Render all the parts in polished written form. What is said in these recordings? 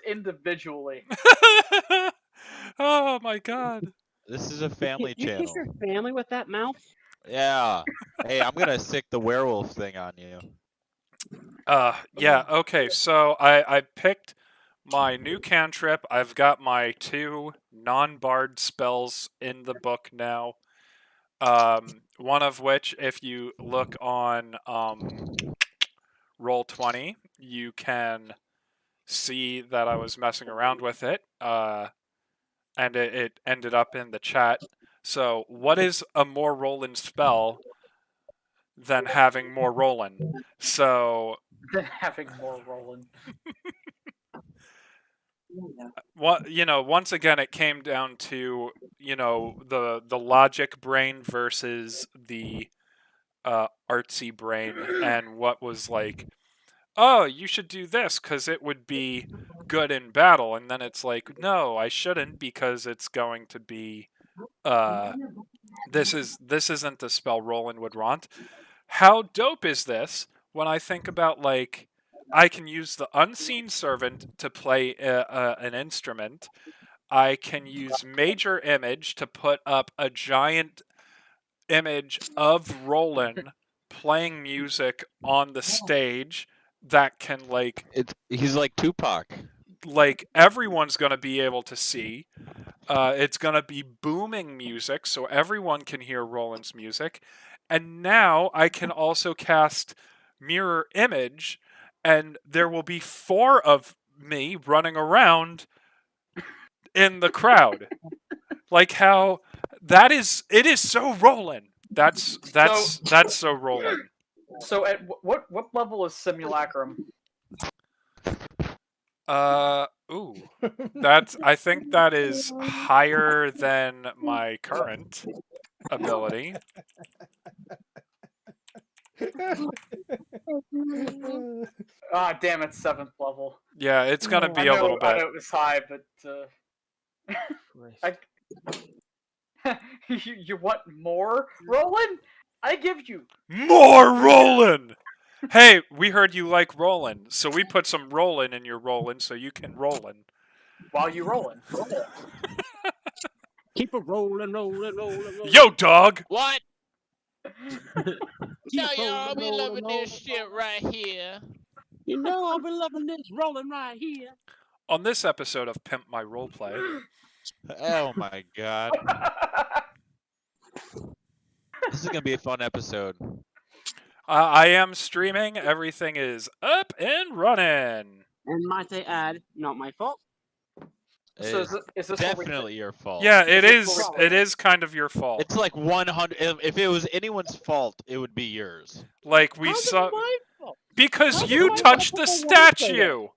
individually. Oh my god. This is a family You kiss channel. your family with that mouth? Yeah. Hey, I'm gonna sick the werewolf thing on you. Yeah, okay, so I picked my new cantrip. I've got my 2 non-bard spells in the book now. One of which, if you look on Roll20, you can see that I was messing around with it, and it ended up in the chat. So, what is a more Roland spell than having more Roland? So, Than having more rolling. once again, it came down to the logic brain versus the artsy brain, and what was like, oh, you should do this because it would be good in battle, and then it's like, no, I shouldn't because it's going to be this isn't the spell Roland would want. How dope is this when I think about, like, I can use the unseen servant to play an instrument. I can use major image to put up a giant image of Roland playing music on the stage that can, like, He's like Tupac. everyone's going to be able to see. It's going to be booming music so everyone can hear Roland's music. And now I can also cast mirror image, and there will be 4 of me running around in the crowd. Like how it is so Roland. That's so Roland. So at what level is simulacrum? Ooh. I think that is higher than my current ability. Ah, damn, it's 7th level. Yeah, it's gonna be I a little know bit. it was high, but you want more, Roland? I give you More Roland! Hey, we heard you like Roland, so we put some Roland in your Roland so you can Roland. while you rolling. Keep it rolling. Yo, dog! What? Keep No, y'all be rolling, loving rolling, this shit right here. You know I'll be loving this rolling right here. On this episode of Pimp My Roleplay. Oh my god. This is gonna be a fun episode. I am streaming. Everything is up and running. And might I add, not my fault. So is this definitely your fault. Yeah, it Is is. this It is kind of your fault. It's like 100. If it was anyone's fault, it would be yours. Like we How's it saw my fault? because How's you it my touched fault the if I wanna say statue.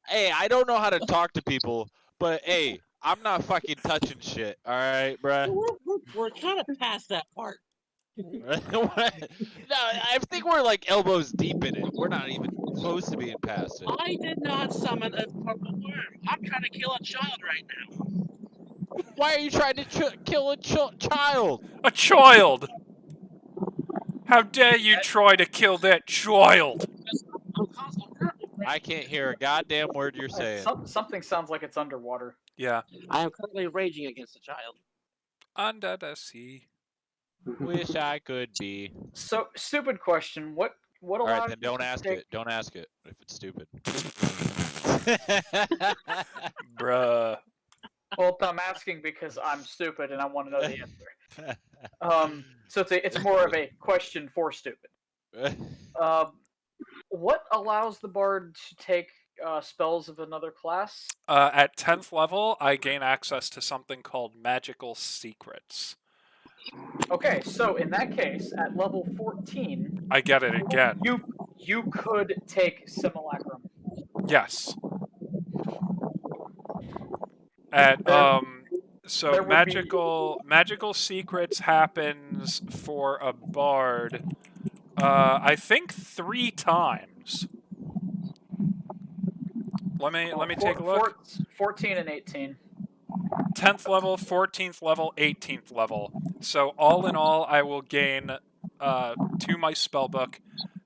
Hey, I don't know how to talk to people, but hey, I'm not fucking touching shit. All right, bruh. We're kind of past that part. No, I think we're like elbows deep in it. We're not even close to being past it. I did not summon a purple worm. I'm trying to kill a child right now. Why are you trying to kill a child? A child. How dare you try to kill that child? I can't hear a goddamn word you're saying. Something sounds like it's underwater. Yeah. I am currently raging against a child. Under the sea. Wish I could be. So, stupid question. What All allowed right, then you don't to ask take- it. Don't ask it if it's stupid. Bruh. Well, I'm asking because I'm stupid and I want to know the answer. So it's more of a question for stupid. What allows the bard to take spells of another class? At 10th level, I gain access to something called magical secrets. Okay, so in that case, at level 14, I get it again. you could take simulacrum. Yes. At so there would magical secrets happens for a bard. I think 3 times. Let me take a look. 14 and 18. 10th level, 14th level, 18th level. So all in all, I will gain to my spellbook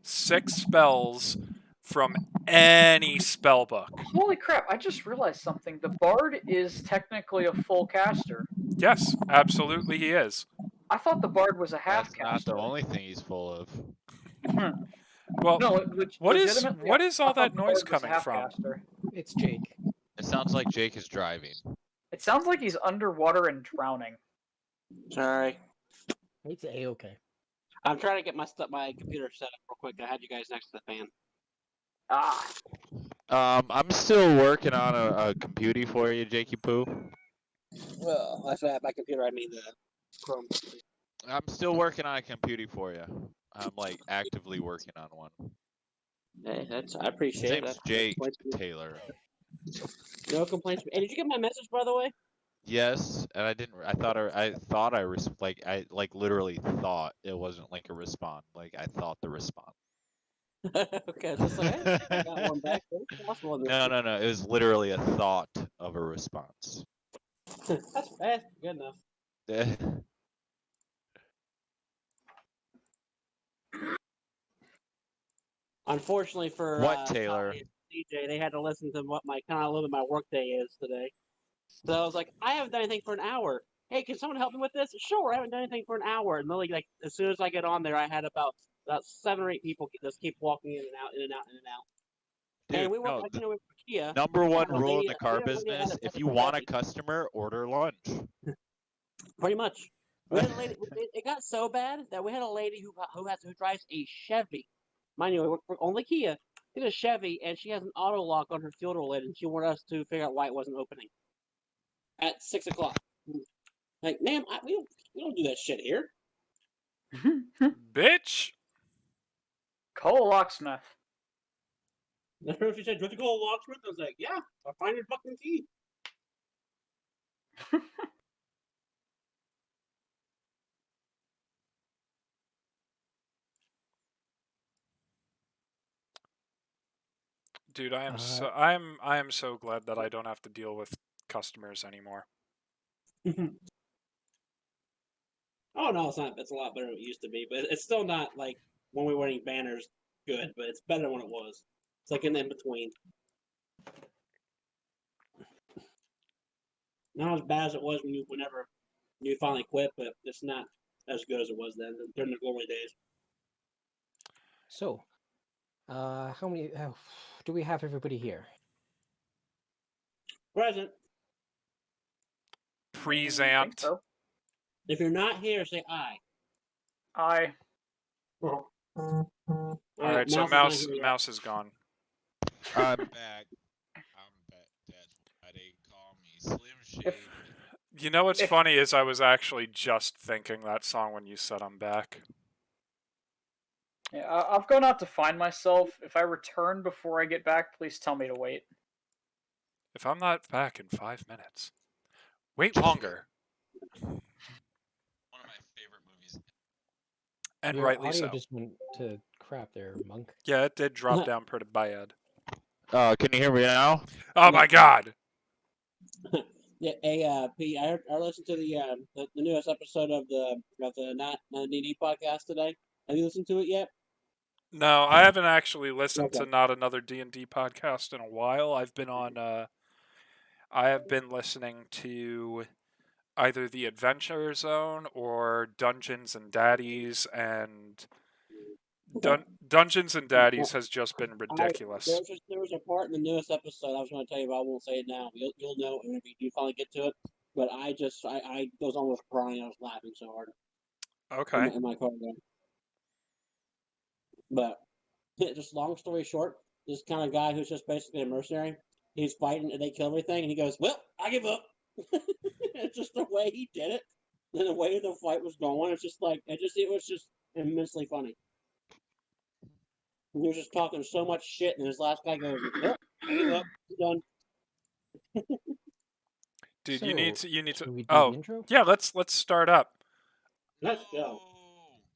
6 spells from any spell book. Holy crap! I just realized something. The bard is technically a full caster. Yes, absolutely he is. I thought the bard was a half That's not caster. the only thing he's full of. Well, No, what is legitimately, all I thought that the noise bard was a coming half from? caster. It's Jake. It sounds like Jake is driving. It sounds like he's underwater and drowning. Sorry. It's A-okay. I'm trying to get my computer set up real quick. I had you guys next to the fan. I'm still working on a computer for you, Jakey Poo. Well, that's not my computer. I mean the Chrome. I'm still working on a computer for you. I'm like actively working on one. Hey, I His appreciate it. name's Jake Taylor. No complaints. Hey, did you get my message, by the way? Yes, and I didn't. I literally thought it wasn't like a respond. Like I thought the respond. Okay, just like I got one back. It's possible. No. It was literally a thought of a response. That's fast. Good enough. Unfortunately for What, Taylor? Tommy and DJ, they had to listen to what my kind of a little bit my work day is today. So I was like, I haven't done anything for an hour. Hey, can someone help me with this? Sure, I haven't done anything for an hour. And literally, like as soon as I get on there, I had about 7 or 8 people just keep walking in and out, in and out, in and out. Dude, and we were, no, like, you know, with Kia. number one a rule in lady- the car we had a business: if you fucking want a lady. customer, order lunch. Pretty much. We had a lady. It got so bad that we had a lady who drives a Chevy. Mind you, we're only Kia. She has a Chevy, and she has an auto lock on her fuel lid, and she wanted us to figure out why it wasn't opening at 6 o'clock. Like, ma'am, we don't do that shit here. Bitch! Call a locksmith. That's what she said. Do you have to call a locksmith? I was like, yeah, I'll find your fucking key. Dude, I am so glad that I don't have to deal with customers anymore. Oh no, it's not. It's a lot better than it used to be, but it's still not like when we were wearing banners good, but it's better than what it was. It's like an in between. Not as bad as it was whenever you finally quit, but it's not as good as it was then during the glory days. So, how many do we have everybody here? Present. I think Present. so. If you're not here, say aye. I. Alright, so mouse is gone. I'm back. That's why they call me Slim Shady. You know what's funny is I was actually just thinking that song when you said I'm back. Yeah, I've gone out to find myself. If I return before I get back, please tell me to wait. If I'm not back in 5 minutes, wait longer. One of my favorite movies. And Your rightly audio so. just went to crap there, Monk. Yeah, it did drop down pretty bad. Can you hear me now? Oh my god! Yeah, P. I listened to the newest episode of the Not DD podcast today. Have you listened to it yet? No, I haven't actually listened Okay. to Not Another D&D podcast in a while. I've been on, I have been listening to either The Adventure Zone or Dungeons and Daddies, and Dungeons and Daddies has just been ridiculous. There was a part in the newest episode I was going to tell you about. I won't say it now. You'll know when you finally get to it. But I was almost crying. I was laughing so hard. Okay. In my car there. But just long story short, this kind of guy who's just basically a mercenary. He's fighting and they kill everything, and he goes, "Well, I give up." It's just the way he did it, and the way the fight was going. It's just like it was just immensely funny. He was just talking so much shit, and his last guy goes, "Well, I give up. I'm done." Dude, So, you need to. should we do Oh, the intro? yeah. Let's start up. Let's go.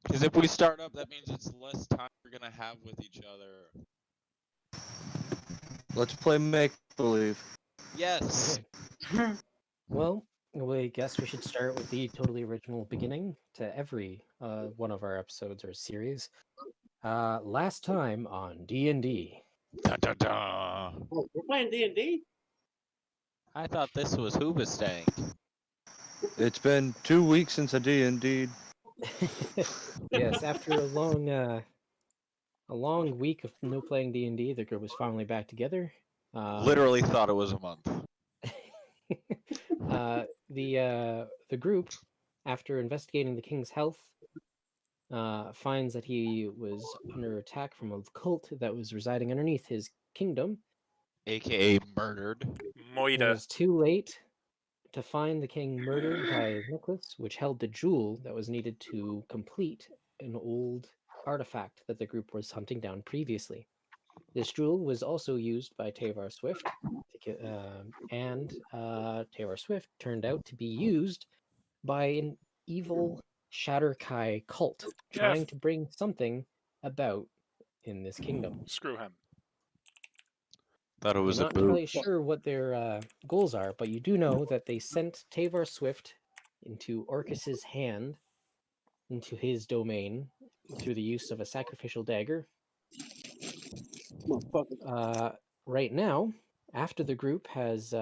Because if we start up, that means it's less time we're gonna have with each other. Let's play make believe. Yes. Well, I guess we should start with the totally original beginning to every one of our episodes or series. Last time on D&D, Dun, dun, dun. Oh, we're playing D&D? I thought this was Hoobastank. It's been 2 weeks since I D&D'd. Yes, after a long week of no playing D&D, the group was finally back together. Literally thought it was a month. The group, after investigating the king's health, finds that he was under attack from a cult that was residing underneath his kingdom. AKA murdered. It Moida. was too late to find the king murdered by his necklace, which held the jewel that was needed to complete an old artifact that the group was hunting down previously. This jewel was also used by Tavar Swift, and Tavar Swift turned out to be used by an evil Shatterkai cult Yeah, trying to bring something about in this kingdom. Screw him. Thought it was You're a not boo. entirely sure what their goals are, but you do know that they sent Tavar Swift into Orcus's hand, into his domain, through the use of a sacrificial dagger. Motherfucker. Right now, after the group has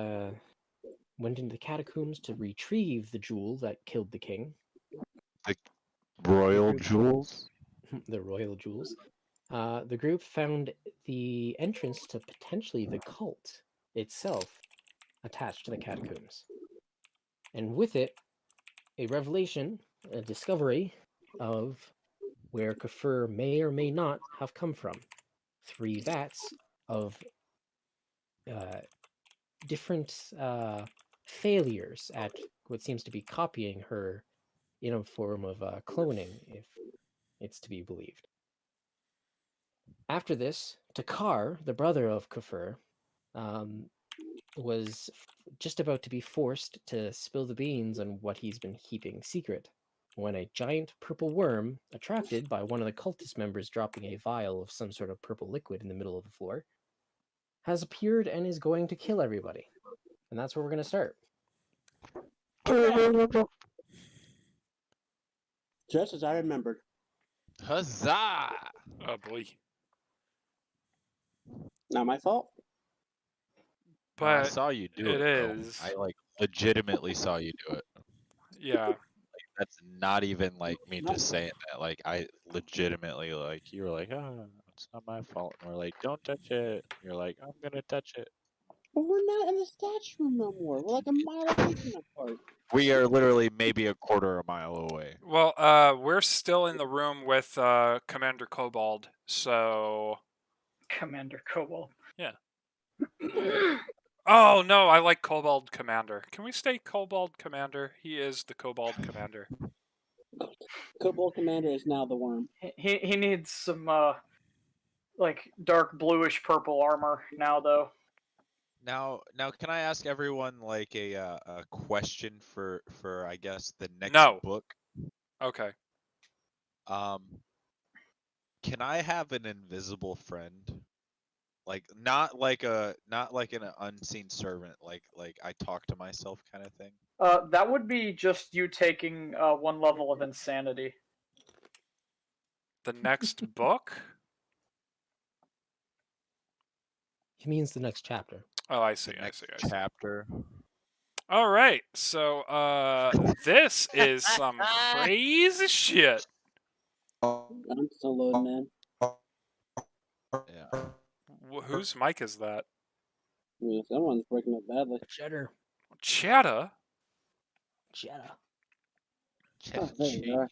went into the catacombs to retrieve the jewel that killed the king, Royal group- jewels? the royal jewels, the group found the entrance to potentially the cult itself attached to the catacombs. And with it, a revelation, a discovery of where Kafir may or may not have come from. 3 vats of different failures at what seems to be copying her in a form of cloning, if it's to be believed. After this, Takar, the brother of Kafir, was just about to be forced to spill the beans on what he's been keeping secret, when a giant purple worm, attracted by one of the cultist members dropping a vial of some sort of purple liquid in the middle of the floor, has appeared and is going to kill everybody. And that's where we're going to start. Just as I remembered. Huzzah! Oh boy. Not my fault. No, I But saw you do it it. bro. is. I like legitimately saw you do it. Yeah. That's not even like me just saying that. Like I legitimately like you were like, oh, it's not my fault. And we're like, don't touch it. You're like, I'm gonna touch it. But we're not in the statue room no more. We're like a mile away from that part. We are literally maybe a quarter a mile away. Well, we're still in the room with Commander Cobalt, so Commander Cobalt. yeah. Oh no, I like Cobalt Commander. Can we stay Cobalt Commander? He is the Cobalt Commander. Cobalt Commander is now the worm. He needs some like dark bluish purple armor now though. Now, can I ask everyone like a question for I guess the next No. book? Okay. Can I have an invisible friend? Like not like an unseen servant, like I talk to myself kind of thing. That would be just you taking 1 level of insanity. The next book? He means the next chapter. Oh, I see. The I next see. I see. chapter. All right. So, this is some crazy shit. I'm still loading, man. Yeah. Whose mic is that? I mean, someone's breaking up badly. Cheddar. Chatta? Cheddar. Oh, there you are.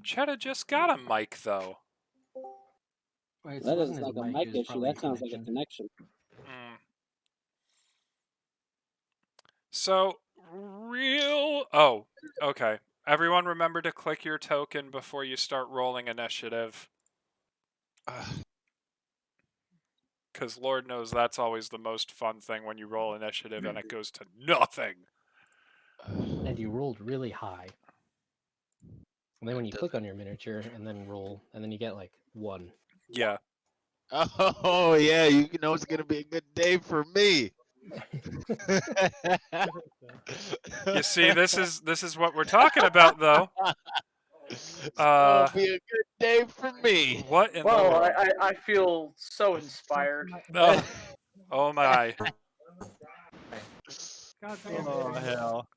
Chatta just got a mic, though. Right, That wasn't is his like a mic, mic it was issue. probably That sounds like a connection. Mm. So, Oh, okay. Everyone remember to click your token before you start rolling initiative. Because Lord knows that's always the most fun thing when you roll initiative and it goes to nothing. And you rolled really high. And then when you click on your miniature and then roll, and then you get like 1. Yeah. Oh yeah, you know it's gonna be a good day for me. You see, this is what we're talking about, though. It'll be a good day for me. What in the Well, world? I feel so inspired. Oh, oh my. God damn Oh it. hell.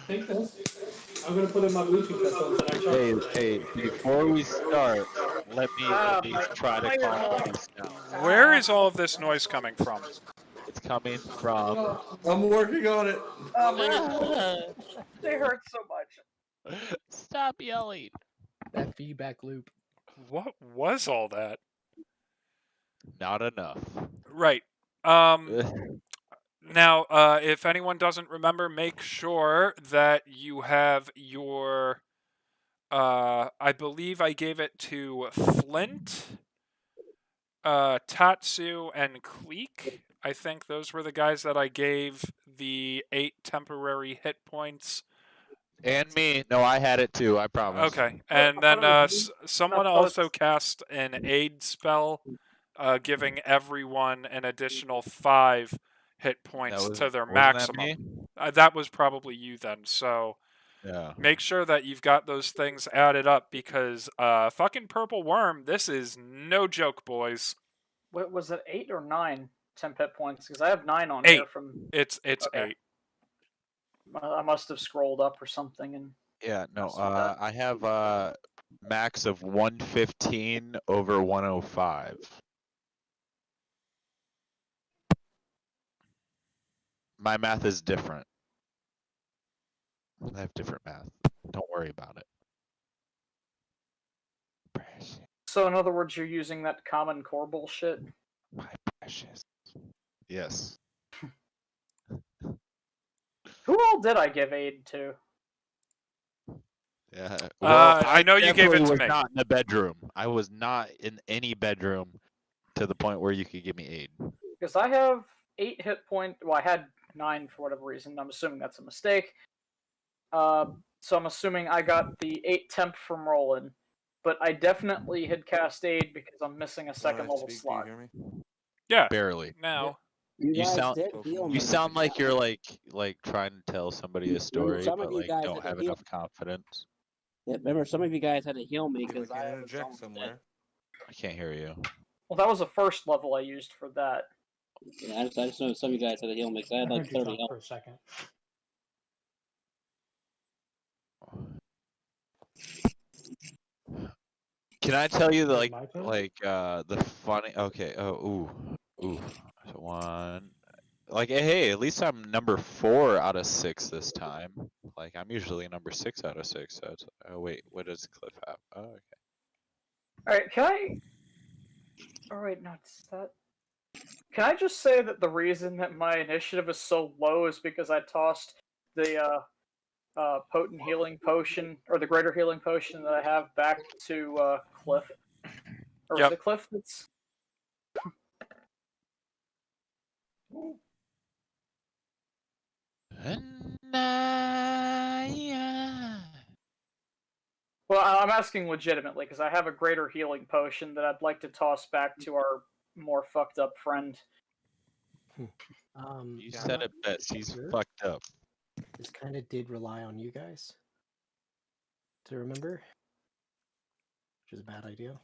Take this. I'm gonna put in my Bluetooth headphones and I charge Hey, before we start, let me My try to iron calm lung. these down. Where is all of this noise coming from? It's coming from. I'm working on it. My they hurt so much. Stop yelling. That feedback loop. What was all that? Not enough. Right. Now, if anyone doesn't remember, make sure that you have your. I believe I gave it to Flint, Tatsu, and Cleek. I think those were the guys that I gave the 8 temporary hit points. And me. No, I had it too. I promise. Okay, and then someone I thought also cast an aid spell, giving everyone an additional 5 hit points to their wasn't that maximum. me? That was probably you then. So Yeah. make sure that you've got those things added up because fucking purple worm, this is no joke, boys. What was it, 8 or 9 temp hit points? Because I have 9 on 8. here from. It's Okay. 8. I must have scrolled up or something and. Yeah. No. That's not I have max of 115 over 105. My math is different. I have different math. Don't worry about it. Precious. So in other words, you're using that common core bullshit. My precious. Yes. Who all did I give aid to? Yeah. I know you gave it definitely to was me. not in the bedroom. I was not in any bedroom to the point where you could give me aid. Because I have 8 hit point. Well, I had 9 for whatever reason. I'm assuming that's a mistake. So I'm assuming I got the 8 temp from Roland, but I definitely had cast aid because I'm missing a second level slot. Do you hear me? Yeah. Barely. Now. You You guys sound- did heal me. You sound like you're like trying to tell somebody a story, some of but you like guys don't had to have heal. enough confidence. Yeah, remember, some of you guys had to heal me I because can I was interject almost dead. somewhere. I can't hear you. Well, that was the first level I used for that. Yeah, I just know some of you guys had to heal me because I had like heard you 30 talk health. for a second. Can I tell you Is it my turn? the funny? Okay. Oh, ooh. So one. Like, hey, at least I'm number 4 out of 6 this time. Like, I'm usually number 6 out of 6. So it's, oh wait, what does Cliff have? Oh, okay. Alright, can I... Oh wait, no, it's that... Can I just say that the reason that my initiative is so low is because I tossed the potent healing potion, or the greater healing potion that I have back to Cliff. Or Yep. is it Cliff that's... Well, I'm asking legitimately, because I have a greater healing potion that I'd like to toss back to our more fucked up friend. You said it best. He's Sure. fucked up. This kind of did rely on you guys to remember, which is a bad idea.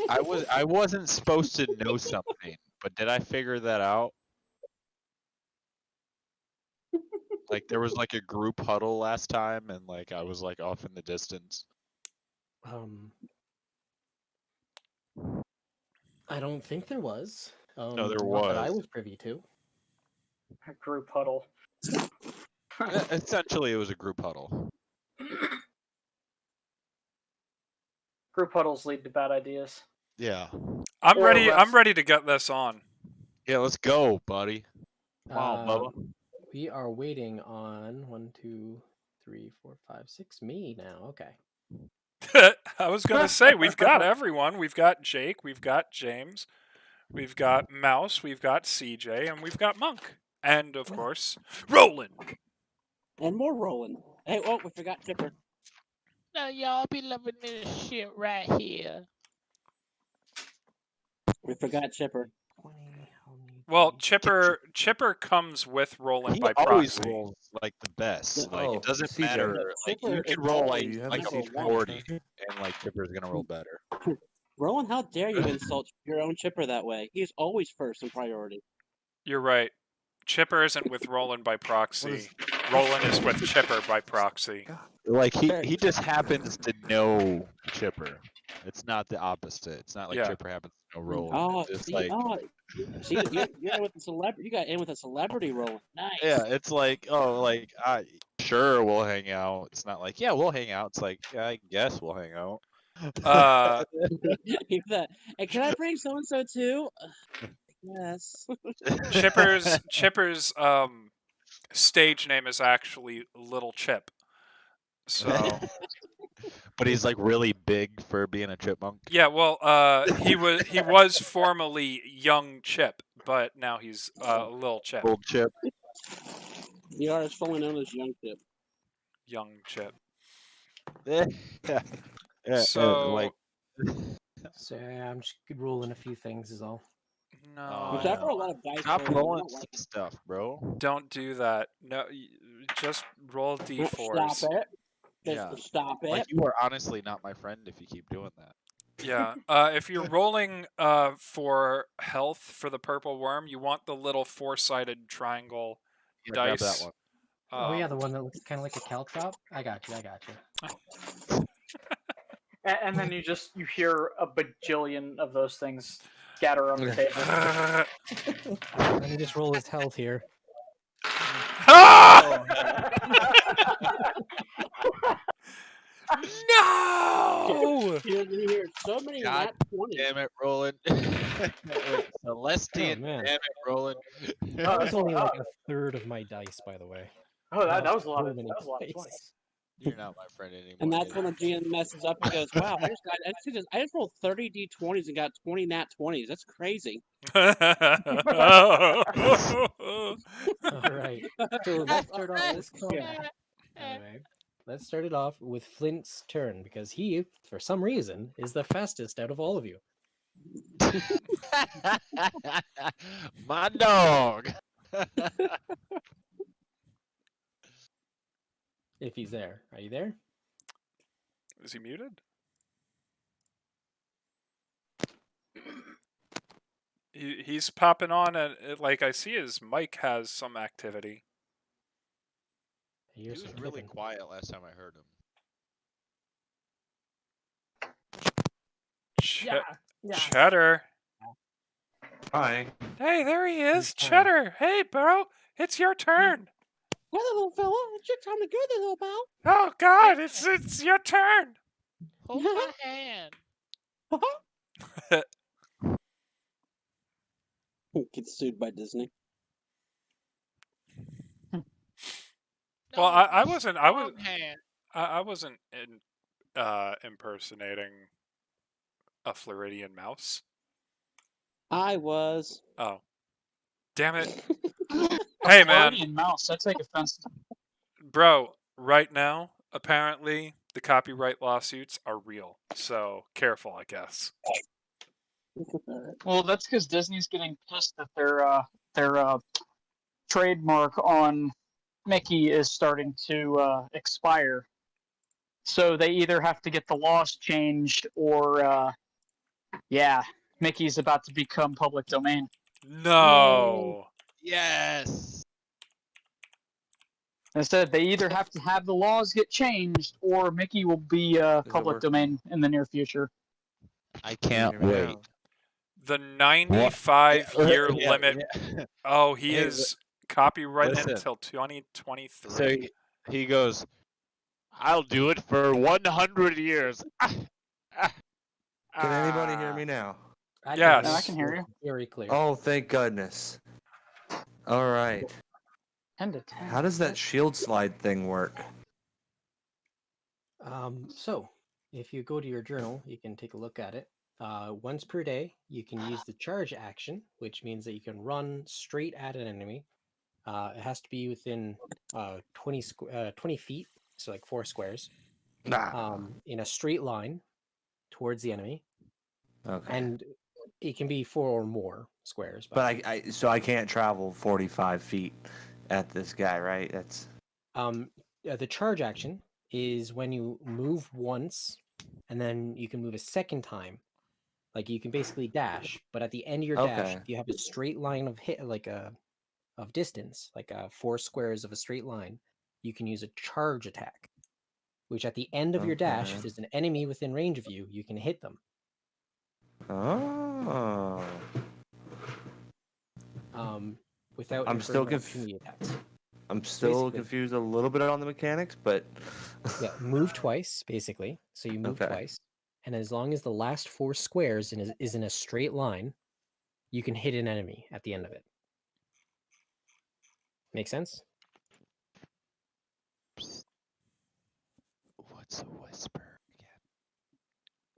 I wasn't supposed to know something, but did I figure that out? Like there was like a group huddle last time, and like I was like off in the distance. I don't think there was. No, there not that I was. was privy to. A group huddle. Essentially, it was a group huddle. Group huddles lead to bad ideas. Yeah. I'm Or ready. less. I'm ready to get this on. Yeah, let's go, buddy. Come on, Bubba. We are waiting on 1, 2, 3, 4, 5, 6 me now. Okay. I was gonna say we've got everyone. We've got Jake. We've got James. We've got Mouse. We've got CJ, and we've got Monk. And of course, Roland. And more rolling. Hey, oh, we forgot Chipper. Now y'all be loving this shit right here. We forgot Chipper. 20. I'll need Well, Chipper comes with rolling He by always proxy. rolls like the best. Yeah. Like Oh, it doesn't CJ. matter. Like Chipper you is can roll always like Do you have like a a number one. 40, and like Chipper's gonna roll better. Roland, how dare you insult your own Chipper that way? He's always first in priority. You're right. Chipper isn't with Roland by proxy. Roland is with Chipper by proxy. Like Fair. he just happens to know Chipper. It's not the opposite. It's not like Yeah. Chipper happens to know Roland. Oh, It's just see, like you got with the celebrity. You got in with a celebrity, Roland. Nice. yeah, it's like like sure we'll hang out. It's not like yeah we'll hang out. It's like yeah, I guess we'll hang out. You that. And can I bring so and so too? Yes. Chipper's stage name is actually Little Chip. So But he's like really big for being a chipmunk. yeah, well, he was formerly Young Chip, but now he's Little Chip. Old Chip. The artist formerly known as Young Chip. Young Chip. Yeah. So like So yeah, I'm just rolling a few things is all. no, Which I roll a lot of dice. stop so I rolling don't like it. stuff, bro. don't do that. No, just roll d4s. Stop it. Just Yeah. stop it. Like you are honestly not my friend if you keep doing that. Yeah. If you're rolling for health for the purple worm, you want the little four-sided triangle Yeah, grab dice. that one. Oh yeah, the one that looks kind of like a caltrop. I got you. And then you hear a bajillion of those things scatter on the table. Let me just roll his health here. Ah! No! You hear so many God nat 20s. Damn it, Roland. Celestian, Oh, man. damn it, Roland. That was only like a third of my dice, by the way. Oh, that was a so lot of many that was a lot of dice. 20s. You're not my friend anymore. And that's dude. when the GM messes up and goes, "Wow, I just rolled 30 d20s and got 20 nat 20s. That's crazy." All right. So let's start off this combat. Anyway, let's start it off with Flint's turn because he, for some reason, is the fastest out of all of you. My dog. If he's there. Are you there? Is he muted? He's popping on, and like I see his mic has some activity. He was really quiet last time I heard him. Cheddar. Hi. Hey, there he is. He's fine. Cheddar. Hey, bro. It's your turn. Hello, little fella. It's your time to go there, little pal. Oh God, it's your turn. Hold my hand. Gets sued by Disney. Well, I wasn't impersonating a Floridian mouse. I was. Oh, damn it! Hey, man. Floridian mouse. I take offense to. Bro, right now, apparently the copyright lawsuits are real. So careful, I guess. Well, that's because Disney's getting pissed that their trademark on Mickey is starting to expire. So they either have to get the laws changed, or Mickey's about to become public domain. No. Yes. Instead, they either have to have the laws get changed, or Mickey will be public domain in the near future. I can't wait. The 95-year Yeah, limit. yeah. Oh, he Hey, is copyrighted listen. until 2023. So he goes, I'll do it for 100 years. Can anybody hear me now? I Yes. can I can hear you. Very clear. Oh, thank goodness. All right. 10 to 10. How does that shield slide thing work? So, if you go to your journal, you can take a look at it. Once per day, you can use the charge action, which means that you can run straight at an enemy. It has to be within 20 feet, so like 4 squares, in a straight line towards the enemy. Okay. And it can be 4 or more. squares. But so I can't travel 45 feet at this guy, right? That's The charge action is when you move once, and then you can move a second time. Like you can basically dash, but at the end of your dash, okay. if you have a straight line of hit, of distance, 4 squares of a straight line, you can use a charge attack, which at the end of your dash, if Okay. there's an enemy within range of you, you can hit them. Oh. Without I'm still incurring opportunity attacks. I'm So still basically, confused a little bit on the mechanics, but yeah, move twice, basically. So you move okay. twice, and as long as the last 4 squares is in a straight line, you can hit an enemy at the end of it. Make sense? What's a whisper again?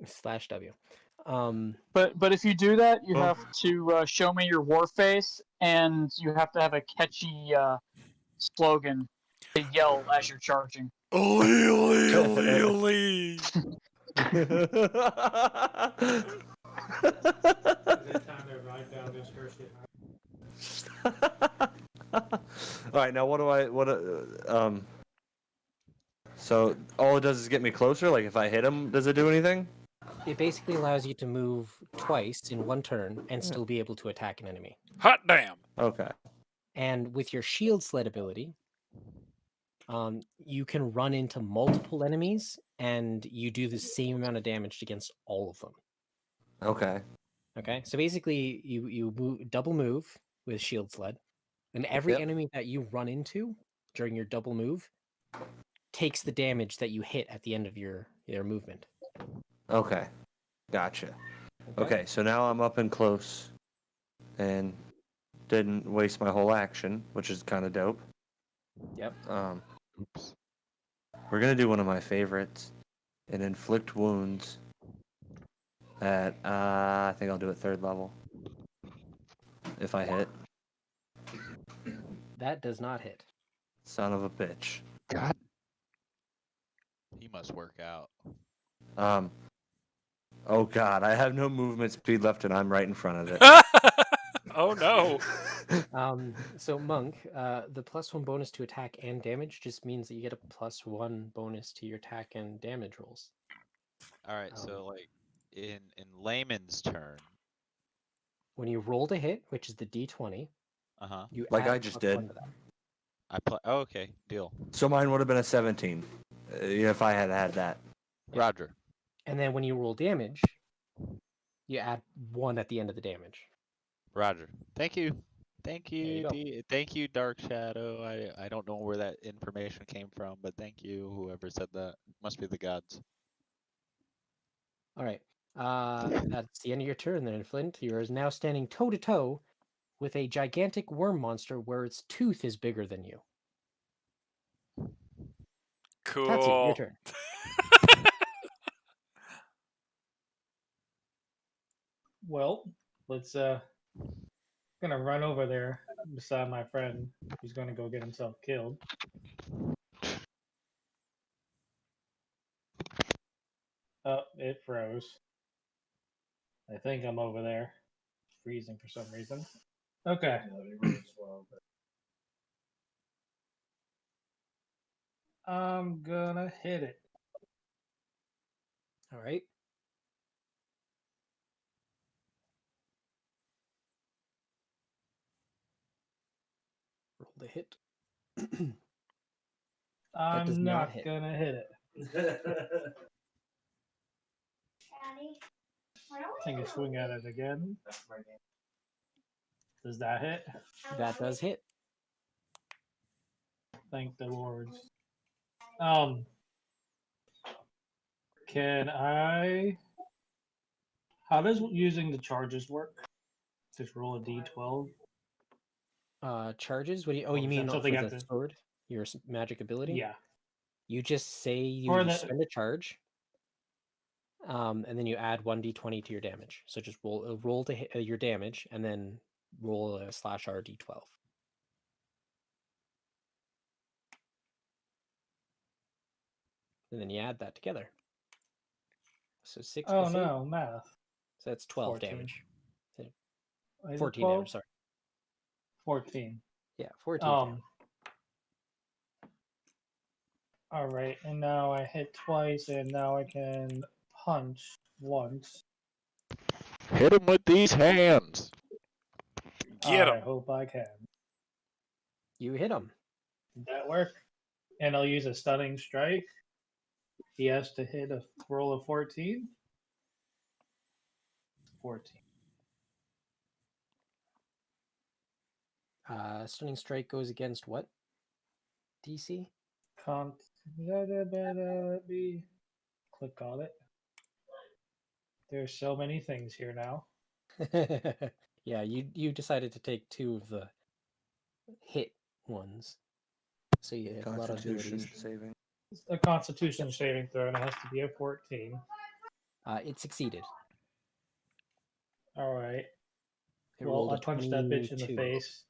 /W. But if you do that, you Well- have to show me your war face, and you have to have a catchy slogan to yell as you're charging. Lee, Lee, Lee, Lee. All right, now so all it does is get me closer. Like if I hit him, does it do anything? It basically allows you to move twice in one turn and still be able to attack an enemy. Hot damn. Okay. And with your shield sled ability, you can run into multiple enemies and you do the same amount of damage against all of them. Okay. Okay, so basically you double move with shield sled, and every Yep. enemy that you run into during your double move takes the damage that you hit at the end of their movement. Okay. Gotcha. Okay, so now I'm up and close and didn't waste my whole action, which is kind of dope. Yep. Oops. We're gonna do one of my favorites and inflict wounds at I think I'll do it 3rd level. If I hit. That does not hit. Son of a bitch. God. He must work out. Oh god, I have no movement speed left and I'm right in front of it. Oh no. So Monk, the +1 bonus to attack and damage just means that you get a +1 bonus to your attack and damage rolls. All right, so like in layman's turn, When you roll to hit, which is the d20, you Like add I just +1 did. to that. I play. Oh, okay, deal. So mine would have been a 17 if I had had that. Yeah. Roger. And then when you roll damage, you add 1 at the end of the damage. Roger. Thank you. Thank you you. go. Thank you, Dark Shadow. I don't know where that information came from, but thank you, whoever said that. Must be the gods. All right. That's the end of your turn then, Flint. You are now standing toe to toe with a gigantic worm monster where its tooth is bigger than you. Tatsu, your Cool. turn. Well, let's gonna run over there beside my friend who's gonna go get himself killed. Oh, it froze. I think I'm over there. It's freezing for some reason. Okay. I'm gonna hit it. All right. Roll the hit. I'm does not not hit. gonna hit it. Take a swing at it again. Does that hit? That does hit. Thank the lords. Can I? How does using the charges work? Just roll a d12. Charges? What do you? Oh, Or you is mean that for something I the have to- sword? Your magic ability? Yeah. You just say Or you the- spend a charge, and then you add 1d20 to your damage. So just roll to hit your damage, and then roll a /r d12. And then you add that together. So 6 Oh plus 8. no, math. So that's 12 14. damage. Is it 14 12? damage, sorry. 14. Yeah, 14 damage. All right, and now I hit twice, and now I can punch once. Hit him with these hands. Get I him. hope I can. You hit him. Did that work? And I'll use a stunning strike. He has to hit a roll of 14. 14. Stunning strike goes against what? DC? Can't. Let me click on it. There's so many things here now. Yeah, you decided to take 2 of the hit ones. So you have a lot of Constitution abilities. saving. It's a Constitution saving throw, and it has to be a 14. It succeeded. All right. It Well, rolled I a punched that bitch in the 22. face.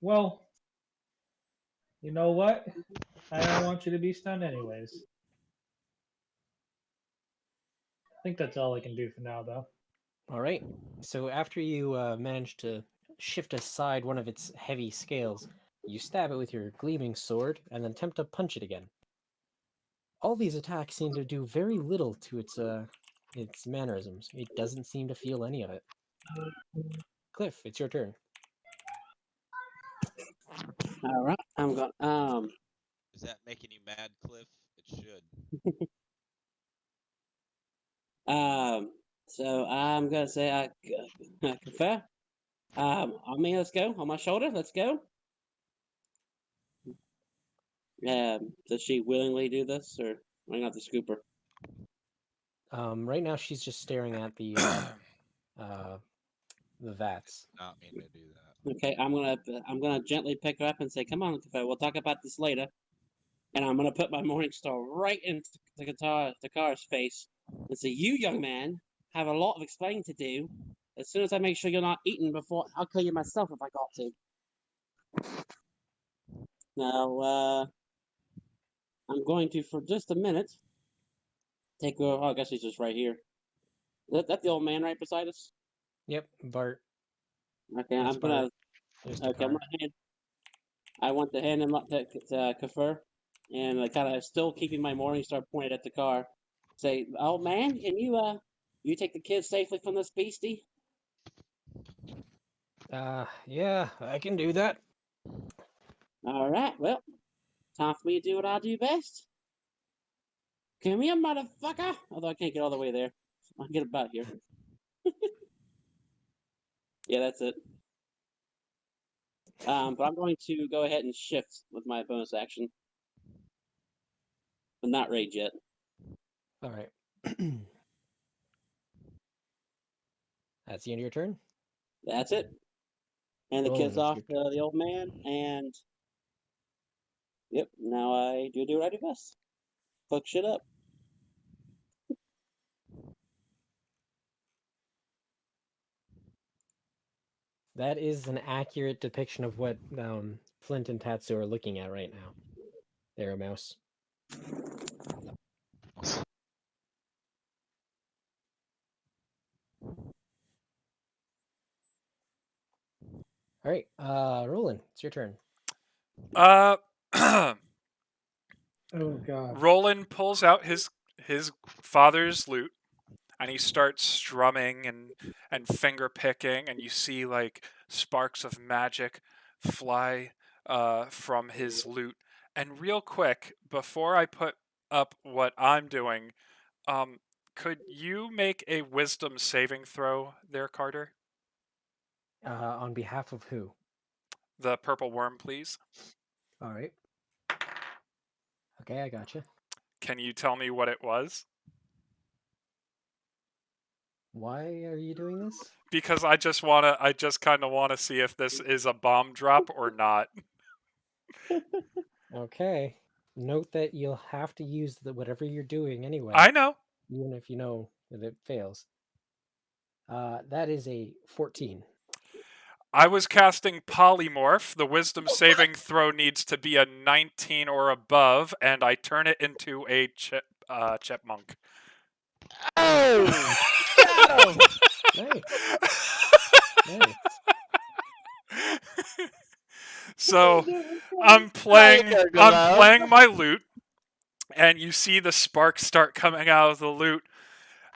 Well, you know what? I don't want you to be stunned anyways. I think that's all I can do for now, though. All right. So after you manage to shift aside one of its heavy scales, you stab it with your gleaming sword and then attempt to punch it again. All these attacks seem to do very little to its mannerisms. It doesn't seem to feel any of it. Cliff, it's your turn. All right, I'm going. Is that making you mad, Cliff? It should. So I'm gonna say I confer. On me, let's go. On my shoulder, let's go. Does she willingly do this, or I got the scooper? Right now, she's just staring at the vats. Not mean to do that. Okay, I'm gonna gently pick her up and say, "Come on, confer. We'll talk about this later." And I'm gonna put my morning star right into the car's face and say, "You, young man, have a lot of explaining to do. As soon as I make sure you're not eaten before, I'll kill you myself if I got to." Now, I'm going to, for just a minute, take her. Oh, I guess he's just right here. That the old man right beside us? Yep, Bart. Okay, That's I'm gonna. Bart. There's the Okay, I'm car. gonna hand. I want to hand him up to Kafir, and I kind of still keeping my morning star pointed at the car. Say, "Old man, can you take the kids safely from this beastie?" Yeah, I can do that. All right, well, time for me to do what I do best. Come here, motherfucker! Although I can't get all the way there. I'll get about here. Yeah, that's it. But I'm going to go ahead and shift with my bonus action. But not rage yet. All right. That's the end of your turn. That's it. And the Roland, kids it's off your the old man, and yep, now I do what I do best. Fuck shit up. That is an accurate depiction of what Flint and Tatsu are looking at right now. They're a mouse. All right, Roland, it's your turn. Oh god. Roland pulls out his father's lute, and he starts strumming and finger picking, and you see like sparks of magic fly from his lute. And real quick, before I put up what I'm doing, could you make a wisdom saving throw there, Carter? On behalf of who? The purple worm, please. All right. Okay, I gotcha. Can you tell me what it was? Why are you doing this? Because I just kind of wanna see if this is a bomb drop or not. Okay. Note that you'll have to use whatever you're doing anyway, I know. even if you know that it fails. That is a 14. I was casting polymorph. The wisdom saving throw needs to be a 19 or above, and I turn it into a chipmunk. Oh! Got him! Nice. Nice. So Now you I'm gotta go loud. playing my lute, and you see the sparks start coming out of the lute,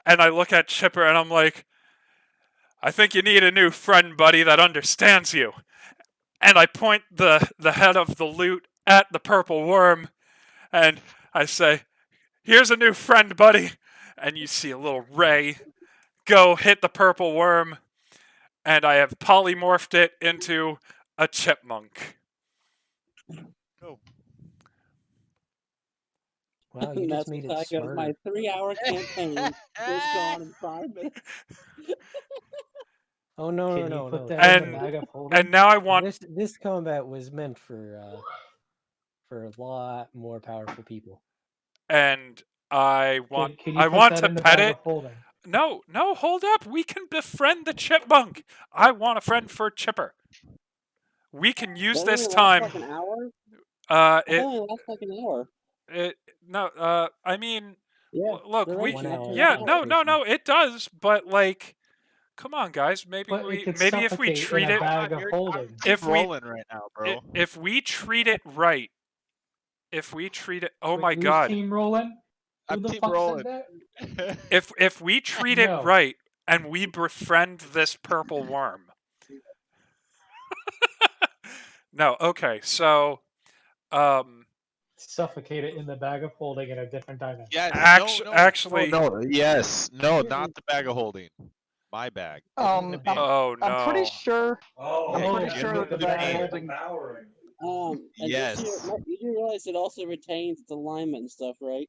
and I look at Chipper and I'm like, I think you need a new friend, buddy, that understands you. And I point the head of the lute at the purple worm, and I say, here's a new friend, buddy. And you see a little ray go hit the purple worm, and I have polymorphed it into a chipmunk. Wow, you And just that's made the it fact of my smarter. 3-hour campaign is gone in 5 minutes. Oh no, Can no, you put no, that in And- the bag of holding? And now I want This combat was meant for a lot more powerful people. and I want Can you I put want that to in the pet bag it. of holding? No, hold up. We can befriend the chipmunk. I want a friend for Chipper. We can use Doesn't this it last time. like an hour? It It only lasts like an hour. no. I mean, Yeah. look, you're we right, 1 it lasts hour an yeah, hour. no. It does, but like, come on, guys. Maybe But it could maybe if we suffocate treat in a it bag of You're- holding. I'm If we- rolling right now, bro. if we treat it right. If we treat it, oh Wait, my who's god. Team rolling? Who I'm the team fuck rolling. said that? If we treat it No. right and we befriend this purple worm. No, okay. So Suffocate it in the bag of holding in a different dimension. Yes. actually No. Yes. No. Not the bag of holding. My bag. Um, Give it to me. oh no. I'm pretty sure. I'm Yeah, pretty give sure it that the to bag me. of holding. And Yes. you do realize it also retains its alignment and stuff, right?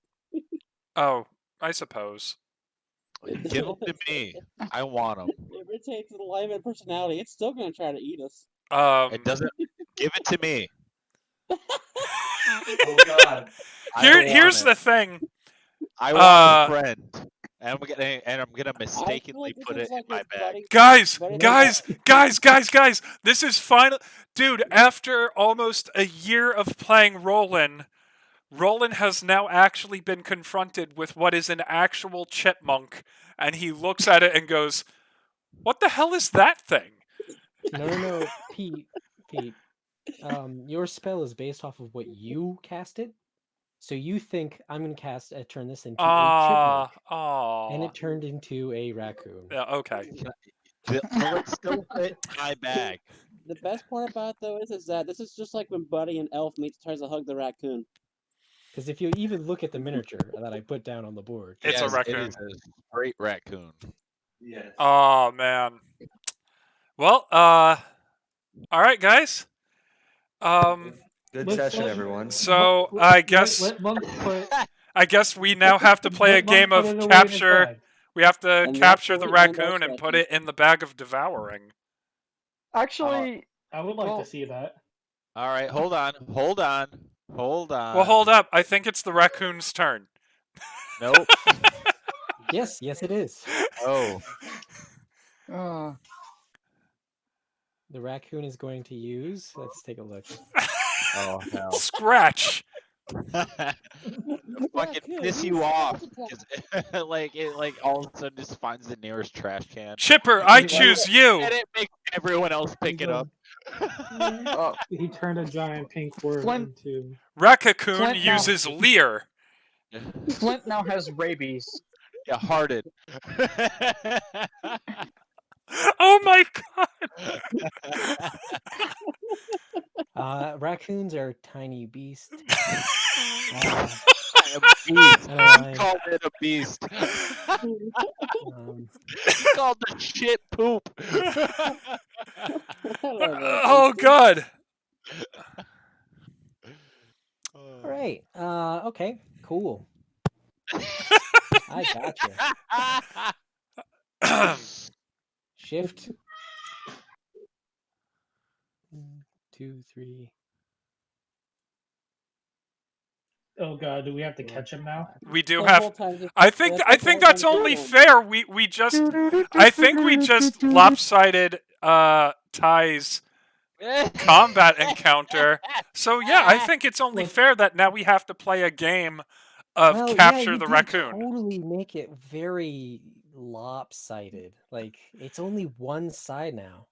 Oh, I suppose. Give them to me. I want them. It retains its alignment and personality. It's still gonna try to eat us. It doesn't. Give it to me. Oh god. Here's the thing. I want a friend, and I'm gonna mistakenly this put is it like in my his bag. buddy- Guys, buddy- guys. This is final. Dude, after almost a year of playing Roland has now actually been confronted with what is an actual chipmunk, and he looks at it and goes, "What the hell is that thing?" No, Pete. Your spell is based off of what you casted. So you think I'm gonna turn this into a chipmunk, and it turned into a raccoon. Yeah, okay. Will it still fit in my bag? The best part about it, though, is that this is just like when Buddy and Elf tries to hug the raccoon. Because if you even look at the miniature that I put down on the board, It's a raccoon. It is a great raccoon. Yes. Oh man. Well, all right, guys. Good Let's session, let- everyone. So Let- I guess let Monk put, I guess we now have to play a let Monk game put of it away in his capture. bag. We have to And that's capture where the we end our raccoon and put session. it in the bag of devouring. Actually, I would like Well- to see that. All right, hold on. Well, hold up. I think it's the raccoon's turn. Nope. yes, it is. Oh. uh, The raccoon is going to use. Let's take a look. Oh hell. Scratch. Fucking piss you off. 'Cause it all of a sudden just finds the nearest trash can. Chipper, I choose you. And it makes everyone else pick it up. uh, He turned a giant pink worm Flint- into. Raccoon Flint now. uses leer. Flint now has rabies. Yeah, hearted. Oh my Raccoons are tiny beasts. A beast. I- He called it a beast. Um, He called the shit poop. Oh god. all right. Okay. Cool. I gotcha. Shift. 1, 2, 3. Oh god, do we have to catch him now? We do The have. whole time just- I think that's I the think whole that's time only going. fair. We just. I think we just lopsided Ty's combat encounter. So yeah, I think it's only Look. fair that now we have to play a game of Well, capture you the did raccoon. Totally make it very lopsided. Like it's only one side now.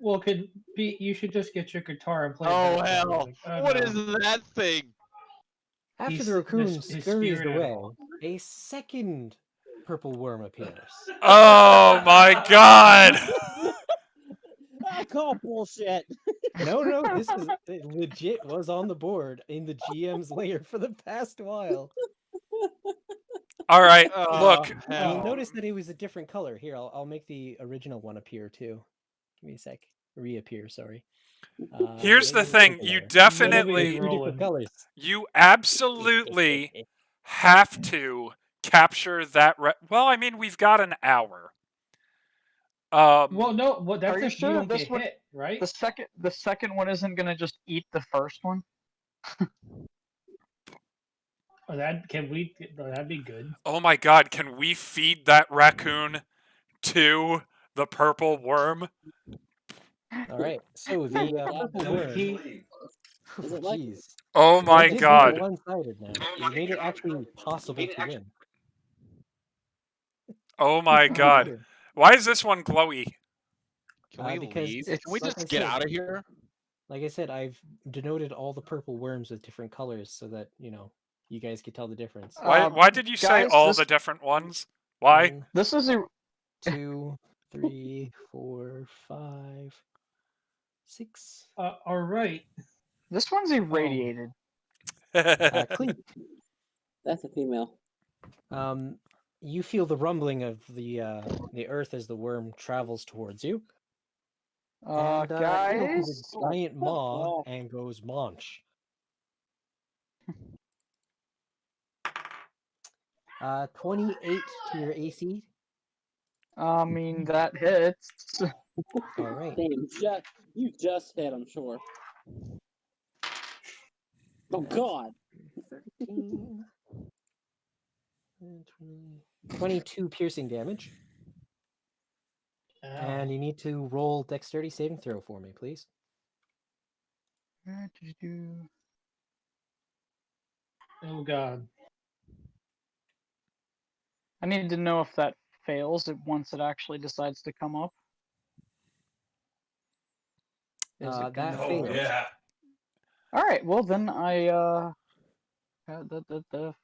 Well, could be. You should just get your guitar and play. Oh that song. hell! Like, oh, What no. is that thing? After He's the raccoon his scurries spirit away, animal. a second purple worm appears. Oh my god! I call bullshit. No, this is it legit was on the board in the GM's layer for the past while. All right, Oh, look. You'll hell. notice that it was a different color. Here, I'll make the original one appear too. Give me a sec. Reappear, sorry. Here's the layer, thing: purple you layer. definitely, Two different colors. you absolutely have to capture that. Well, I mean, we've got an hour. Well, no. Well, that's Are you if sure you don't this get one- hit, right? The second one isn't gonna just eat the first one. Or that can we? That'd be good. Oh my god, can we feed that raccoon to the purple worm? All right. So the purple worm. Is it like- Jeez. Oh my It is god. one-sided now. You made it actually possible to win. Oh my god. Why is this one glowy? Can we because leave? it's Can we like just I get said. out of here? Like I said, I've denoted all the purple worms with different colors so that, you guys could tell the difference. Why did you say guys, all this- the different ones? Why? 1, This is a 2, 3, 4, 5, 6. All right. this one's irradiated. Cleek, That's a female. you feel the rumbling of the earth as the worm travels towards you. And it opens its Guys, giant maw and goes munch. 28 to your AC. I mean that hits. All right. Damn, you just hit, I'm sure. Oh God. 13, 22 piercing damage. And you need to roll dexterity saving throw for me, please. Oh God. I need to know if that fails once it actually decides to come up. Is it That gonna- fails. All right. Well, then I the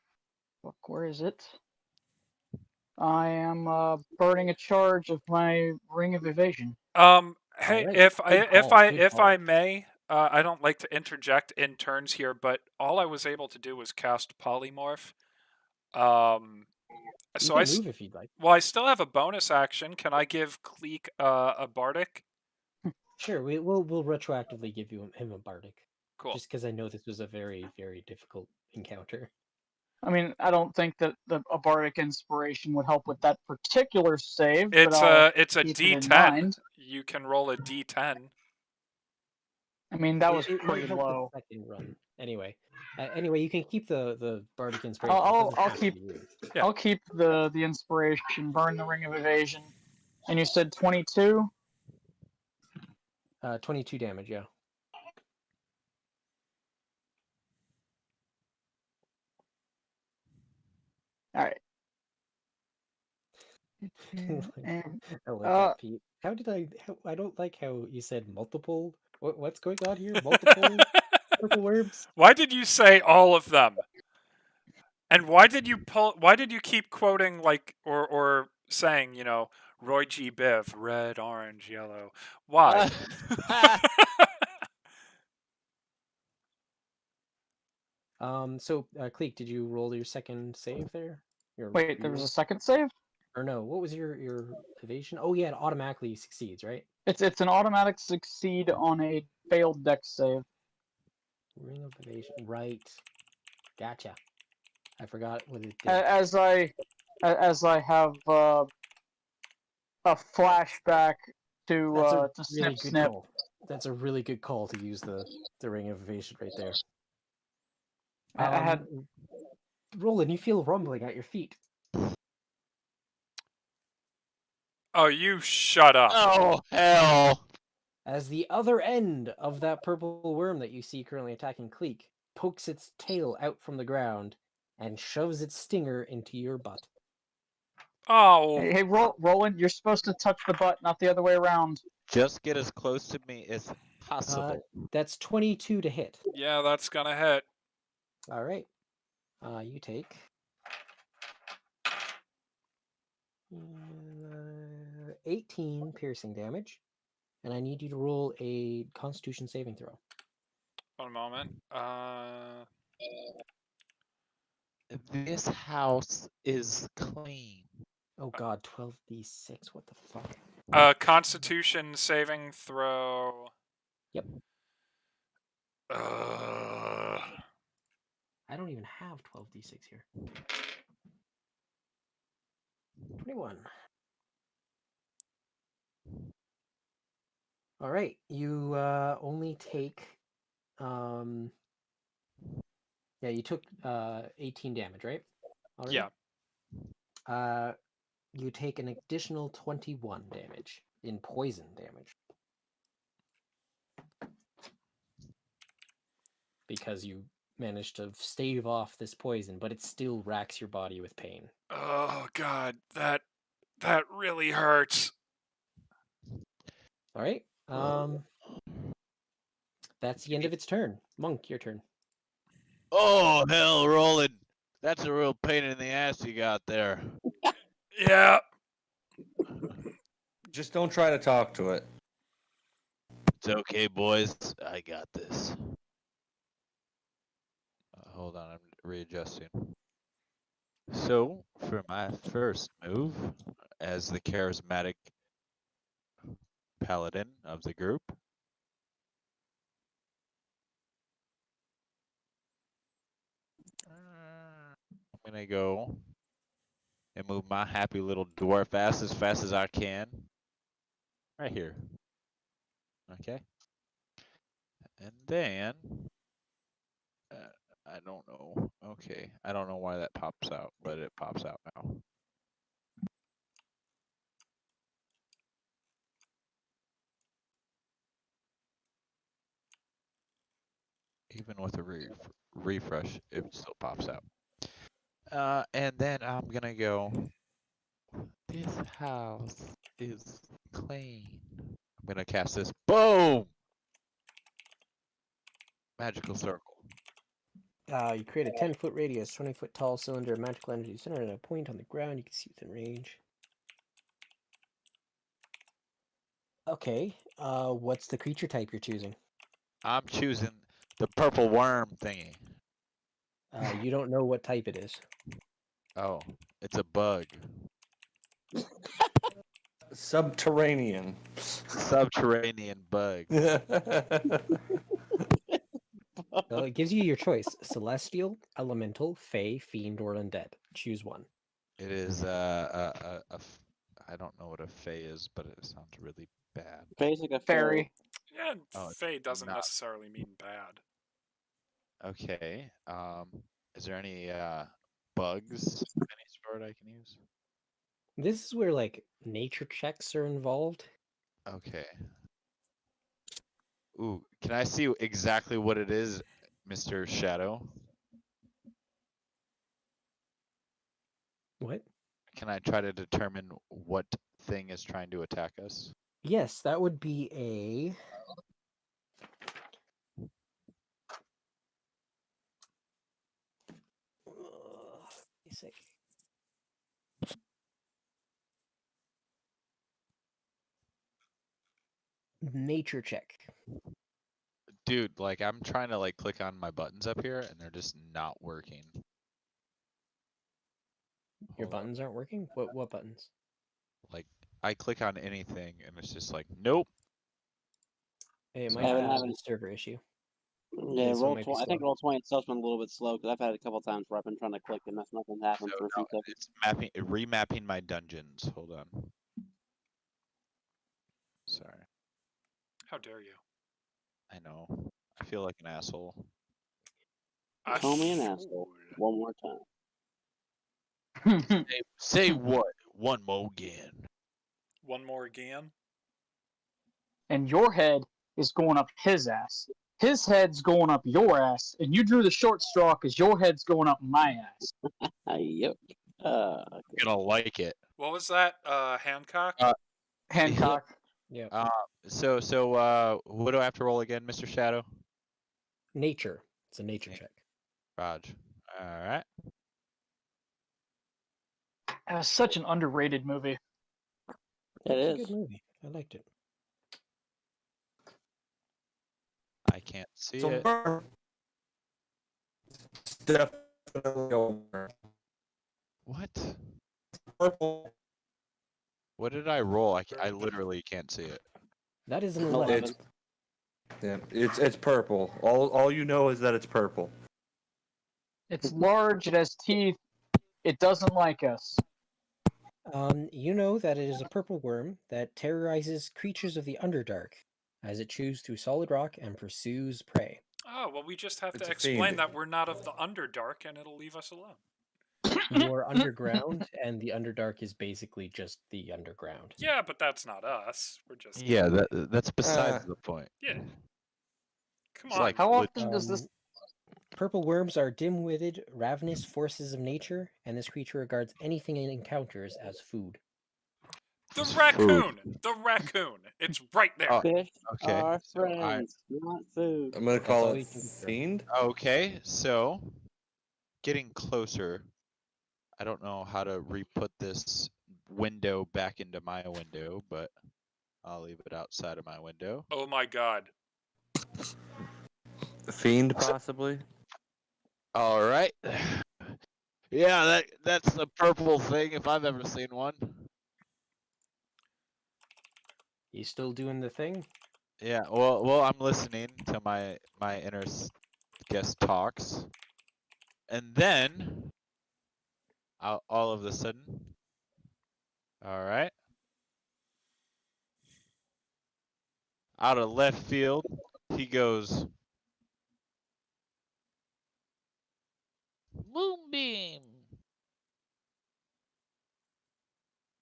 fuck. Where is it? I am burning a charge of my ring of evasion. Hey, Alright, good if call. I may, I don't like to interject in turns here, but all I was able to do was cast polymorph. You So can I move if you'd like. well, I still have a bonus action. Can I give Cleek a bardic? Sure, we'll retroactively give him a bardic. Cool. Just because I know this was a very, very difficult encounter. I mean, I don't think that a bardic inspiration would help with that particular save. It's but I'll a keep it in D10. mind. You can roll a D10. I mean, that was It might pretty help the low. second run. Anyway, you can keep the bardic inspiration. It I'll doesn't have to keep- be used. Yeah. I'll keep the inspiration. Burn the ring of evasion. And you said 22. 22 damage. Yeah. All right. I like that, Pete. How did I don't like how you said multiple. What's going on here? Multiple purple worms. Why did you say all of them? And why did you keep quoting or saying, Roy G. Biv, red, orange, yellow? Why? So Cleek, did you roll your second save there? Wait, there was a second save? Or no? What was your evasion? Oh yeah, it automatically succeeds, right? It's an automatic succeed on a failed dex save. Ring of evasion, right? Gotcha. I forgot what it did. As I have a flashback to That's a to really snip good snip. call. That's a really good call to use the ring of evasion right there. I had Roland, you feel rumbling at your feet. Oh, you shut up. Oh hell! As the other end of that purple worm that you see currently attacking Cleek pokes its tail out from the ground and shoves its stinger into your butt. Oh, Hey, Roland, you're supposed to touch the butt, not the other way around. Just get as close to me as possible. That's 22 to hit. yeah, that's gonna hit. All right. You take 18 piercing damage, and I need you to roll a Constitution saving throw. One moment. This house is clean. Oh God, 12d6. What the fuck? Constitution saving throw. Yep. Uh, I don't even have 12d6 here. 21. All right, you only take you took 18 damage, right? Already? yeah. You take an additional 21 damage in poison damage. Because you managed to stave off this poison, but it still racks your body with pain. Oh God, that really hurts. All right. That's the end of its turn. Monk, your turn. Oh, hell, Roland. That's a real pain in the ass you got there. Yeah. Just don't try to talk to it. It's okay, boys. I got this. Hold on, I'm readjusting. So, for my first move, as the charismatic paladin of the group, I'm gonna go and move my happy little dwarf ass as fast as I can. Right here. Okay. And then, I don't know. Okay, I don't know why that pops out, but it pops out now. Even with a refresh, it still pops out. And then I'm gonna go, this house is clean. I'm gonna cast this. Boom! Magical circle. You create a 10-foot radius, 20-foot tall cylinder of magical energy centered at a point on the ground. You can see within range. Okay. What's the creature type you're choosing? I'm choosing the purple worm thingy. You don't know what type it is. Oh, it's a bug. Subterranean. Subterranean bug. Well, it gives you your choice: celestial, elemental, fey, fiend, or undead. Choose one. It is I don't know what a fey is, but it sounds really bad. Fey's like a Fairy. Yeah, Oh, Fey doesn't not- necessarily mean bad. Okay. Is there any bugs of any sort I can use? This is where like nature checks are involved. Okay. Ooh, can I see exactly what it is, Mr. Shadow? What? Can I try to determine what thing is trying to attack us? Yes, that would be a. Basic. Nature check. Dude, like I'm trying to like click on my buttons up here and they're just not working. Your Hold on. buttons aren't working? What buttons? Like I click on anything and it's just like, nope. It So might I've be been a having- server issue. Yeah, This one might be I think slow. roll 20 itself's been a little bit slow because I've had it a couple times where I've been trying to click and nothing's happened So for a few seconds. it's remapping my dungeons. Hold on. Sorry. How dare you? I know. I feel like an asshole. Call me an Asshole. asshole one more time. Say what? One more again. One more again. And your head is going up his ass. His head's going up your ass, and you drew the short straw because your head's going up my ass. Yep. You're gonna like it. What was that? Hancock? Hancock. Yeah. So what do I have to roll again, Mr. Shadow? Nature. It's a nature Yeah. check. Raj. All right. Such an underrated movie. It It's a is. good movie. I liked it. I can't see So it. it's definitely a worm. What? Purple. What did I roll? I literally can't see it. That is an 11. 11. Yeah, it's purple. All you know is that it's purple. It's large, it has teeth, it doesn't like us. You know that it is a purple worm that terrorizes creatures of the Underdark as it chews through solid rock and pursues prey. Oh, well, we just have It's to a explain fiend. that we're not of the Underdark, and it'll leave us alone. You are underground, and the Underdark is basically just the underground. Yeah, but that's not us. We're just Yeah, that's besides Uh, the point. yeah. Come It's on. like How lit- often does this... Purple worms are dim-witted, ravenous forces of nature, and this creature regards anything it encounters as food. The It's raccoon! food. The raccoon! It's right there. Oh, Fish okay. are So friends, not food. I'm gonna That's call all it you can do. fiend. Okay, so getting closer. I don't know how to re-put this window back into my window, but I'll leave it outside of my window. Oh my god. Fiend, possibly. All right. Yeah, that's the purple thing if I've ever seen one. You still doing the thing? Yeah. Well, I'm listening to my inner guest talks, and then all of a sudden, all right, out of left field, he goes, Moonbeam.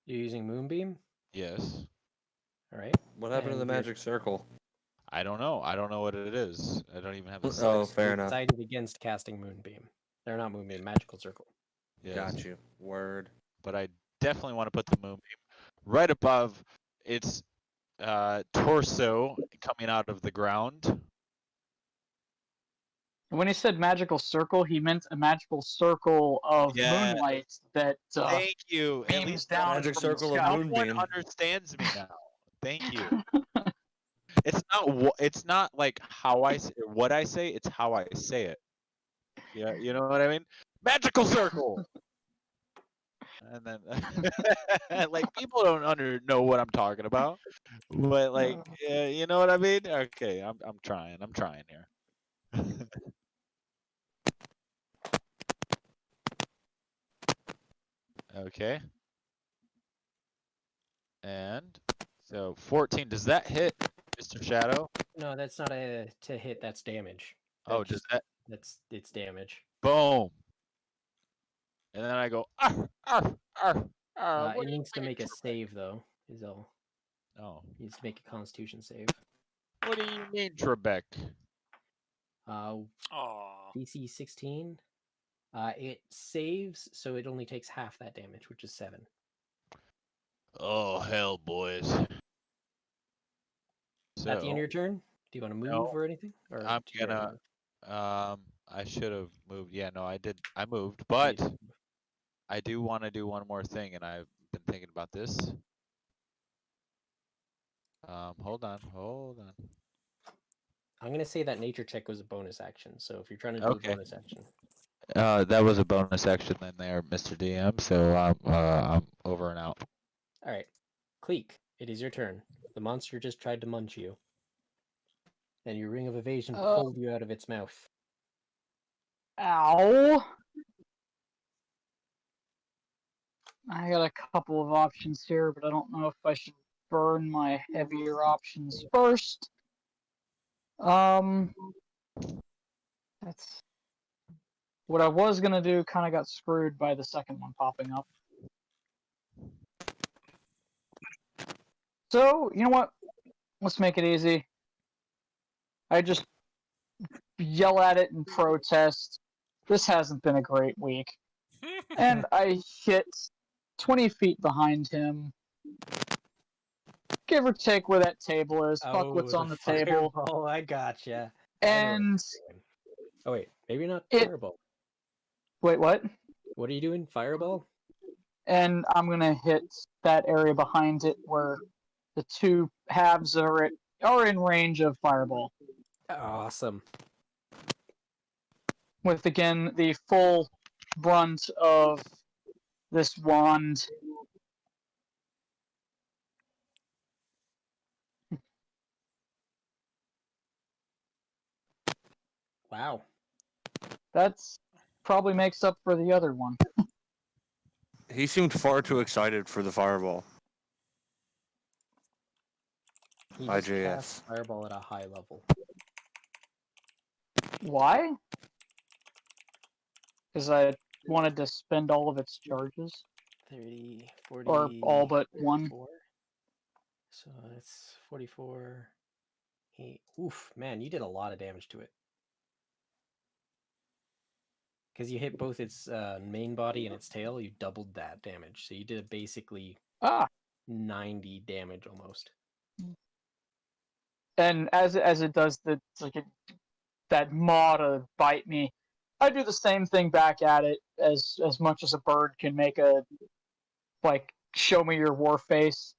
You're using Moonbeam? Yes. All right. What happened to the And you're- magic circle? I don't know. I don't know what it is. I don't even have a Oh, six. fair you enough. decided against casting Moonbeam. They're not Moonbeam, Magical Circle. Yes. Got you. Word. But I definitely want to put the moonbeam right above its torso coming out of the ground. When he said magical circle, he meant a magical circle of Yeah. moonlight that Thank you. At beams least down Magic from circle the of sky. someone moonbeam. understands me now. Thank you. It's not like how I say what I say. It's how I say it. Yeah, you know what I mean. Magical circle. And then, like, people don't know what I'm talking about, but like, yeah, you know what I mean. Okay, I'm trying here. Okay. And so 14. Does that hit, Mr. Shadow? No, that's not a to hit. That's damage. Oh, does that? It's damage. Boom. And then I go. Arf, arf, arf, arf. What It do you needs to mean, make a Trebek? save though. Is all. Oh, It needs to make a Constitution save. what do you mean, Trebek? Uh, Aw. DC 16. It saves, so it only takes half that damage, which is 7. Oh hell, boys. So At the end of your turn, do you want to move No, or anything? Or I'm do you already gonna. move? I should have moved. Yeah, no, I did. I moved, You but did move. I do want to do one more thing, and I've been thinking about this. Hold on. I'm gonna say that nature check was a bonus action. So if you're trying to do Okay. a bonus action, That was a bonus action then there, Mr. DM. So I'm over and out. all right, Cleek, it is your turn. The monster just tried to munch you, and your ring of evasion Oh. pulled you out of its mouth. Ow! I got a couple of options here, but I don't know if I should burn my heavier options first. That's what I was gonna do. Kind of got screwed by the second one popping up. So you know what? Let's make it easy. I just yell at it and protest. This hasn't been a great week, and I hit 20 feet behind him. Give or take where that table is. Fuck what's on the table. fireball, I gotcha. I know what And you're doing. Oh wait, maybe not It- fireball. wait, what? What are you doing? Fireball? And I'm gonna hit that area behind it where the two halves are in range of fireball. Awesome. With again the full brunt of this wand. Wow. That's probably makes up for the other one. He seemed far too excited for the fireball. He just IJS. cast fireball at a high level. Why? Because I wanted to spend all of its charges. 30, 40, Or all but one. 44. So that's 44. 8. Oof, man, you did a lot of damage to it. Because you hit both its main body and its tail, you doubled that damage. So you did basically 90 damage almost. And as it does that maw to bite me, I do the same thing back at it as much as a bird can make a show me your war face.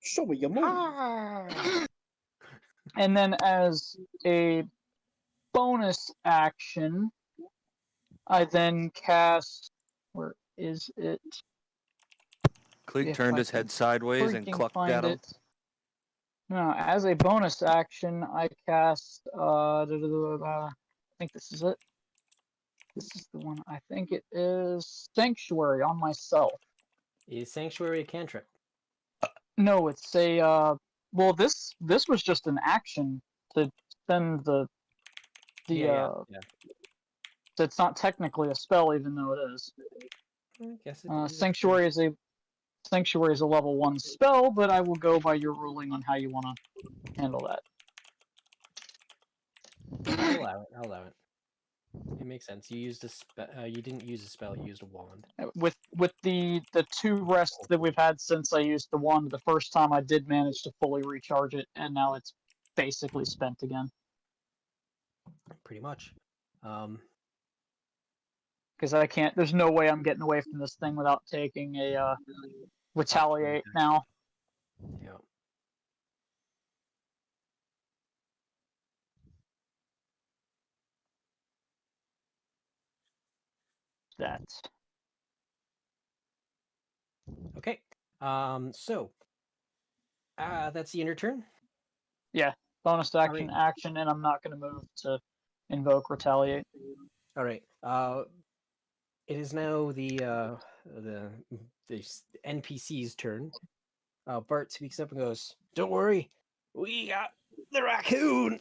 Show me your move. And then as a bonus action, I then cast. Where is it? Cleek If turned I his can head sideways and freaking clucked find at him. it. No, as a bonus action, I cast. I think this is it. This is the one. I think it is Sanctuary on myself. Is Sanctuary a cantrip? No, it's a. Well, this was just an action to send the. Yeah. So it's not technically a spell, even though it is. I guess it is. Sanctuary is a level 1 spell, but I will go by your ruling on how you want to handle that. I'll allow it. It makes sense. You used you didn't use a spell. You used a wand. With the 2 rests that we've had since I used the wand the first time, I did manage to fully recharge it, and now it's basically spent again. Pretty much. Because I can't. There's no way I'm getting away from this thing without taking a retaliate now. Yeah. That. Okay. So. That's the end of your turn. Yeah. Bonus action, Alright. action, and I'm not going to move to invoke retaliate. All right. It is now the NPC's turn. Bart speaks up and goes, "Don't worry, we got the raccoon,"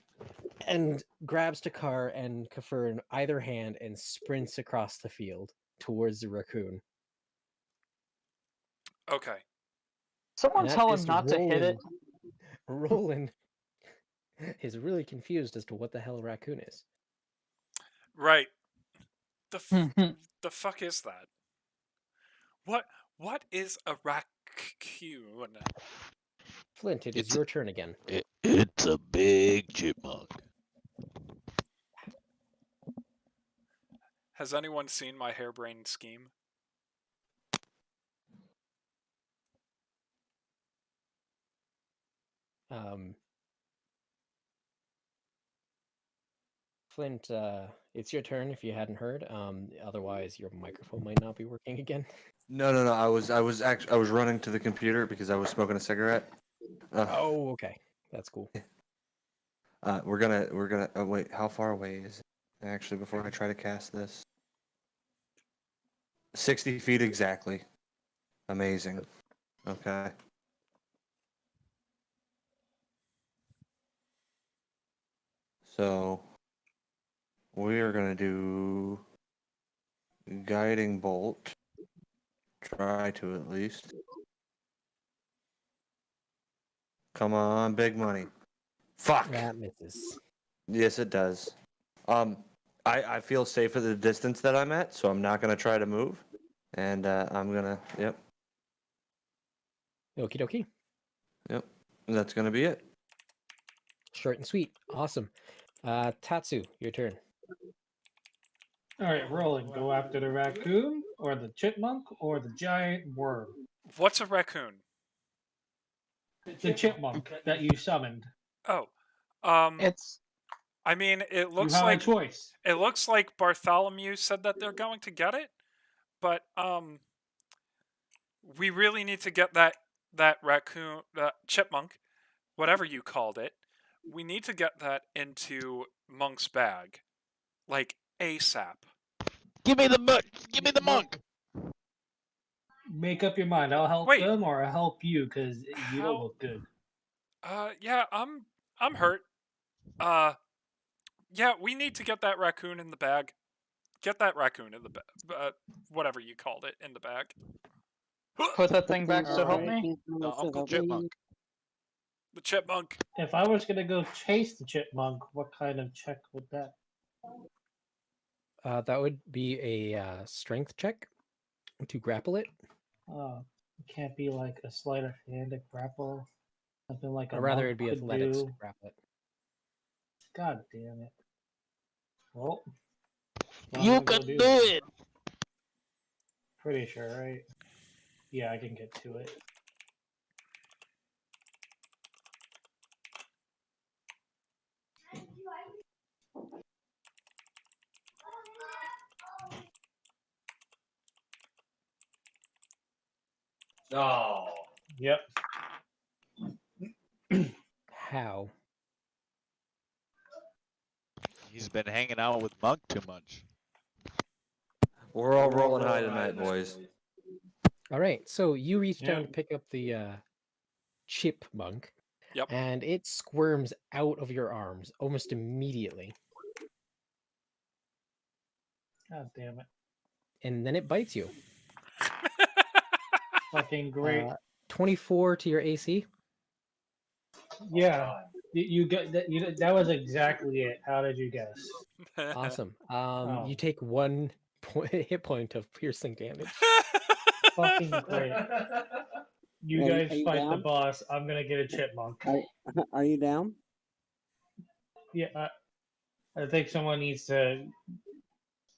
and grabs Takar and Kafir in either hand and sprints across the field towards the raccoon. Okay. Someone And at tell him this, not to hit it. Roland is really confused as to what the hell a raccoon is. Right. The fuck is that? What is a raccoon? Flint, it is your turn again. It's a big chipmunk. Has anyone seen my harebrained scheme? Flint, it's your turn if you hadn't heard. Otherwise, your microphone might not be working again. No. I was running to the computer because I was smoking a cigarette. Oh, okay, that's cool. We're gonna. Oh, wait, how far away is it? Actually, before I try to cast this, 60 feet exactly. Amazing. Okay. So we are gonna do guiding bolt. Try to at least. Come on, big money. Fuck. That misses. Yes, it does. I feel safe at the distance that I'm at, so I'm not gonna try to move. And I'm gonna. Yep. Okie dokie. Yep. That's gonna be it. Short and sweet. Awesome. Tatsu, your turn. All right, Roland, go after the raccoon or the chipmunk or the giant worm. What's a raccoon? The chipmunk that you summoned. Oh, It's I mean, it You looks have like a choice. Bartholomew said that they're going to get it, but we really need to get that raccoon, chipmunk, whatever you called it. We need to get that into Monk's bag, like ASAP. Give me the monk. Give me the monk. Make up your mind. I'll help Wait. them or I'll help you because you don't How- look good. Yeah, I'm hurt. Yeah, we need to get that raccoon in the bag. Get that raccoon in the bag, whatever you called it, in the bag. put that thing back. So help Alright, me. The Uncle Chipmunk. The chipmunk. If I was gonna go chase the chipmunk, what kind of check would that? That would be a strength check to grapple it. It can't be like a sleight of hand to grapple. Something like a Or rather, monk it'd be could athletics to do. grapple it. God damn it. Well, I'm You gonna go can do that. it. Pretty sure, right? Yeah, I can get to it. Oh. Yep. How? He's been hanging out with Monk too much. We're all rolling high tonight, boys. All right, so you reach down Yep. to pick up the chipmunk, Yep. and it squirms out of your arms almost immediately, God damn it. and then it bites you. Fucking great. 24 to your AC. Yeah. You get that. That was exactly it. How did you guess? Awesome. Oh. You take 1 hit point of piercing damage. Fucking great. You Are guys you fight the down? boss. I'm gonna get a chipmunk. Are you down? Yeah, I think someone needs to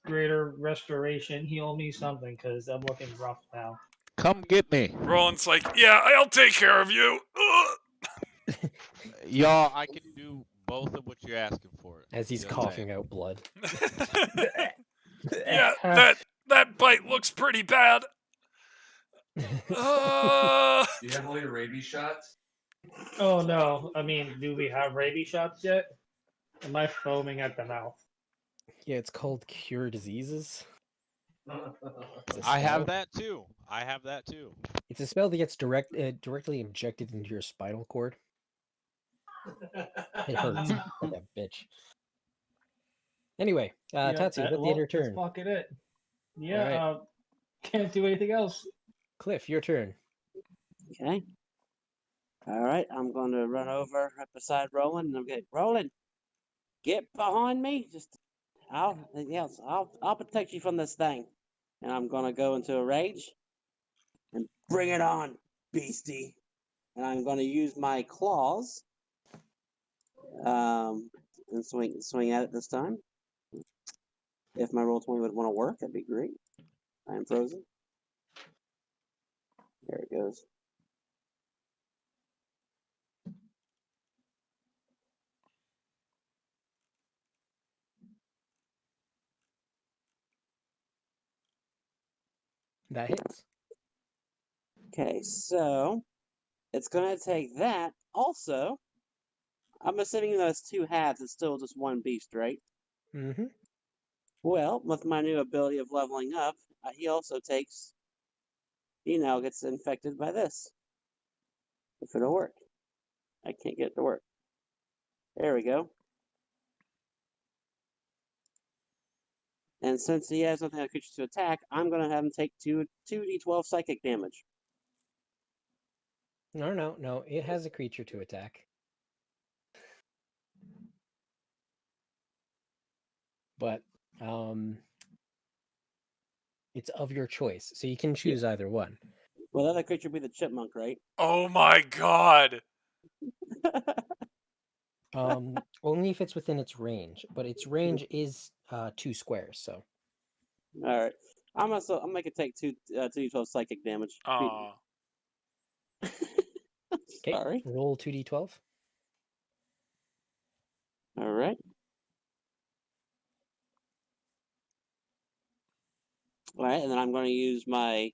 greater restoration, heal me something, because I'm looking rough now. Come get me. Roland's like, yeah, I'll take care of you. Y'all, I can do both of what you're asking for. As he's Just coughing saying. out blood. Yeah, that bite looks pretty bad. Do you have all your rabies shots? Oh no, I mean, do we have rabies shots yet? Am I foaming at the mouth? Yeah, it's called Cure Diseases. It's a I have spell. that too. I have that too. It's a spell that gets directly injected into your spinal cord. It hurts like a bitch. Anyway, Yeah, Tatsu, that's the end of your turn. That's fucking it. Yeah, Alright. can't do anything else. Cliff, your turn. Okay. All right, I'm going to run over right beside Roland, and I'm going, Roland, get behind me. I'll protect you from this thing. And I'm going to go into a rage and bring it on, beastie. And I'm going to use my claws, and swing at it this time. If my roll 20 would want to work, that'd be great. I am frozen. There it goes. That hits. Okay, so it's going to take that. Also, I'm assuming those two halves, it's still just one beast, right? Mm-hmm. Well, with my new ability of leveling up, he also takes. He now gets infected by this. If it'll work. I can't get it to work. There we go. And since he has nothing on creatures to attack, I'm going to have him take 2d12 psychic damage. No. It has a creature to attack. But, It's of your choice, so you can choose either one. Well, the other creature would be the chipmunk, right? Oh my god! Only if it's within its range, but its range is 2 squares. So All right. I'm gonna take 2d12 psychic damage. Aw. okay, Sorry. roll 2d12. All right. All right, and then I'm going to use my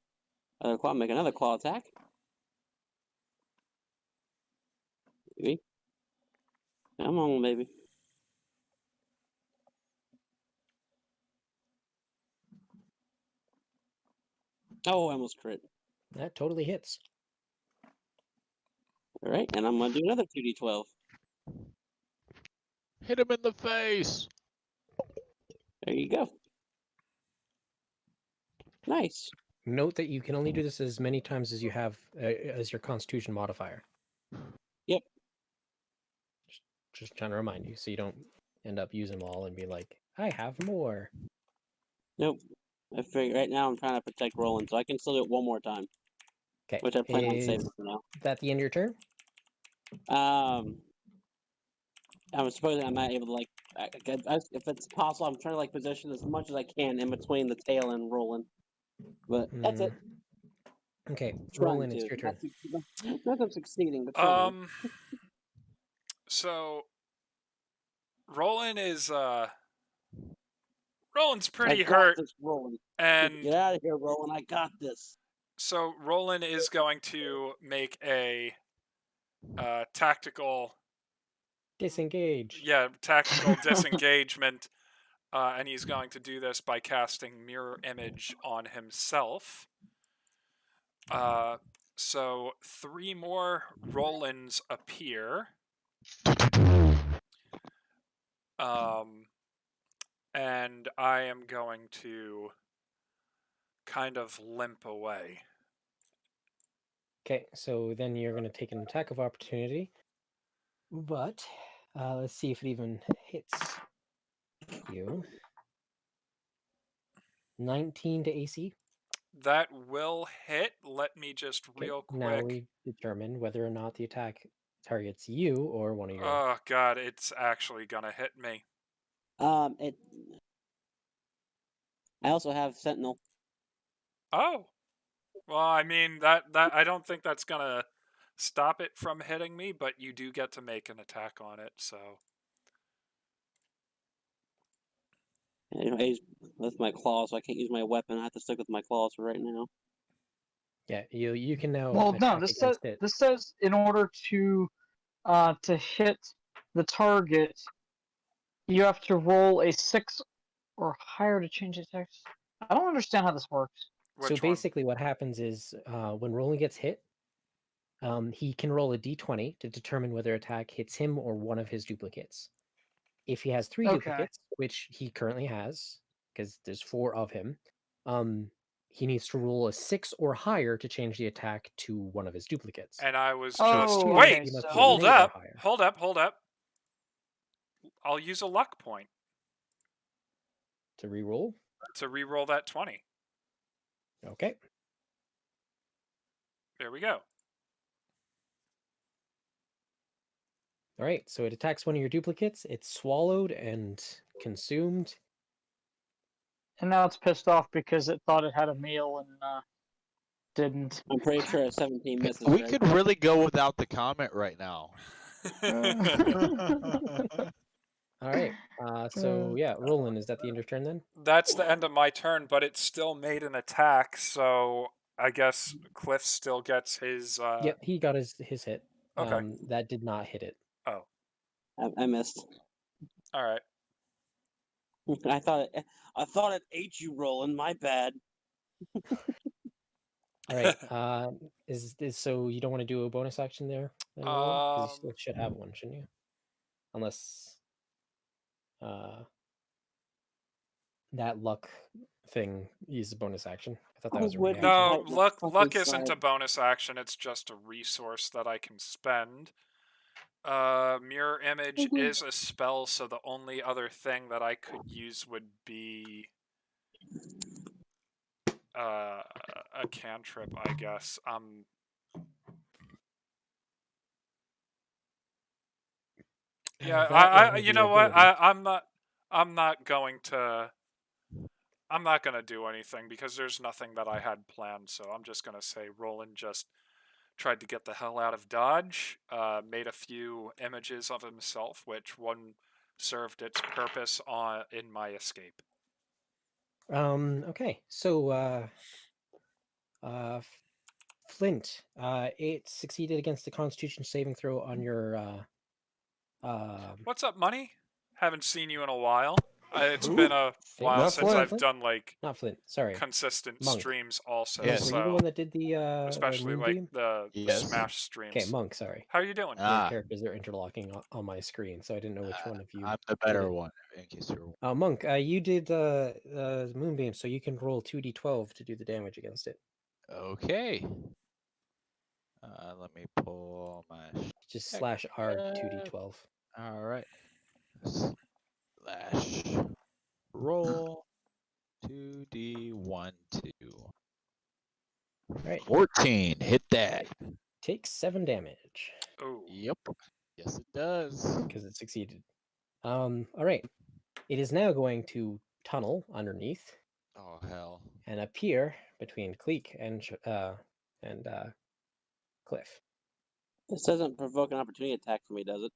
other claw, make another claw attack. Baby. Come on, baby. Oh, I almost crit. That totally hits. All right, and I'm going to do another 2d12. Hit him in the face. There you go. Nice. Note that you can only do this as many times as you have as your Constitution modifier. Yep. Just trying to remind you, so you don't end up using them all and be like, I have more. Nope. I figure right now I'm trying to protect Roland, so I can still do it one more time, Okay. which I plan on Is saving for now. that the end of your turn? I'm supposing I'm not able to if it's possible, I'm trying to position as much as I can in between the tail and Roland. But that's it. Okay, Trying Roland, it's to. your turn. Not that I'm succeeding, but trying. So Roland's pretty I got hurt, this, Roland. and Get out of here, Roland. I got this. so Roland is going to make a tactical Disengage. tactical disengagement, and he's going to do this by casting Mirror Image on himself. So 3 more Rolands appear. And I am going to kind of limp away. Okay, so then you're going to take an attack of opportunity. But let's see if it even hits you. 19 to AC. That will hit. Let me just real quick. Now we determine whether or not the attack targets you or one of your. Oh god, it's actually gonna hit me. I also have Sentinel. Oh, well, I mean that I don't think that's gonna stop it from hitting me, but you do get to make an attack on it. So. Anyways, with my claws, so I can't use my weapon. I have to stick with my claws for right now. Yeah, you can now. Well, no, attack this against it. says in order to hit the target, you have to roll a 6 or higher to change the text. I don't understand how this works. So basically, what happens is when Roland gets hit, he can roll a d20 to determine whether attack hits him or one of his duplicates. If he has 3 duplicates, which he currently has, because there's 4 of him, he needs to roll a 6 or higher to change the attack to one of his duplicates. And I was Oh, wait, okay, so- hold up. I'll use a luck point to reroll. To reroll that 20. Okay. There we go. All right, so it attacks one of your duplicates. It's swallowed and consumed. And now it's pissed off because it thought it had a meal and didn't. I'm pretty sure a 17 misses. We right? could really go without the comment right now. All right. So yeah, Roland, is that the end of your turn then? That's the end of my turn, but it still made an attack, so I guess Cliff still gets his. Yep, he got his hit. Okay. That did not hit it. Oh. I missed. All right. I thought it ate you, Roland. My bad. All right. Is so you don't want to do a bonus action there? Because you still should have one, shouldn't you? Unless that luck thing is a bonus action. I thought that was a reaction. No, luck isn't a bonus action. It's just a resource that I can spend. Mirror Image is a spell, so the only other thing that I could use would be a cantrip, I guess. Yeah, that will you be know your what? ability. I'm not going to. I'm not gonna do anything because there's nothing that I had planned. So I'm just gonna say Roland just tried to get the hell out of Dodge. Made a few images of himself, which one served its purpose in my escape. Okay, so Flint, it succeeded against the Constitution saving throw on your What's up, Money? Haven't seen you in a while. It's Who? been a Flint? while Not since Flint. I've done like Not Flint. Sorry, consistent Monk. streams also. Monk, Yes. were you the So one that did the especially like moonbeam? the Yes. Smash streams. Okay, Monk. Sorry, How are you doing? your Ah, characters are interlocking on my screen, so I didn't know which one of you. I'm the did better it. one, in case you're. Monk, you did moonbeam, so you can roll 2d12 to do the damage against it. Okay. Let me pull my. Just Heck, slash R 2d12. All right. Slash roll 2d1 2. All right, 14. Hit that. takes 7 damage Oh, Yep. Yes, it does. because it succeeded. All right, it is now going to tunnel underneath Oh hell. and appear between Cleek and Cliff. This doesn't provoke an opportunity attack for me, does it?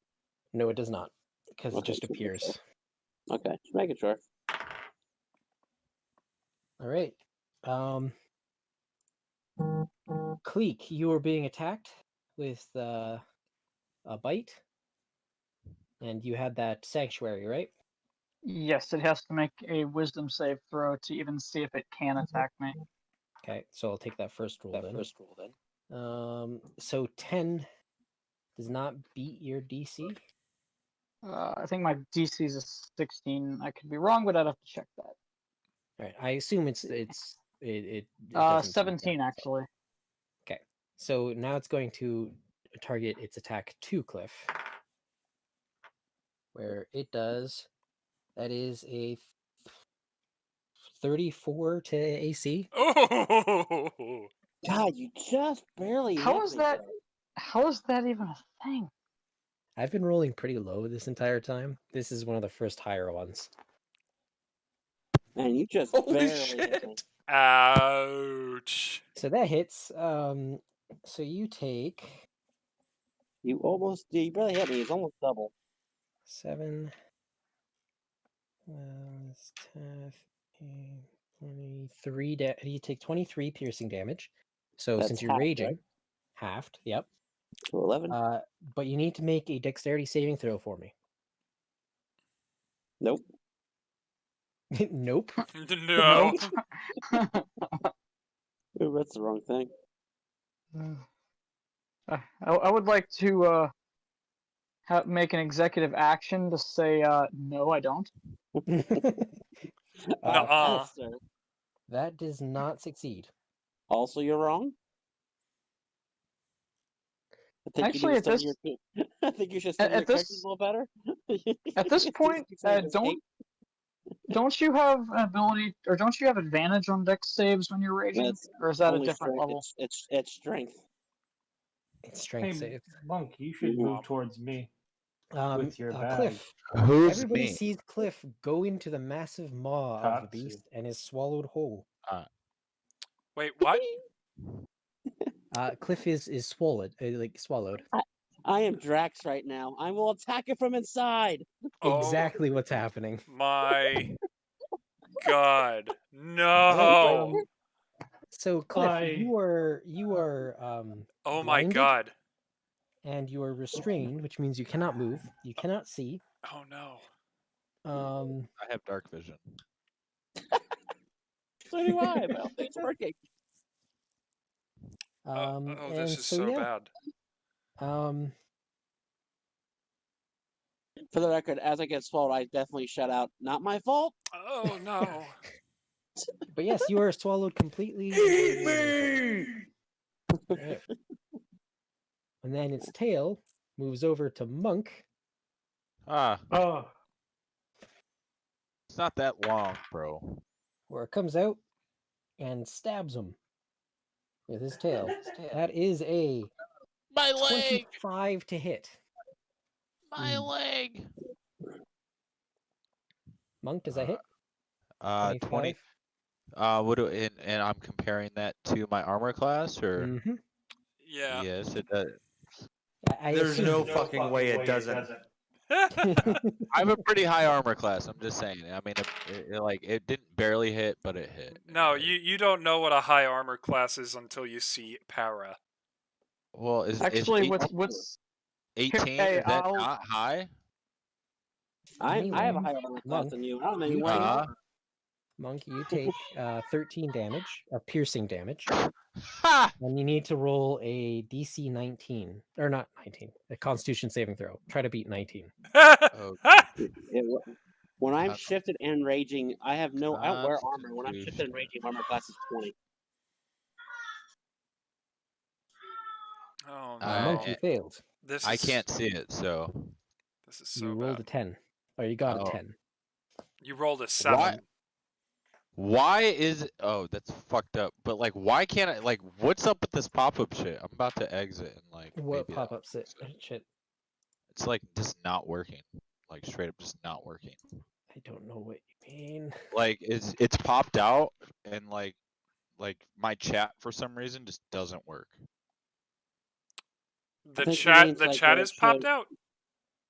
No, it does not, because it Okay, just just making appears. sure. Okay, just making sure. All right. Cleek, you are being attacked with a bite, and you had that sanctuary, right? Yes, it has to make a wisdom save throw to even see if it can attack me. Okay, so I'll take that first roll That then. first roll then. So 10 does not beat your DC. I think my DC is a 16. I could be wrong, but I'd have to check that. All right, I assume it doesn't beat that, 17 so- actually. Okay, so now it's going to target its attack to Cliff, where it does. That is a 34 to AC. oh, God, you just barely How hit is me that? there. How is that even a thing? I've been rolling pretty low this entire time. This is one of the first higher ones. Man, you just Holy barely hit me. shit! ouch. So that hits. So you take You almost, you barely hit me. It's almost double. 7, 10, 15, 23. You take 23 piercing damage. So That's since you're half, raging, right? halved. Yep. To 11? But you need to make a dexterity saving throw for me. Nope. Nope. No. Ooh, that's the wrong thing. I would like to make an executive action to say no, I don't. Nuh-uh. Pass, sir. That does not succeed. Also, you're wrong. I think Actually, you at need to this study your. I think you should study at your characters this a little better. at this point, don't you have an ability or don't you have advantage on dex saves when you're raging, That's or is that a only different strength. level? It's strength. It's strength Hey, save. Monk, you should move towards me with your bag. Cliff. Who's Everybody me? sees Cliff go into the massive maw of the Katsu. beast and is swallowed whole. Wait, what? Cliff is swallowed, swallowed. I am Drax right now. I will attack it from inside. Exactly what's happening. My God. No. So Cliff, I- you are Oh my blinded God. and you are restrained, which means you cannot move, you cannot see. Oh no. I have dark vision. So do I, but I don't think it's working. Oh, and this is so so yeah, bad. For the record, as I get swallowed, I definitely shout out, "Not my fault." Oh no. but yes, you are swallowed completely. Eat me! Alright. And then its tail moves over to Monk. Ah, Oh, it's not that long, bro. Where it comes out and stabs him with his tail. That is a My leg! 25 to hit. My leg! Monk, does that hit? 20. 25? And I'm comparing that to my armor class, or Mm-hmm. Yeah. yes, it does. There's assume- no fucking way it doesn't. I have a pretty high armor class. I'm just saying. I mean, it didn't barely hit, but it hit. No, you don't know what a high armor class is until you see para. Well, is Actually, 18, what's 18 Hey, is that I'll- not high? I have a Anyway, higher armor class Monk, than you. I don't know you you take- Uh, Monk, you take 13 damage of piercing damage, ha! and you need to roll a DC 19, or not 19, a Constitution saving throw. Try to beat 19. Oh, When I'm Con- shifted and raging, I don't wear armor. When I'm shifted and Constitution. raging, my armor class is 20. Oh no. Monk, you failed. This I is, can't see it, so This is so You rolled bad. a 10, or you got Oh. a 10. You rolled a 7. Why? Why is it? Oh, that's fucked up. But like, why can't I? Like, what's up with this pop-up shit? I'm about to exit and like. What maybe that'll pop-up fix it. shit? It's like just not working. Like straight up just not working. I don't know what you mean. Like it's popped out and like my chat for some reason just doesn't work. The think he chat means, the like, chat it is popped showed- out.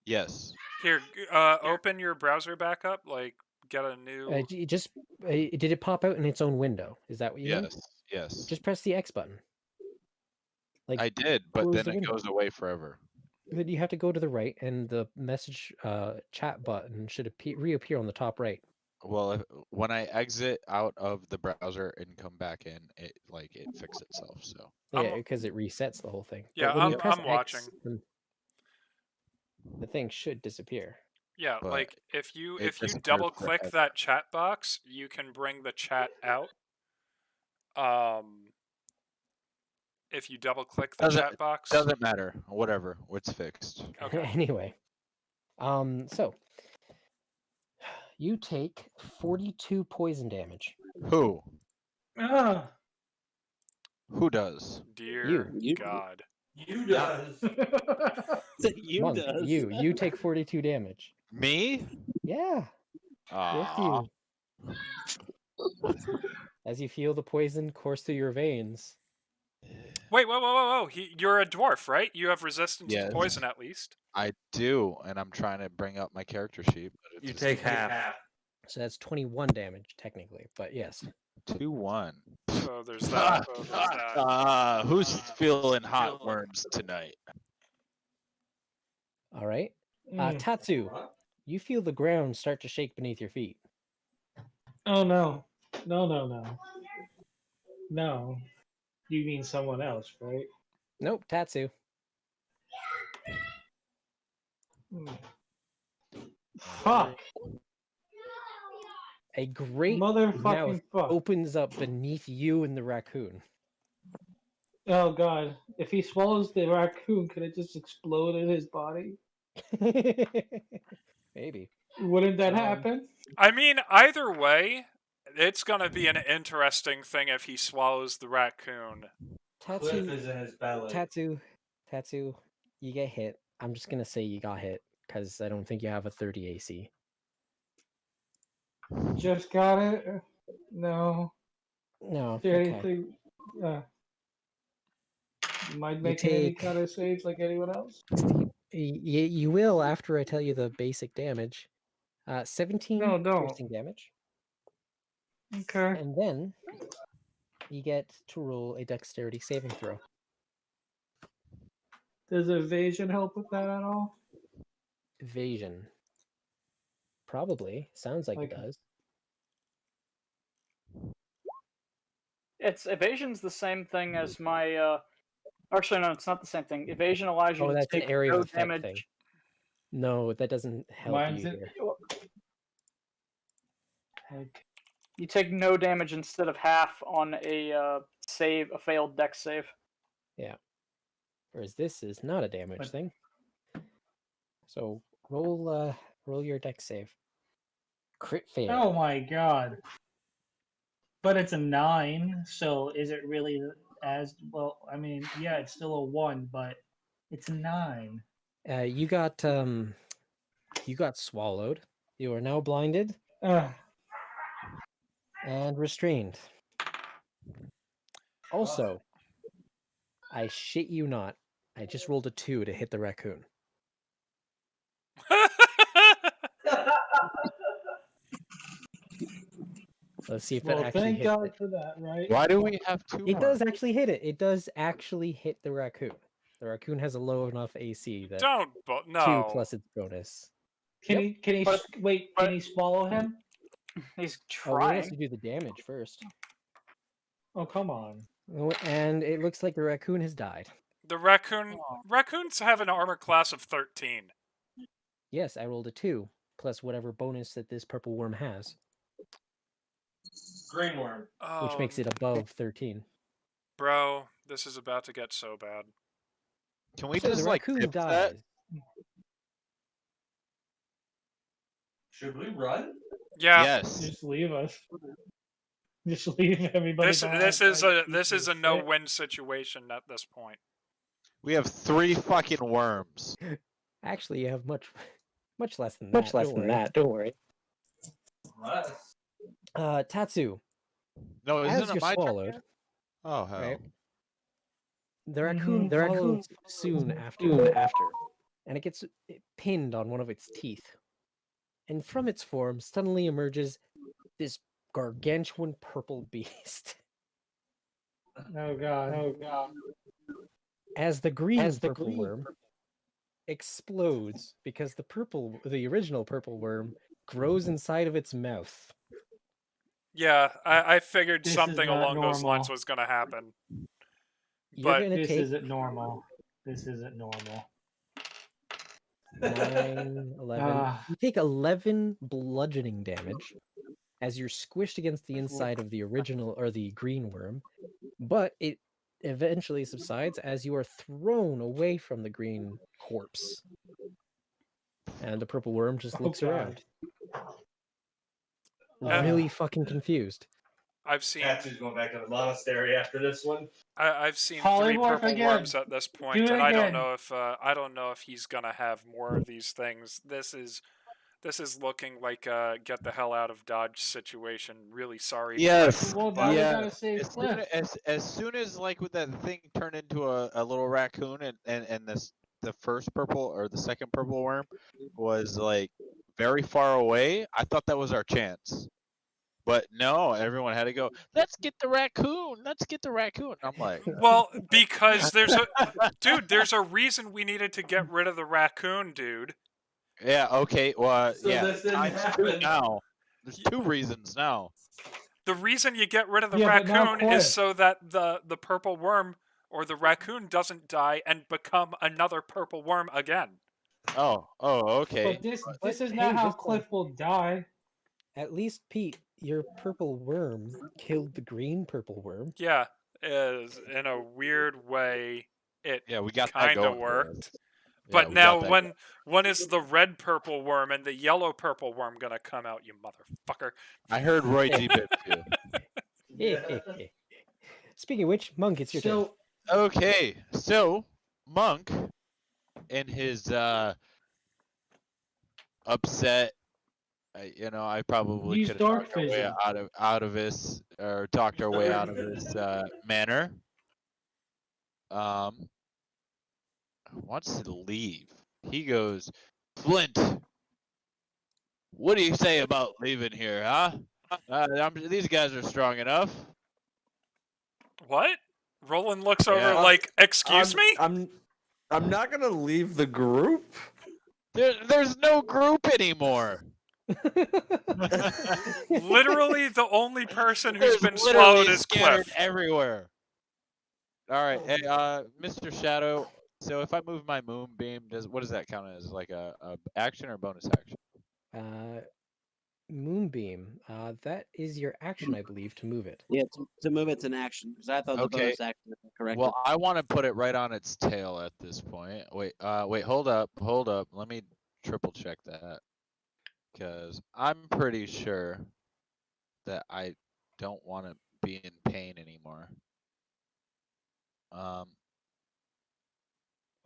Yes. Here, open your browser back up. Like, get a new. You just did it pop out in its own window? Is that what you mean? Yes. Yes. Just press the X button. Like I did, but close then the it window. goes away forever. Then you have to go to the right, and the message chat button should reappear on the top right. Well, when I exit out of the browser and come back in, it fixed itself. So Yeah, because it resets the whole thing. Yeah, but when you press I'm watching. X, then the thing should disappear. Yeah, But like if you it disappears double click forever. that chat box, you can bring the chat out. If you double click the chat box, doesn't matter. Whatever, it's fixed. Okay. Anyway, so you take 42 poison damage. Who? Ah, Who does? Dear You- God. you does. you Monk, does. you take 42 damage. Me? Yeah, Aw. with you. As you feel the poison course through your veins. Wait, whoa! You're a dwarf, right? You have resistance to Yes. poison at least. I do, and I'm trying to bring up my character sheet. But it You just- take half. So that's 21 damage, technically, but yes. 2-1. So there's that. Who's feeling hot worms tonight? All right. Mm. Tatsu, you feel the ground start to shake beneath your feet. Oh no. No. No. You mean someone else, right? Nope, Tatsu. Hmm. Fuck. A great Motherfucking mouth fuck. opens up beneath you and the raccoon. Oh god. If he swallows the raccoon, could it just explode in his body? Maybe. Wouldn't that Um, happen? I mean, either way, it's gonna be an interesting thing if he swallows the raccoon. Tatsu, is in his belly. Tatsu, you get hit. I'm just gonna say you got hit because I don't think you have a 30 AC. Just got it? No. No. Is there Okay. anything? Might You make any take- kind of saves like anyone else? You will after I tell you the basic damage. 17 No, don't. piercing damage, Okay. and then you get to roll a dexterity saving throw. Does evasion help with that at all? Evasion. Probably. Sounds like it Like- does. It's evasion's the same thing as my. Actually, no, it's not the same thing. Evasion allows you Oh, to that's an take area no of effect damage. thing. No, that doesn't help Mine's you it- here. Okay. You take no damage instead of half on a failed dex save. Whereas this is not a damage But- thing. So roll your dex save. Crit fail. Oh my god. But it's a 9, so is it really as well? I mean, yeah, it's still a 1, but it's a 9. You got swallowed. You are now blinded Ugh. and restrained. Also, I shit you not, I just rolled a 2 to hit the raccoon. Let's see if it Well, actually thank hits God it. for that, right? Why do we have 2 It does more? actually hit it. It does actually hit the raccoon. The raccoon has a low enough AC that Don't 2 no. plus its bonus. Can Yep. he? Can he? But- Wait. but- Can he swallow him? He's Oh, well, he has trying. to do the damage first. Oh, come on. Oh, and it looks like the raccoon has died. The raccoons have an armor class of 13. Yes, I rolled a 2 plus whatever bonus that this purple worm has, Green worm. which makes it above 13. Bro, this is about to get so bad. Can we So just the like raccoon tip dies. that? Should we run? Yeah. Yes. Just leave us. Just leave everybody. This behind, is like, this is a shit. no-win situation at this point. We have 3 fucking worms. Actually, you have much less than that. Don't worry. Tatsu, No, as isn't you're it my turn swallowed, yet? Oh hell. right? The raccoon The raccoon follows soon after, and it gets pinned on one of its teeth. And from its form suddenly emerges this gargantuan purple beast. Oh god. Oh god. As the green purple worm explodes because the original purple worm grows inside of its mouth. Yeah, I figured This is something not along those lines normal. was going to happen. You're But gonna This take isn't normal. This isn't normal. 9, 11. Ah. You take 11 bludgeoning damage as you're squished against the inside of the original or the green worm, but it eventually subsides as you are thrown away from the green corpse. And the purple worm just Oh, looks God. around. Uh, Really fucking confused. I've seen Tatsu's going back to the monastery after this one. I've seen 3 Polymorph purple again. worms at this point, Do it and I don't again. know if he's gonna have more of these things. This is looking like a get the hell out of Dodge situation. Really sorry. Yes. Well, now we Yeah. gotta save Cliff. As soon as like with that thing turned into a little raccoon and the first purple or the second purple worm was like very far away, I thought that was our chance. But no, everyone had to go, let's get the raccoon. Let's get the raccoon. I'm like, Well, because there's a reason we needed to get rid of the raccoon, dude. yeah, okay, well, So yeah, this didn't times 2 happen. now. There's 2 reasons now. The reason you get rid of the Yeah, but now raccoon is Cliff. so that the purple worm or the raccoon doesn't die and become another purple worm again. Oh, okay. But this But is hey, not how this one- Cliff will die. At least, Pete, your purple worm killed the green purple worm. Yeah, is in a weird way it Yeah, we got that kind of going. worked. Yeah, But we now got that when is the red purple worm and the yellow purple worm gonna come out, you motherfucker? I heard Roy G. Biv too. Speaking of which, Monk, it's your turn. So Okay, so Monk, in his upset, I probably Use could have dark talked our way vision. out of this, or talked our way out of this manner. Wants to leave. He goes, Flint, what do you say about leaving here, huh? These guys are strong enough. What? Roland looks over Yeah. like, excuse me? I'm not gonna leave the group. There's no group anymore. Literally the only person who's There's been literally swallowed is scattered Cliff. everywhere. All right, hey, Mr. Shadow. So if I move my moonbeam, what does that count as? Like a action or bonus action? Moonbeam. That is your action, I believe, to move it. Yeah, to move it's an action because I thought the Okay. bonus action was correct. Well, I want to put it right on its tail at this point. Wait, hold up. Let me triple check that, because I'm pretty sure that I don't want to be in pain anymore. Oh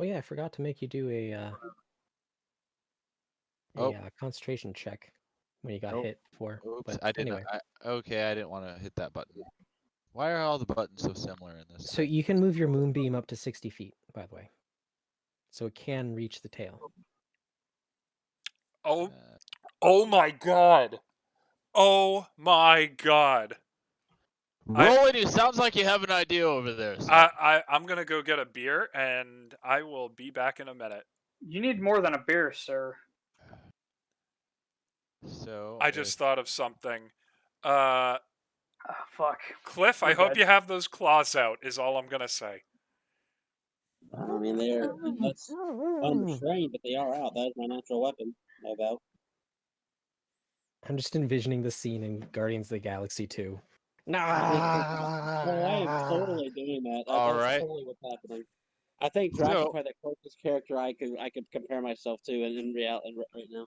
yeah, I forgot to make you do a Oh. concentration check when you got Nope. hit before. Oops, But I didn't. anyway, Okay, I didn't want to hit that button. Why are all the buttons so similar in this? so thing? you can move your moonbeam up to 60 feet, by the way. So it can reach the tail. Oh, oh my god! Oh my god! Roland, it sounds like you have an idea over there. So. I'm gonna go get a beer, and I will be back in a minute. You need more than a beer, sir. So I just thought of something. Fuck. Cliff, I We're hope dead. you have those claws out, is all I'm gonna say. I mean, that's unrestrained, but they are out. That is my natural weapon, no doubt. I'm just envisioning the scene in Guardians of the Galaxy 2. Oh, I am totally doing that. All That's right. totally what's happening. I think Drax is probably the closest character I could compare myself to in reality right now.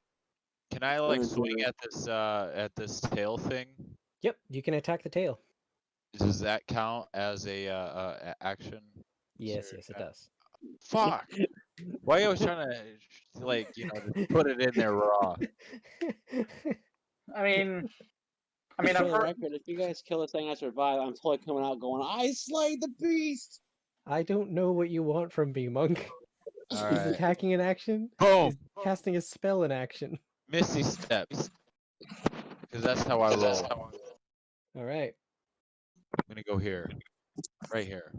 Can I like swing at this tail thing? Yep, you can attack the tail. Does that count as a action? Yes, yes, it does. Fuck. Why are you always trying to just put it in there raw? I mean, For I've the heard. record, if you guys kill this thing, I survive. I'm totally coming out going, I slayed the beast. I don't know what you want from me, Monk. All Is right. attacking in action? Boom. Is casting a spell in action? Misty steps. Because that's how I roll. All right. I'm gonna go here. Right here.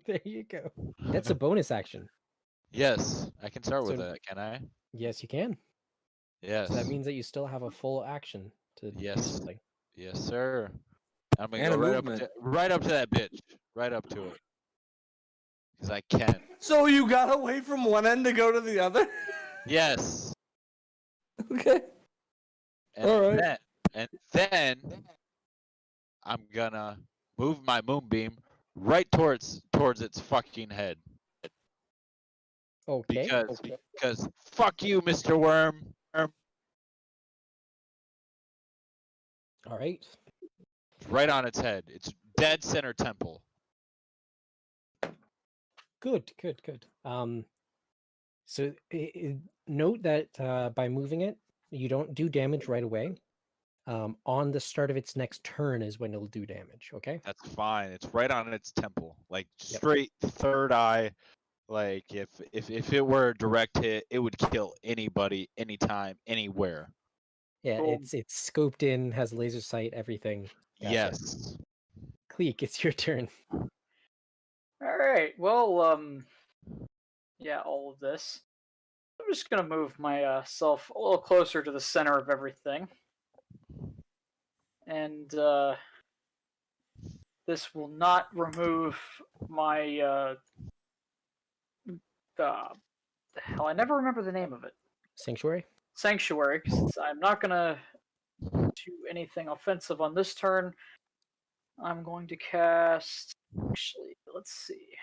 There you go. That's a bonus action. Yes, I can start with So- it. Can I? Yes, you can. Yes. So that means that you still have a full action to do Yes. something. Yes, sir. I'm gonna And go a right movement. up to that bitch. Right up to it. Because I can. So you got away from one end to go to the other? Yes. Okay. And All right. then I'm gonna move my moonbeam right towards its fucking head. Okay. Because fuck you, Mr. Worm. All right. Right on its head. It's dead center temple. Good. So note that by moving it, you don't do damage right away. On the start of its next turn is when it'll do damage. Okay. That's fine. It's right on its temple. Like Yep. straight third eye. Like if it were a direct hit, it would kill anybody, anytime, anywhere. Yeah, Cool. it's scoped in, has laser sight, everything. Gotcha. Yes. Cleek, it's your turn. All right. Well, yeah, all of this. I'm just gonna move myself a little closer to the center of everything, and this will not remove my the hell. I never remember the name of it. Sanctuary. Sanctuary. 'Cause I'm not gonna do anything offensive on this turn. I'm going to cast. Actually, let's see.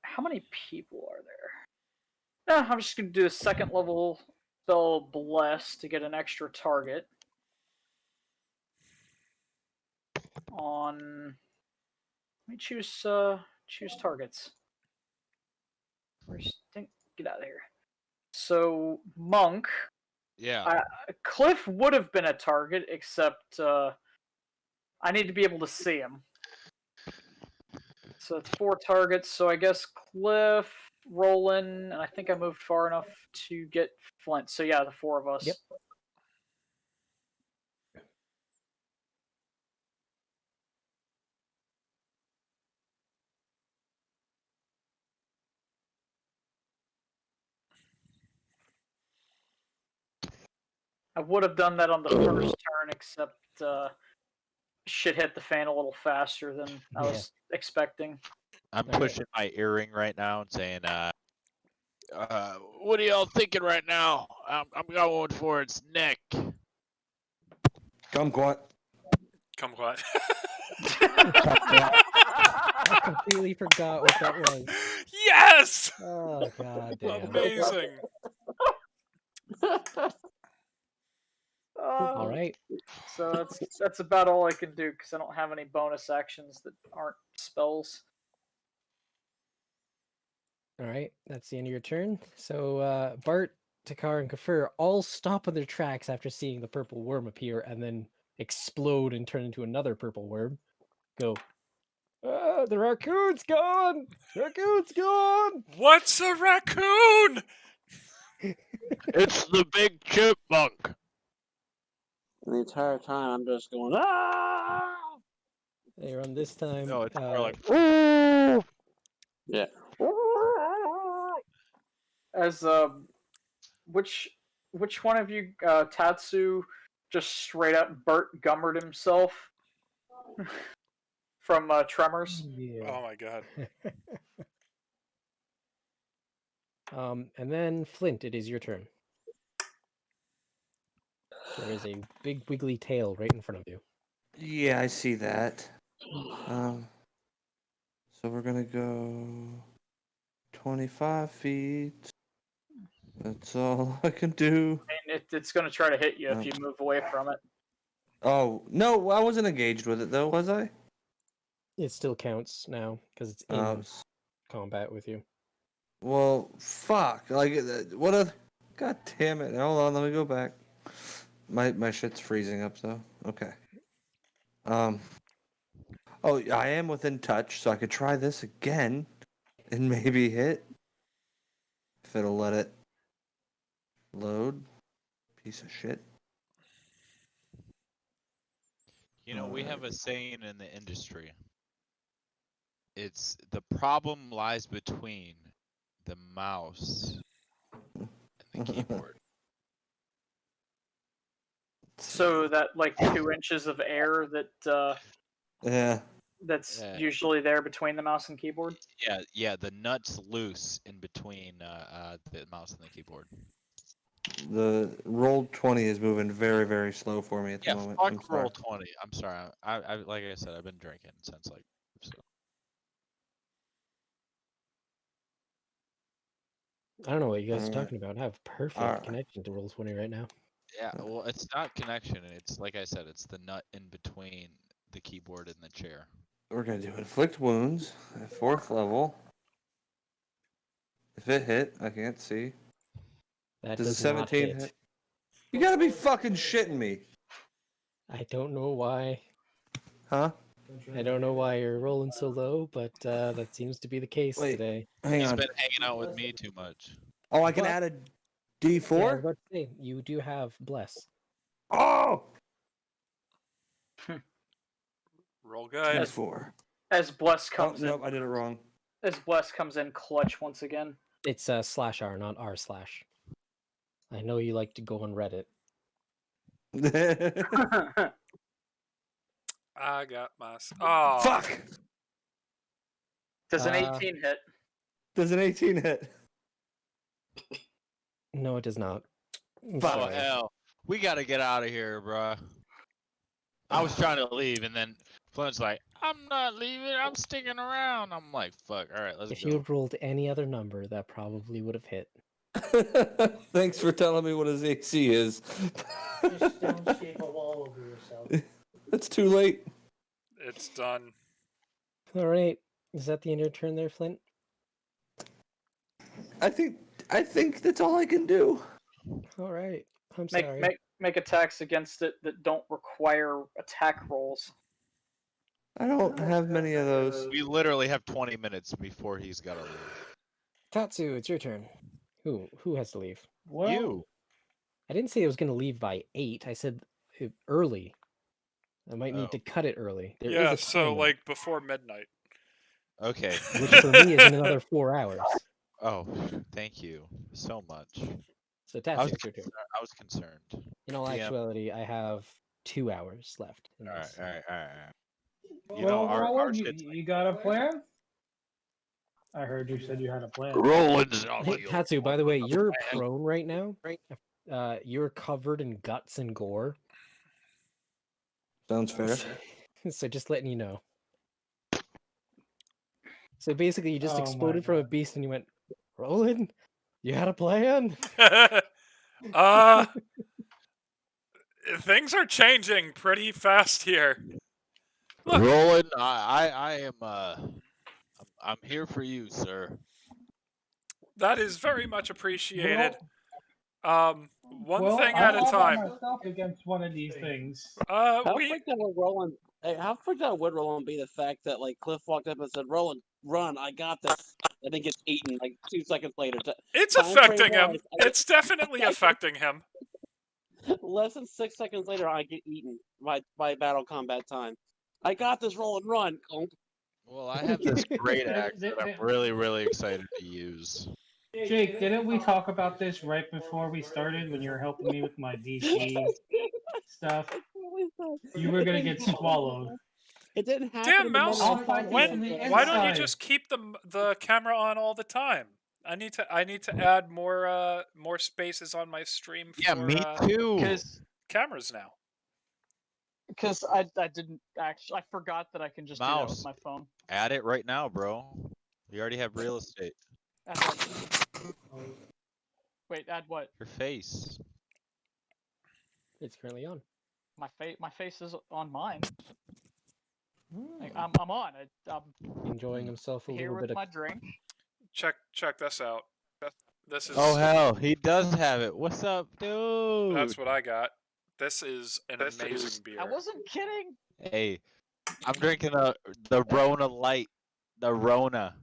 How many people are there? I'm just going to do a second level spell Bless to get an extra target. On. Let me choose targets. Get out of here. So, Monk. Yeah. Cliff would have been a target, except I need to be able to see him. So it's 4 targets. So I guess Cliff, Roland, and I think I moved far enough to get Flint. So yeah, the 4 of us. Yep. I would have done that on the first turn, except shit hit the fan a little faster than I was expecting. I'm pushing my earring right now and saying, what are y'all thinking right now? I'm going for its neck. Kumquat. Kumquat. I completely forgot what that was. Yes! Oh god damn. Amazing. All right. So that's about all I can do because I don't have any bonus actions that aren't spells. All right. That's the end of your turn. So Bart, Takar, and Kafir all stop in their tracks after seeing the purple worm appear and then explode and turn into another purple worm. Go. The raccoon's gone! Raccoon's gone! What's a raccoon? It's the big chipmunk. And the entire time, I'm just going, ah! They run this time. No, it's more like. Yeah. As which one of you, Tatsu, just straight up Burt Gummered himself from Tremors? Yeah. Oh my god. And then Flint, it is your turn. There is a big wiggly tail right in front of you. Yeah, I see that. So we're gonna go 25 feet. That's all I can do. And it's going to try to hit you if you move away from it. Oh no, I wasn't engaged with it though, was I? It still counts now because it's in combat with you. Well, fuck. Like, what a. God damn it. Hold on, let me go back. My shit's freezing up though. Okay. Oh, I am within touch, so I could try this again and maybe hit. If it'll let it load. Piece of shit. You know, we have a saying in the industry. It's the problem lies between the mouse and the keyboard. So that like 2 inches of air that Yeah. that's Yeah. usually there between the mouse and keyboard. Yeah, the nut's loose in between the mouse and the keyboard. The roll 20 is moving very, very slow for me at the Yeah, moment. fuck I'm sorry. roll 20. I'm sorry. I like I said, I've been drinking since like so. I don't know what you guys are Alright. talking about. I have perfect Alright. connection to Roll20 right now. Yeah, well, it's not connection. It's like I said, it's the nut in between the keyboard and the chair. We're gonna do inflict wounds at 4th level. If it hit, I can't see. That Does a does not 17 hit. hit? You gotta be fucking shitting me. I don't know why. Huh? I don't know why you're rolling so low, but that seems to be the case Wait. today. Hang He's on. been hanging out with me too much. Oh, I can But- add a Yeah, I was D4? about to say, you do have Bless. Oh! Roll good. D4. As Bless Oh, comes nope, I did it wrong. in, as Bless comes in clutch once again. It's /R, not R/. I know you like to go on Reddit. I got my. Oh. Fuck! Does an Uh, 18 hit? Does an 18 hit? No, it does not. I'm Oh sorry. hell, we gotta get out of here, bruh. I was trying to leave, and then Flint's like, "I'm not leaving. I'm sticking around." I'm like, "Fuck! All right, let's If go." you had rolled any other number, that probably would have hit. Thanks for telling me what his AC is. Just don't shape a wall over yourself. It's too late. It's done. All right. Is that the end of your turn there, Flint? I think that's all I can do. All right. I'm Make sorry. make attacks against it that don't require attack rolls. I don't have many of those. We literally have 20 minutes before he's gotta leave. Tatsu, it's your turn. Who has to leave? Well, You. I didn't say I was going to leave by 8. I said early. I might need Oh. to cut it early. There is Yeah, a so time limit, like before midnight. Okay. which for me is in another 4 hours. Oh, thank you so much. So I Tatsu, was it's your turn. I was concerned. In all DM. actuality, I have 2 hours left. In All right, this. all right, all right. You well, know, our Roland, shit's you got a plan? I heard you said you had a plan. Roland's Hey, Tatsu, by the way, you're prone right now. You're covered in guts and gore. Sounds fair. So just letting you know. So basically, you just Oh my exploded from a God. beast and you went, Roland, you had a plan? uh Things are changing pretty fast here. Look. Roland, I am I'm here for you, sir. That is very much appreciated. One Well, thing I'm at a all by time. myself against one of these things. How We freaked out would Roland? Hey, how freaked out would Roland be the fact that like Cliff walked up and said, "Roland, run! I got this," and then gets eaten like 2 seconds later. it's Time frame affecting him. wise, It's definitely affecting him. less than 6 seconds later, I get eaten by battle combat time. I got this, Roland, run! Clunk. Well, I have this great axe that I'm really, really excited to use. Jake, didn't we talk about this right before we started when you were helping me with my DC stuff? You were gonna get swallowed. It didn't happen. Damn, in the Mouse. middle I'll of fight fighting you it, from the but- Why don't you inside. just keep the camera on all the time? I need to add more spaces on my stream for Yeah, me too. cameras now. Because I didn't actually, I forgot that I can just do that Mouse. with my phone. Add it right now, bro. You already have real estate. Add what? Wait, add what? Your face. It's currently on. My face is on mine. Like, I'm on. I'm Enjoying himself a here little with bit my of. drink. Check this out. This is Oh hell, he does have it. What's up, dude? That's what I got. This is an amazing beer. I wasn't kidding. Hey, I'm drinking the Rona Light. The Rona.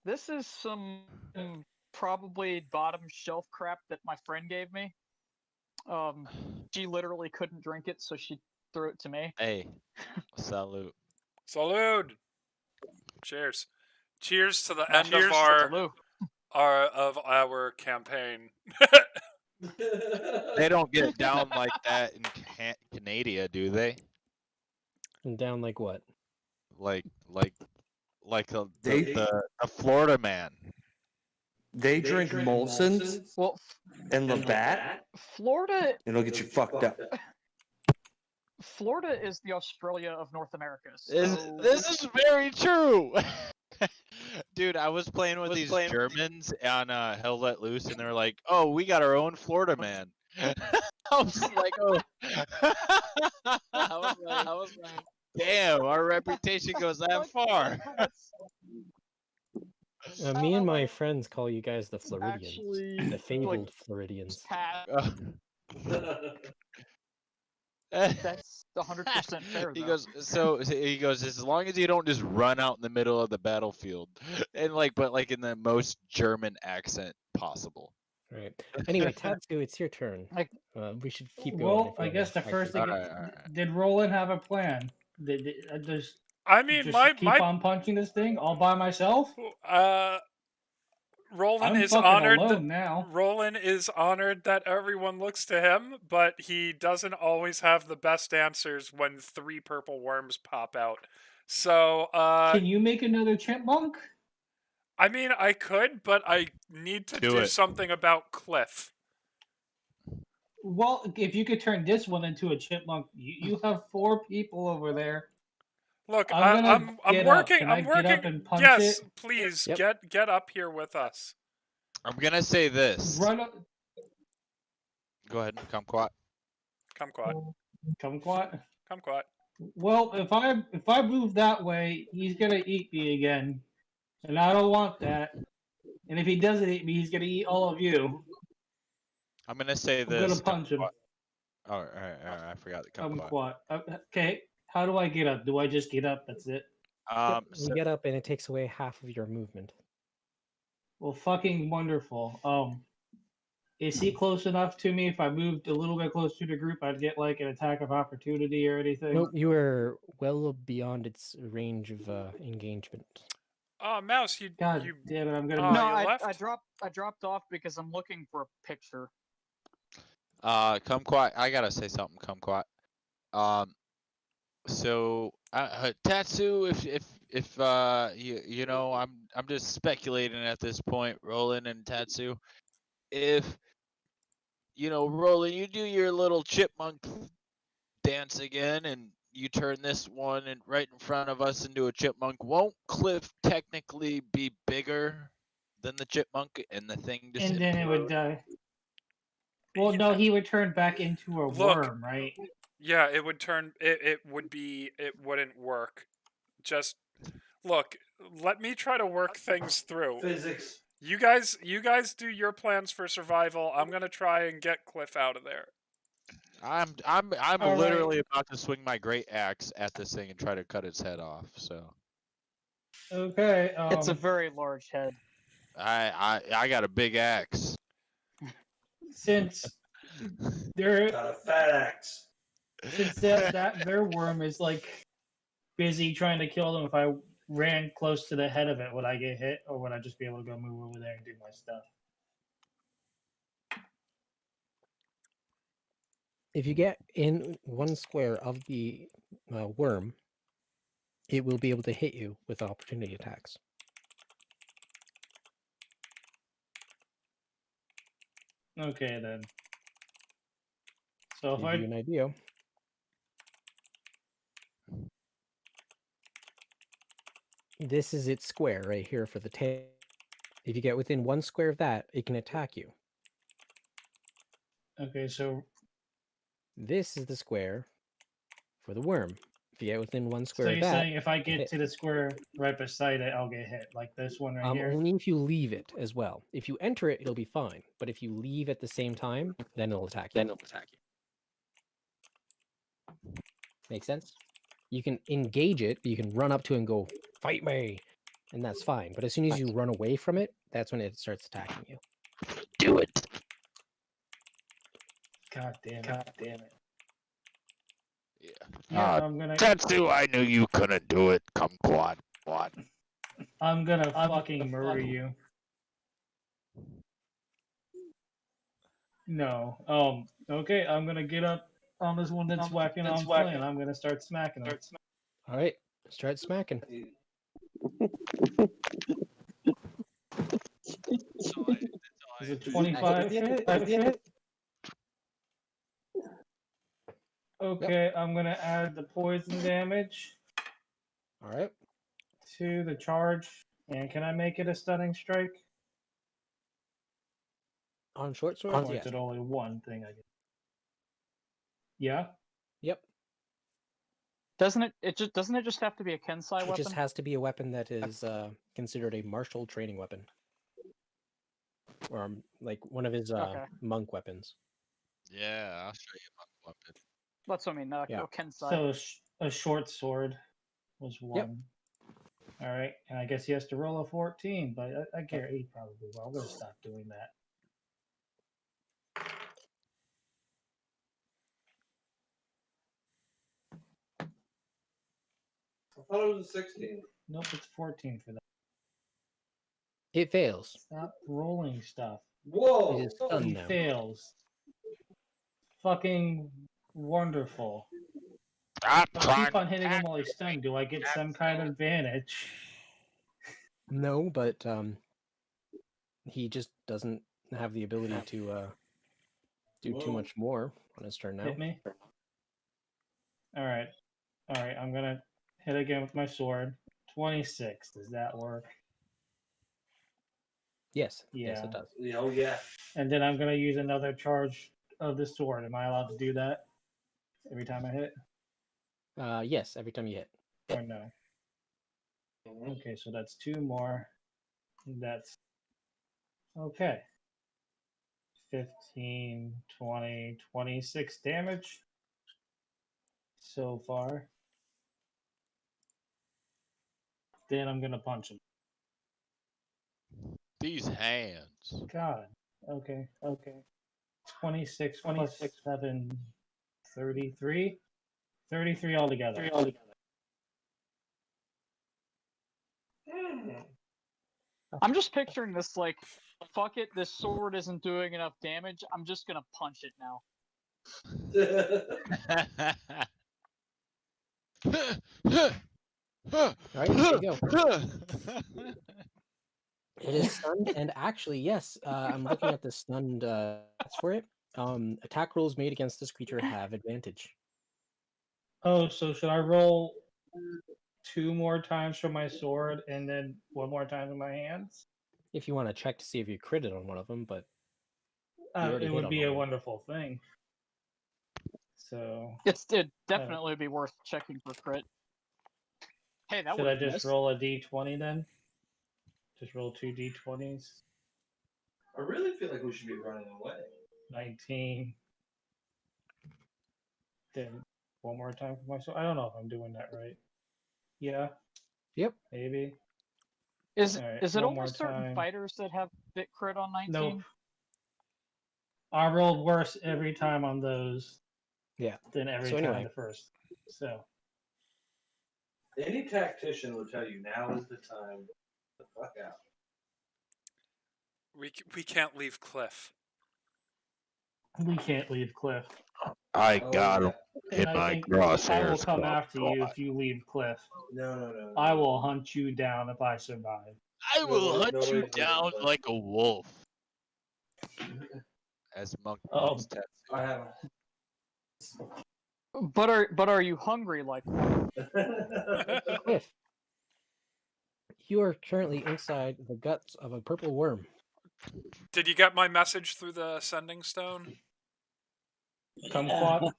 This is some probably bottom shelf crap that my friend gave me. She literally couldn't drink it, so she threw it to me. Hey, salute. Salud. Cheers. Cheers to the Now, end cheers of to our campaign. They don't get down like that in Canada, do they? And down like what? Like They- the Florida man. They drink Molson's Well, and Labatt, Florida and it'll get you fucked up. Florida is the Australia of North America. So This is very true. Dude, I was playing with these Germans on Hell Let Loose, and they're like, "Oh, we got our own Florida man." I was like, "Oh," I was like, "Damn, our reputation goes that far." Me and my friends call you guys the Floridians. actually The fabled Floridians. That's 100% fair. He though. goes, he goes, as long as you don't just run out in the middle of the battlefield, and but in the most German accent possible. Right. Anyway, Tatsu, it's your turn. We should keep going. Well, if you I wanna guess the fight first this. thing Alright. did Roland have a plan? Just I mean, keep on punching this thing all by myself. Roland I'm is fucking honored. alone now. Roland is honored that everyone looks to him, but he doesn't always have the best answers when 3 purple worms pop out. So, Can you make another chipmunk? I mean, I could, but I need to do something about Cliff. Well, if you could turn this one into a chipmunk, you have 4 people over there. Look, I'm working. Can I'm I working. get up and punch Yes, it? please Yep. get up here with us. I'm gonna say this. Run up. Go ahead, kumquat. Kumquat. Kumquat. Well, if I move that way, he's gonna eat me again, and I don't want that. And if he doesn't eat me, he's gonna eat all of you. I'm gonna say I'm this. gonna punch him. Oh, all right, I forgot the kumquat. Kumquat. Okay, how do I get up? Do I just get up? That's it. You get up and it takes away half of your movement. Well, fucking wonderful. Is he close enough to me? If I moved a little bit closer to the group, I'd get like an attack of opportunity or anything. Nope, you are well beyond its range of engagement. Oh, Mouse, God you damn it! I'm gonna. No, you left? I dropped off because I'm looking for a picture. Kumquat, I gotta say something, kumquat. So Tatsu, if you know, I'm just speculating at this point, Roland and Tatsu. If you know, Roland, you do your little chipmunk dance again, and you turn this one and right in front of us into a chipmunk, won't Cliff technically be bigger than the chipmunk and the thing just And then it would implode? die. Well, no, he would turn back into a Look. worm, right? Yeah, it would turn. It would be. It wouldn't work. Just look. Let me try to work things through. Physics. You guys do your plans for survival. I'm gonna try and get Cliff out of there. I'm All literally about to swing my great axe at this thing and try to cut its head off. So Okay. It's a very large head. I got a big axe. Since there, Got a fat axe. since that their worm is like busy trying to kill them, if I ran close to the head of it, would I get hit, or would I just be able to go move over there and do my stuff? If you get in 1 square of the worm, it will be able to hit you with opportunity attacks. Okay then. So if Give you an idea. This is its square right here for the tail. If you get within 1 square of that, it can attack you. Okay, so This is the square for the worm. If you get within 1 square so of you're that, saying if I get hit. to the square right beside it, I'll get hit, like this one right here? Only if you leave it as well. If you enter it, it'll be fine. But if you leave at the same time, then it'll attack you. Make sense? You can engage it, but you can run up to it and go, fight me, and that's fine. But as soon as you run away from it, that's when it starts attacking you. Do it. God damn it. Yeah. Yeah, I'm gonna Tetsu, I knew you couldn't do it. Come quad. I'm gonna fucking murder you. No. Okay, I'm gonna get up on this one that's whacking on Flynn. I'm gonna start smacking him. All right, start smacking. Is it 25 hit? Okay, I'm gonna add the poison damage All right. to the charge. And can I make it a stunning strike? On short Or sword, is yes. it only one thing I get? Yeah? Yep. Doesn't it just have to be a Kensai It weapon? just has to be a weapon that is considered a martial training weapon. Or like one of his Okay. monk weapons. Yeah, I'll show you my weapon. That's what I mean. Yeah. Kensai. So a short sword was one. All right, and I guess he has to roll a 14, but I guarantee he probably will. I'm gonna stop doing that. I thought it was a 16. Nope, it's 14 for that. It fails. Stop rolling stuff. Whoa! It is stunned He now. fails. Fucking wonderful. Stop If I keep on hitting him while he's stunned, do I get some kind of advantage? No, but he just doesn't have the ability to do too much more on his turn now. Hit me? Alright. Alright, I'm gonna hit again with my sword. 26. Does that work? Yes. Yes, Yeah. it does. Oh, yeah. And then I'm gonna use another charge of the sword. Am I allowed to do that? Every time I hit? Yes, every time you hit. Or no? Okay, so that's 2 more. That's okay. 15, 20, 26 damage so far. Then I'm gonna punch him. These hands. God. Okay. 26, 27, 33. 33 altogether. I'm just picturing this like, fuck it, this sword isn't doing enough damage. I'm just gonna punch it now. All right, there you go. It is stunned, and actually, yes, I'm looking at the stunned stats for it. Attack rolls made against this creature have advantage. Oh, so should I roll 2 more times for my sword and then 1 more time with my hands? If you want to check to see if you critted on one of them, but already it hit would on be all a of them. wonderful thing. So It'd definitely be worth checking for crit. Hey, that should I would just miss. roll a d20 then? Just roll 2 d20s. I really feel like we should be running away. 19. Then one more time for myself. I don't know if I'm doing that right. Yeah. Yep. Maybe. Is Alright, is it one only more certain time. fighters that have bit crit on 19? Nope. I rolled worse every time on those Yeah. than every So time anyway. the first. So Any tactician will tell you now is the time to fuck out. We can't leave Cliff. we can't leave Cliff. I Oh, got him yeah. in And I my think I will crosshairs. come Oh, after you God. if you leave Cliff. No. I will hunt you down if I survive. I will Nobody- hunt you nobody's leaving down Cliff. like a wolf. As Monk Oh. Moves tattoo. I have. But are you hungry like one? Cliff, you are currently inside the guts of a purple worm. Did you get my message through the sending stone? Kumquat?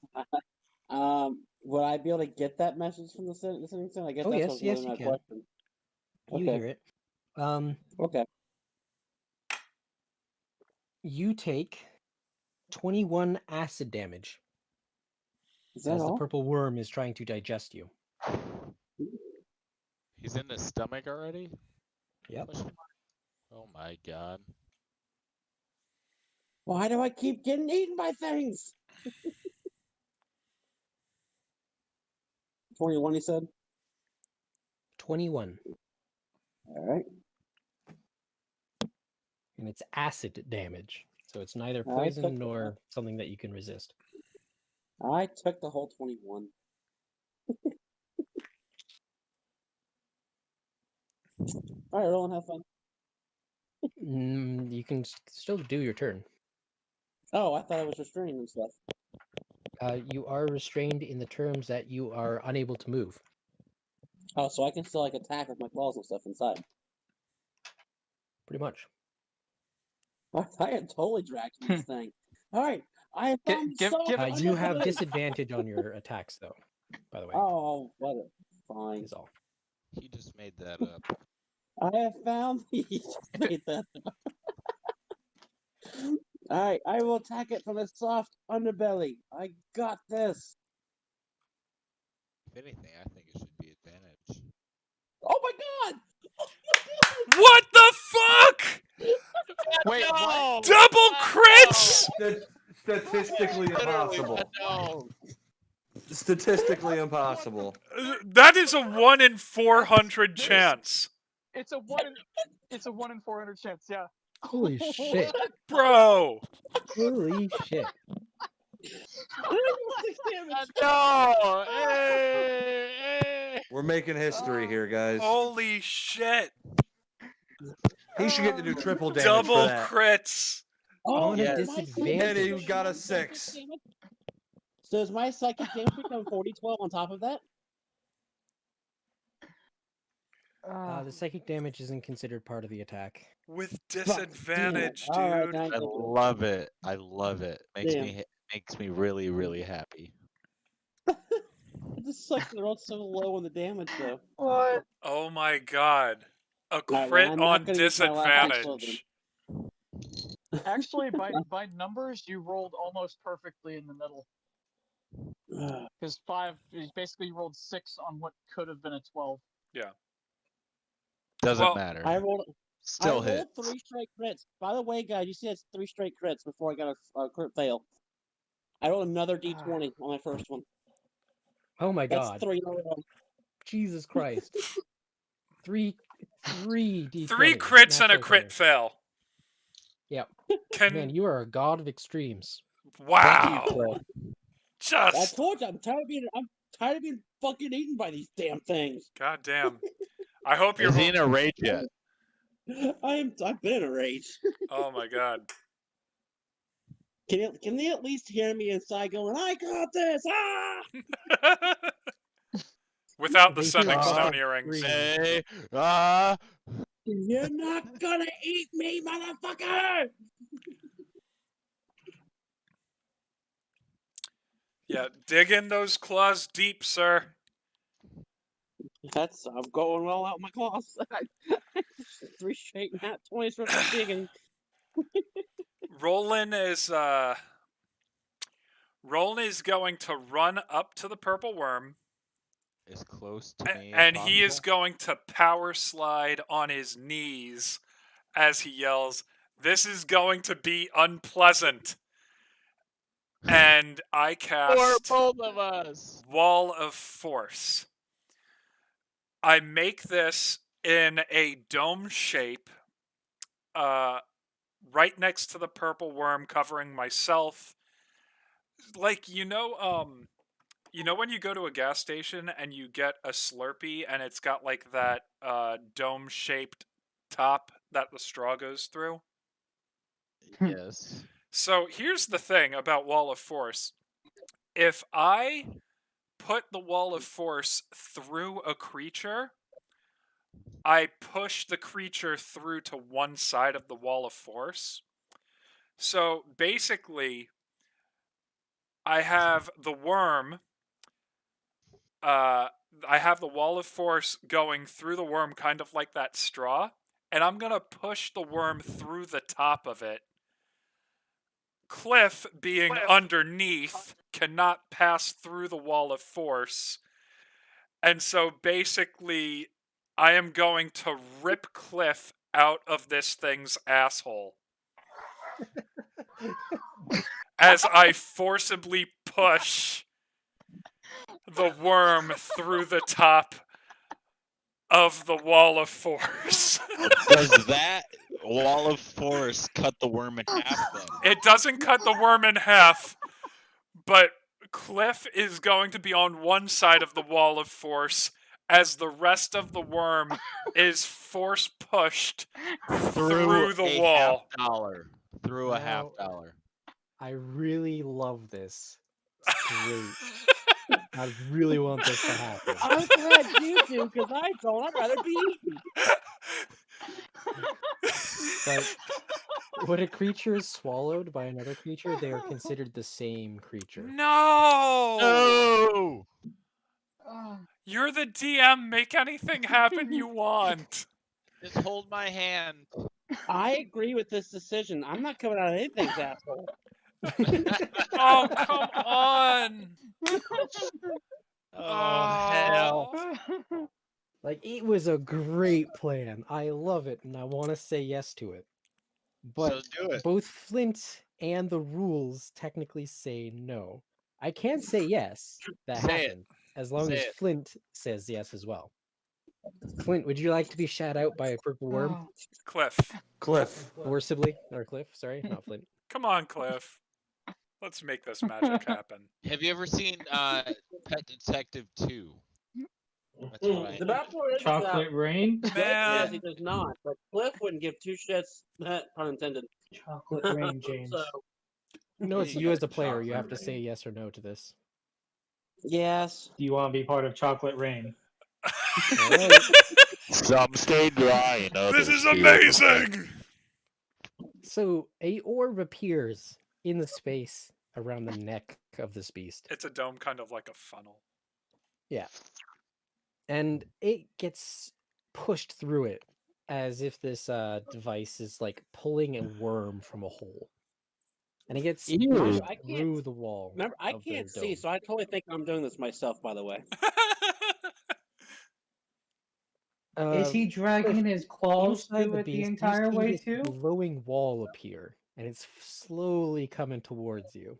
Would I be able to get that message from the sending stone? I guess Oh, that's yes, what's yes, really you my can. question. You Okay. hear it. Okay. You take 21 acid damage Is that as the all? purple worm is trying to digest you. He's in his stomach already? Yep. Question mark? Oh my god. Why do I keep getting eaten by things? 21, he said? 21. All right. And it's acid damage. So it's neither I poison took- nor something that you can resist. I took the whole 21. All right, roll and have fun. You can still do your turn. Oh, I thought I was restraining and stuff. You are restrained in the terms that you are unable to move. Oh, so I can still like attack with my claws and stuff inside. Pretty much. I had totally dragged this thing. All right, I have found Give stuff. it You have underbelly. disadvantage on your attacks, though, by the way. Oh, whatever. Fine. Is all. He just made that up. I have found. He just made that up. All right, I will attack it from the soft underbelly. I got this. If anything, I think it should be advantage. Oh my god! What the fuck? Wait, what? Double crits! Statistically impossible. No. Statistically impossible. That is a 1 in 400 chance. It's a 1 in 400 chance. Yeah. Holy shit. Bro! Holy shit. No! Hey! We're making history here, guys. Holy shit. He should get to do triple damage Double for that. crits. Oh, On yes. a disadvantage. And he got a 6. So does my psychic damage become 40-12 on top of that? The psychic damage isn't considered part of the attack. With Fuck, damn it. disadvantage, All right, dude. now I get to it. love it. I love it. Damn. Makes me really, really happy. It just sucks they're all so low on the damage, though. What? Oh my god. A right, well, crit I'm not on gonna use my last action disadvantage. Actually, by numbers, you rolled almost perfectly in the middle. Because 5, basically you rolled 6 on what could have been a 12. Doesn't Well, matter. I rolled Still hit. 3 straight crits. By the way, guys, you see that's 3 straight crits before I got a crit fail. I rolled another d20 on my first one. Oh my That's god. 3 in a row. Jesus Christ. Three D20s. 3 crits and a natural crit 20s. fail. Yep. Can Man, you are a god of extremes. wow. Thank you, Phil. I Just told you, I'm tired of being fucking eaten by these damn things. goddamn. I hope you're Is he in a rage yet? I've been in a rage. Oh my god. Can they at least hear me inside going, I got this! Ah! Without the They hear sending God stone earrings. scream. Hey, You're not gonna eat me, motherfucker! Yeah, dig in those claws deep, sir. I'm going well out my claws. 3 straight nat 20s worth of digging. Roland is going to run up to the purple worm, As close to me as and he is possible. going to power slide on his knees as he yells, "This is going to be unpleasant." And I Or cast both of us. Wall of Force. I make this in a dome shape, right next to the purple worm, covering myself. Like, you know when you go to a gas station and you get a Slurpee and it's got like that dome-shaped top that the straw goes through? Yes. So here's the thing about Wall of Force. If I put the Wall of Force through a creature, I push the creature through to one side of the Wall of Force. So basically, I have the worm. I have the Wall of Force going through the worm, kind of like that straw, and I'm gonna push the worm through the top of it. Cliff, being underneath, cannot pass through the Wall of Force, and so basically, I am going to rip Cliff out of this thing's asshole as I forcibly push the worm through the top of the Wall of Force. Does that Wall of Force cut the worm in half then? It doesn't cut the worm in half, but Cliff is going to be on one side of the Wall of Force as the rest of the worm is force pushed through the a wall. $50. Through a Now- $50. I really love this. It's great. I really want this to happen. I'm glad you do, because I don't. I'd rather be eaten. But when a creature is swallowed by another creature, they are considered the same creature. No! No! You're the DM. Make anything happen you want. Just hold my hand. I agree with this decision. I'm not coming out of anything's asshole. Oh, come on. Oh, hell. Like, it was a great plan. I love it, and I want to say yes to it. But So do it. both Flint and the rules technically say no. I can say yes. That Say it. happened. As long Say as it. Flint says yes as well. Flint, would you like to be shat out by a purple worm? Cliff. Cliff. Forcibly? Or Cliff, sorry, not Flint. Come on, Cliff. Let's make this magic happen. Have you ever seen Pet Detective 2? That's what I The bad part is Chocolate Rain? Blake says he Man. does not, but Cliff wouldn't give two shits, pun intended. Chocolate Rain, James. So, No, it's you as a player. You have to say yes or no to this. yes. Do you want to be part of Chocolate Rain? Alright. Some stay dry and others This is feel amazing! So a orb appears in the space around the neck of this beast. It's a dome, kind of like a funnel. Yeah. And it gets pushed through it as if this device is like pulling a worm from a hole. And it gets Ew. pushed I can't- through the wall. Remember, I of the can't see, dome. so I totally think I'm doing this myself, by the way. Is he dragging his claws Inside through it the beast, entire you see way this too? glowing wall appear, and it's slowly coming towards you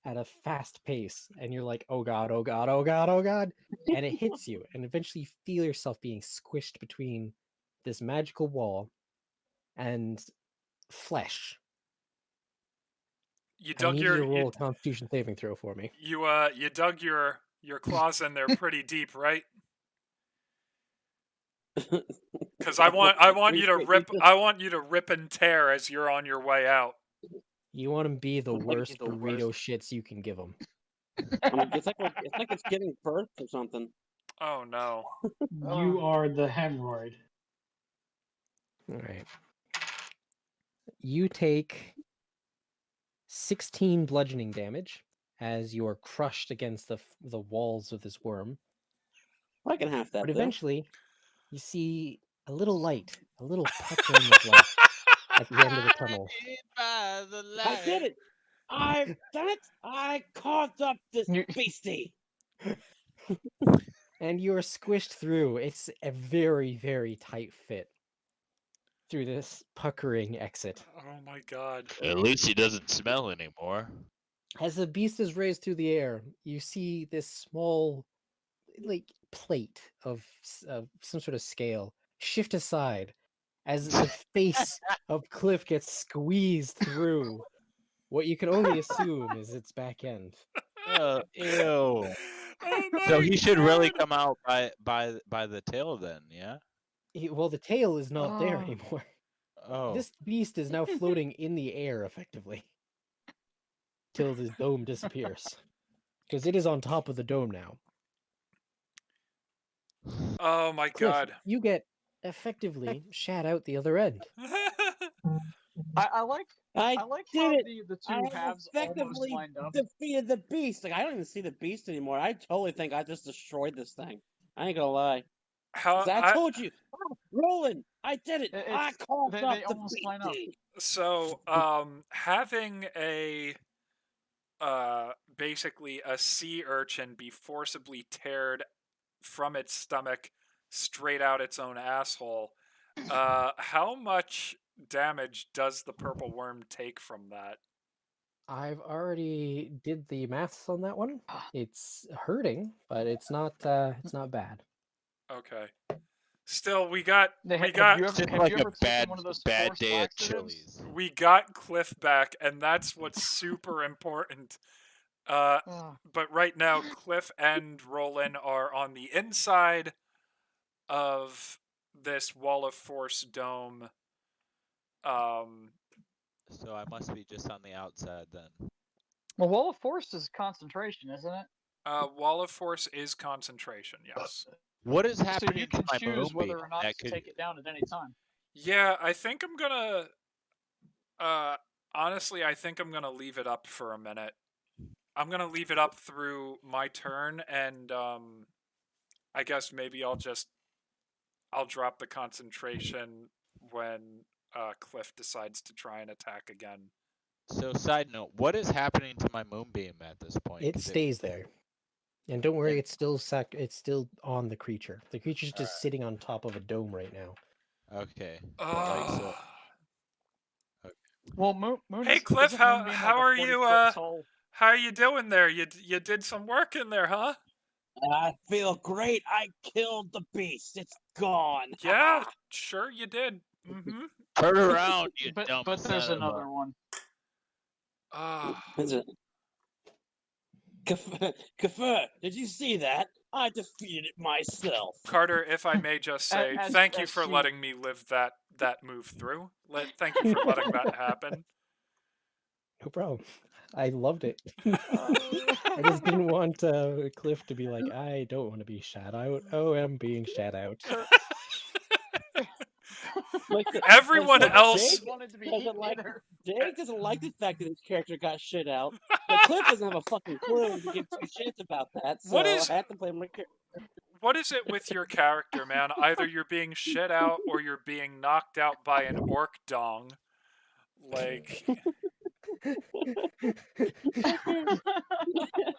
at a fast pace, and you're like, "Oh god, oh god, oh god, oh god!" And it hits you, and eventually you feel yourself being squished between this magical wall and flesh. You I dug need your you to roll a Constitution saving throw for me. you dug your claws in there pretty deep, right? Because I want you to rip and tear as you're on your way out. You want to be the Like worst the burrito shits you can give them. It's like it's giving birth or something. Oh no. You are the hemorrhoid. All right. You take 16 bludgeoning damage, as you are crushed against the walls of this worm. I can have that. But Though. eventually, you see a little light, a little puckering of light at the end of the tunnel. By the I light. did it. I've done it. I carved up this You- beastie. And you are squished through. It's a very, very tight fit through this puckering exit. Oh my god. At least he doesn't smell anymore. As the beast is raised through the air, you see this small, like, plate of some sort of scale shift aside as the face of Cliff gets squeezed through what you can only assume is its back end. Ew. Oh my So he should really God. come out by the tail then, yeah? Well, the tail is not there Oh. anymore. Oh. This beast is now floating in the air, effectively, till the dome disappears. Because it is on top of the dome now. Oh my Cliff, god. you get effectively shat out the other end. I like I like did how it. the two I have halves almost effectively lined up. defeated the beast. Like I don't even see the beast anymore. I totally think I just destroyed this thing. I ain't gonna lie. How 'Cause I told you, Roland, I did it. I It's- carved they up the almost line up. beastie. so having a basically a sea urchin be forcibly teared from its stomach straight out its own asshole, how much damage does the purple worm take from that? I've already did the maths on that one. It's hurting, but it's not bad. Okay. Still, we got Have we you got ever, Just have like you a ever taken bad one of those bad forced day at laxatives? Chili's. we got Cliff back, and that's what's super important. Ugh. But right now, Cliff and Roland are on the inside of this wall of force dome. So I must be just on the outside then. Well, Wall of Force is concentration, isn't it? Wall of force is concentration, yes. What is So happening you to can my choose whether moonbeam? or not That to could take it down at any time. Yeah, I think I'm gonna. Honestly, I think I'm gonna leave it up for a minute. I'm gonna leave it up through my turn, and I guess maybe I'll drop the concentration when Cliff decides to try and attack again. So side note, what is happening to my moonbeam at this point? It 'Cause stays there. And don't worry, it's still it's still on the creature. The creature's just Alright. sitting on top of a dome right now. Okay. But like so Well, Moon Hey is, Cliff, isn't how Moonbeam how like are a 40 you? foot tall? How are you doing there? You did some work in there, huh? I feel great. I killed the beast. It's gone. Yeah, sure you did. Mm-hmm. turn around, you dumb But there's son of a- another one. Ah. Is it? Kafir, did you see that? I defeated it myself. Carter, if I may just say, thank you for she- letting me live that move through. Thank you for letting that happen. No problem. I loved it. I just didn't want Cliff to be like, I don't want to be shat out. Oh, I'm being shat out. Everyone else. Jake wanted to be doesn't eaten like either. Jake doesn't like the fact that his character got shit out, but Cliff doesn't have a fucking clue to give two shits about that. So What is- I have to play my character. What is it with your character, man? Either you're being shit out or you're being knocked out by an orc dong. Like,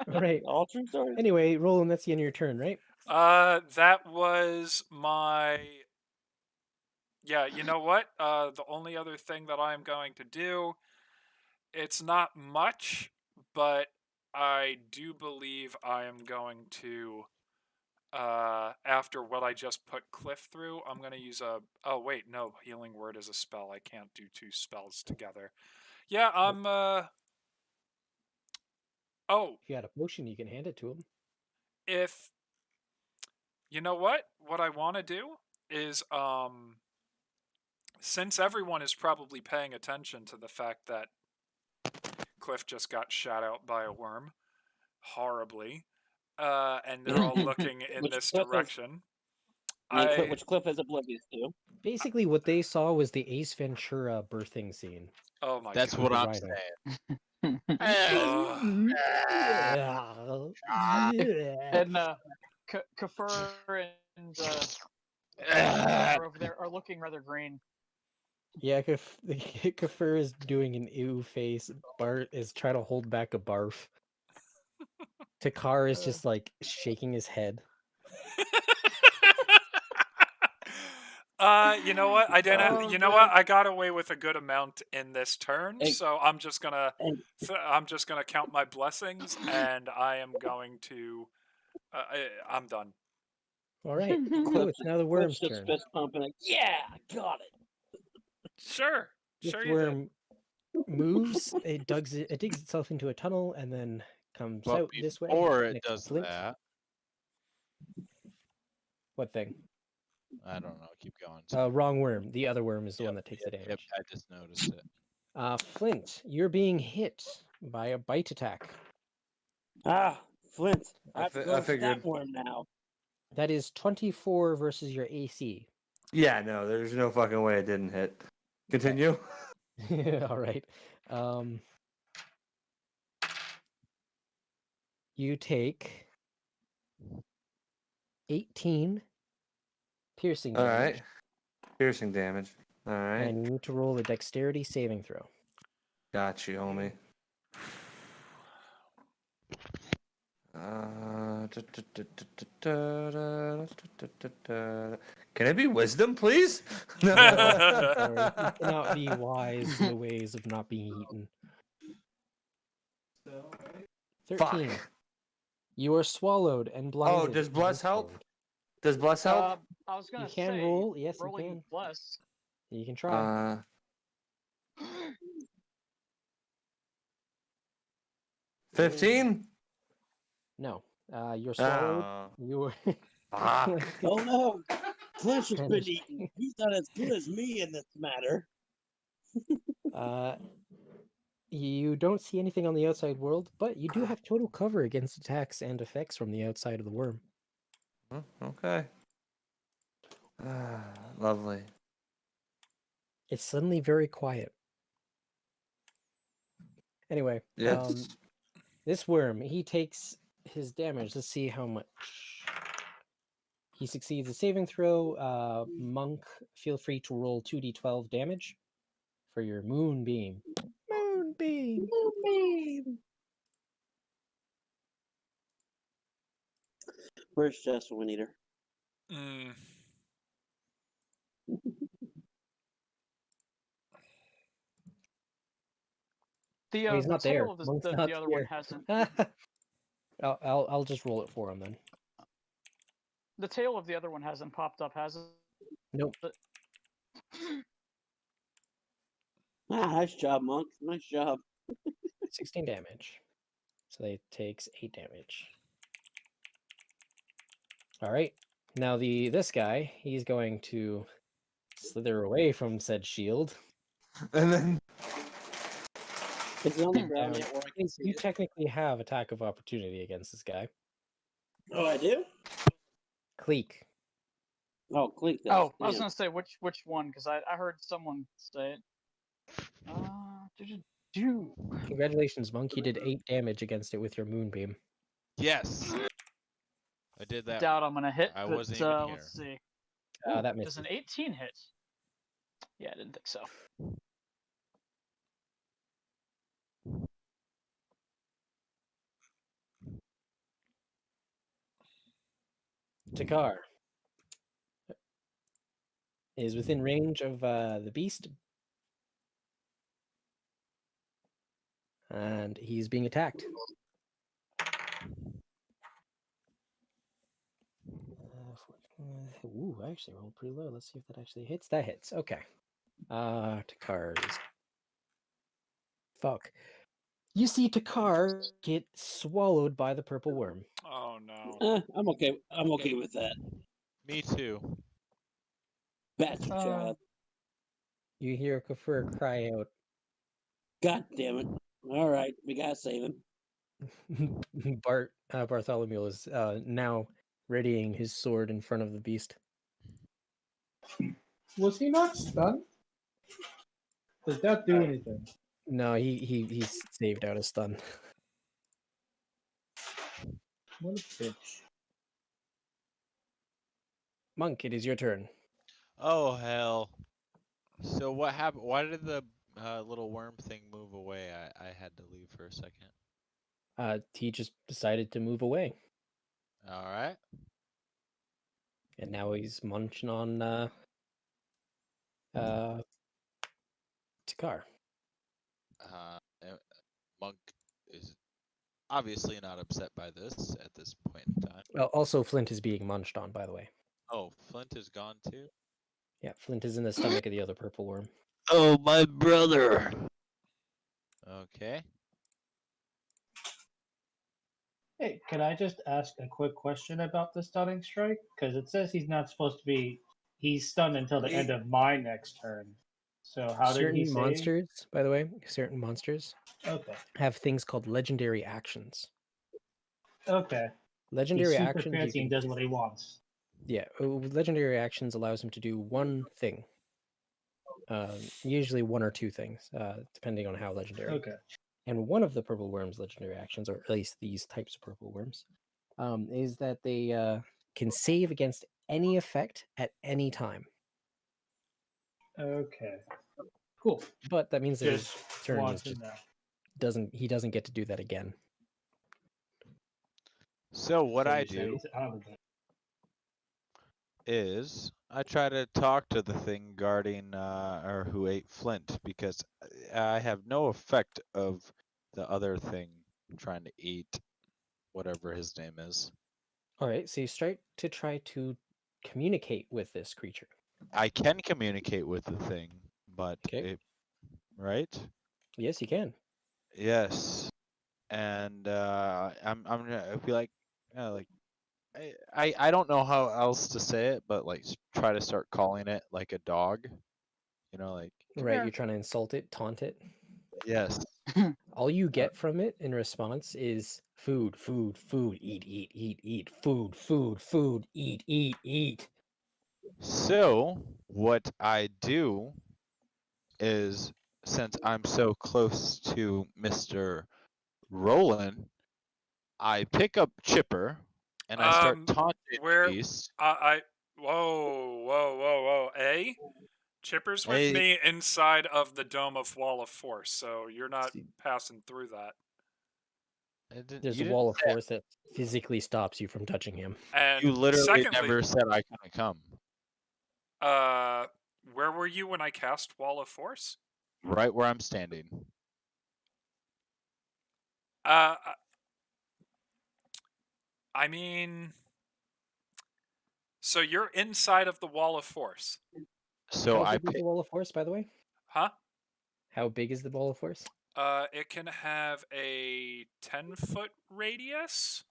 All right. All true stories. Anyway, Roland, that's the end of your turn, right? that was my. Yeah, you know what? The only other thing that I'm going to do, it's not much, but I do believe I am going to, after what I just put Cliff through, I'm going to use a, oh wait, no, Healing Word is a spell. I can't do two spells together. Yeah, I'm, oh, If you had a potion, you can hand it to him. if, you know what I want to do is, since everyone is probably paying attention to the fact that Cliff just got shot out by a worm horribly, and they're all looking in Which this Cliff is- direction. which Cliff is oblivious to. Basically, what they saw was the Ace Ventura birthing scene. Oh my That's god. what The I'm rhino. saying. And Kafur and are over there are looking rather green. Yeah, Kafir is doing an ew face. Bart is trying to hold back a barf. Takar is just like shaking his head. You know what? I didn't. Oh, You know what? I got away with a good amount in this turn, Hey. so I'm just gonna. Hey. I'm just gonna count my blessings, and I am going to. I'm done. All right, cool. It's now the worm's Cliff's just turn. fist pumping like, yeah, got it. Sure. This Sure you did. worm moves. It digs itself into a tunnel and then comes But out this way. before it next to does Flint. that, What thing? I don't know. Keep going. Wrong worm. The other worm is the Yep, one that takes the damage. Yep, I just noticed it. Flint, you're being hit by a bite attack. Ah, Flint. I have to I go for figured. that worm now. That is 24 versus your AC. Yeah, no, there's no fucking way it didn't hit. Continue. All right. You take 18 piercing All damage. right. Piercing damage. All right. And you need to roll a dexterity saving throw. Got you, homie. Can it be wisdom, please? Sorry, you cannot be wise in the ways of not being eaten. 13. Fuck. You are swallowed and blinded. does and bless help? blindfolded. Does bless help? I was gonna You can say, roll. Yes, you rolling can. bless. You can try. 15? No. You're swallowed. Oh, You were. fuck. Oh no, Cliff has been Finished. eaten. He's not as good as me in this matter. You don't see anything on the outside world, but you do have total cover against attacks and effects from the outside of the worm. Okay. Lovely. It's suddenly very quiet. Anyway, Yes. this worm, he takes his damage. Let's see how much. He succeeds a saving throw. Monk, feel free to roll 2d12 damage for your moonbeam. Moonbeam! Where's Jess when we need her? Mm. The Oh, he's the not there. tail of Monk's the not other one here. hasn't. I'll just roll it for him then. The tail of the other one hasn't popped up, has it? Nope. Nice job, Monk. Nice job. 16 damage. So they takes 8 damage. All right. Now this guy, he's going to slither away from said shield. And then Is it on the ground yet where I can see You it? technically have attack of opportunity against this guy. Oh, I do? Cleek. Oh, Clink does. Oh, I was Damn. gonna say which one because I heard someone say it. Do Congratulations, Monk. You did 8 damage against it with your moonbeam. Yes. I did that. doubt I'm gonna hit. I but, wasn't even here. Let's see. That Does misses. an 18 hit? Yeah, I didn't think so. Takar is within range of the beast. And he's being attacked. Ooh, I actually rolled pretty low. Let's see if that actually hits. That hits. Okay. Takar's. Fuck. You see Takar get swallowed by the purple worm. Oh no. I'm okay. I'm okay with that. Me too. Bastard child. You hear Kafur cry out. God damn it. All right, we gotta save him. Bartholomew is now readying his sword in front of the beast. Was he not stunned? Does that do anything? No, he's saved out a stun. What a bitch. Monk, it is your turn. Oh hell. So what happened? Why did the little worm thing move away? I had to leave for a second. He just decided to move away, All right. and now he's munching on Takar. Monk is obviously not upset by this at this point in time. Well, also Flint is being munched on, by the way. Oh, Flint is gone too? Yeah, Flint is in the stomach of the other purple worm. Oh, my brother. Okay. Hey, could I just ask a quick question about the stunning strike? Because it says he's not supposed to be. He's stunned until the end of my next turn. So how did he Certain say? monsters, by the way, certain monsters Okay. have things called legendary actions. Okay. Legendary He's super actions. You fancy and can, does what he wants. yeah, legendary actions allows him to do one thing. Usually one or two things, depending on how legendary. Okay. And one of the purple worm's legendary actions, or at least these types of purple worms, is that they can save against any effect at any time. Okay. Cool. But that means that Just his turn want is to just know. he doesn't get to do that again. So what So I you said do he's out of it. is I try to talk to the thing guarding or who ate Flint because I have no effect of the other thing trying to eat whatever his name is. All right, so you start to try to communicate with this creature. I can communicate with the thing, but Okay. right? Yes, you can. Yes. And I'm gonna be like I don't know how else to say it, but like try to start calling it like a dog. You know, like come Right, here. you're trying to insult it, taunt it. Yes. All you get from it in response is food, food, food, eat, eat, eat, eat, food, food, food, eat, eat, eat. So what I do is, since I'm so close to Mr. Roland, I pick up Chipper and I start taunting where the beast. whoa. Chipper's with Hey, me inside of the dome of Wall of Force, so you're not See, passing through that. there's you a didn't wall of say- force that physically stops you from touching him. And You literally secondly, never said I couldn't come. where were you when I cast Wall of Force? Right where I'm standing. I mean, so you're inside of the Wall of Force, So How I big is pick. the wall of force, by the way? huh? How big is the wall of force? It can have a 10-foot radius.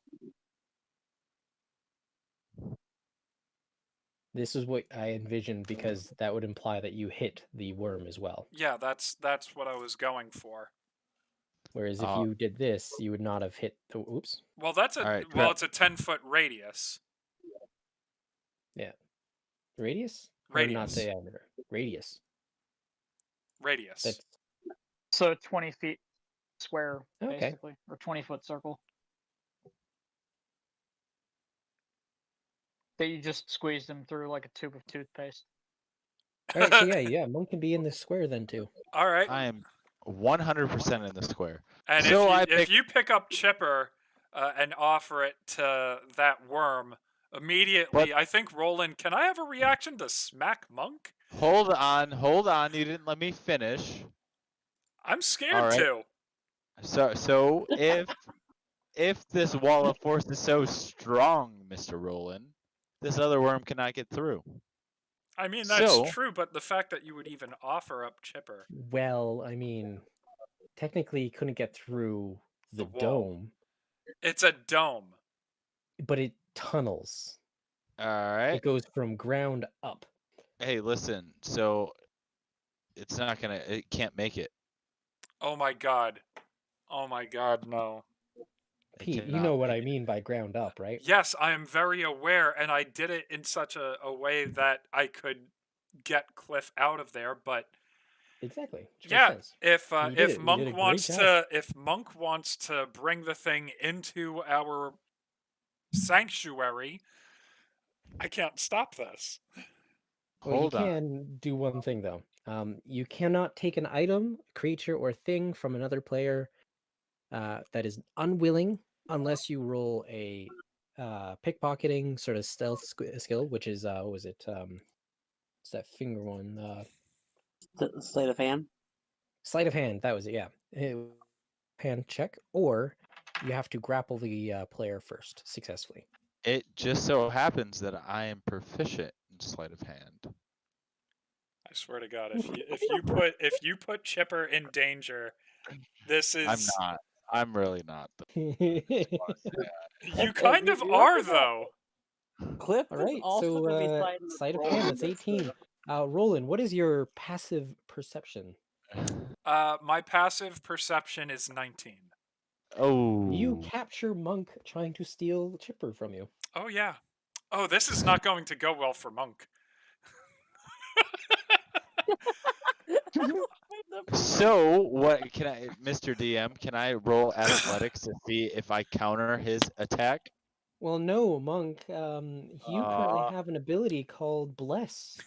This is what I envisioned because that would imply that you hit the worm as well. Yeah, that's what I was going for. Whereas if you did this, you would not have hit the. Oops. Well, that's All right, it's a 10-foot radius. Yeah. Radius? Or not Radius. diameter. Radius. Radius. That's So 20 feet square, okay. basically, or 20-foot circle that you just squeeze them through like a tube of toothpaste. All right, so yeah, Monk can be in this square then too. All right. I am 100% in the square. And So if you pick up Chipper and offer it to that worm immediately, I think Roland, can I have a reaction to smack Monk? Hold on. You didn't let me finish. I'm scared All right. too. So if this wall of force is so strong, Mr. Roland, this other worm cannot get through. I mean, that's So- true, but the fact that you would even offer up Chipper. Well, I mean, technically you couldn't get through the The wall. dome, It's a dome. but it tunnels. All right. It goes from ground up. Hey, listen. So it's not gonna. It can't make it. Oh my god. Oh my god, no. It Pete, you cannot know what make I it. mean by ground up, right? Yes, I am very aware, and I did it in such a way that I could get Cliff out of there. But Exactly. Which yeah, makes sense. if You did if it. You Monk did a great wants job. to bring the thing into our sanctuary, I can't stop this. Well, you Hold on. can do one thing though. You cannot take an item, creature, or thing from another player that is unwilling unless you roll a pickpocketing sort of stealth skill, which is what was it? It's that finger one. Sleight of hand. Sleight of hand. That was it. Yeah, hand check, or you have to grapple the player first successfully. It just so happens that I am proficient in sleight of hand. I swear to God, if you put Chipper in danger, this I'm is not. I'm really not. you If kind of are though. Cliff All is right, also going to be so fighting the sleight of troll hand. on That's this, 18. Roland, what is your passive perception? My passive perception is 19. You Oh. capture Monk trying to steal Chipper from you. Oh yeah. Oh, this is not going to go well for Monk. So what can I, Mr. DM? Can I roll athletics to see if I counter his attack? Well, no, Monk. You currently have an ability called Bless.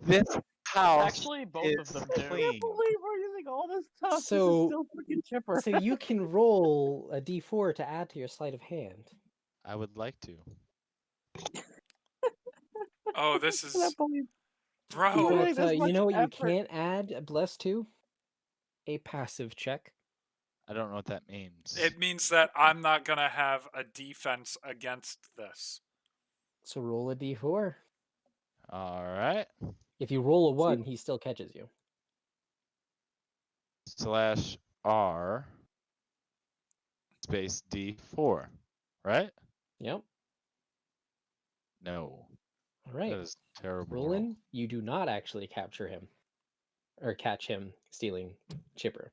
This house Actually, both of is them I do. can't clean. believe we're using all this stuff just to So- steal freaking Chipper. So you can roll a d4 to add to your sleight of hand. I would like to. Oh, this I can't is believe bro. Really, But this you much know what you effort. can't add a Bless to? A passive check. I don't know what that means. It means that I'm not gonna have a defense against this. So roll a d4. All right. If you roll a 1, he still catches you. /R space D4, right? Yep. No. All right. That is terrible. roll. Roland, you do not actually capture him. Or catch him stealing Chipper.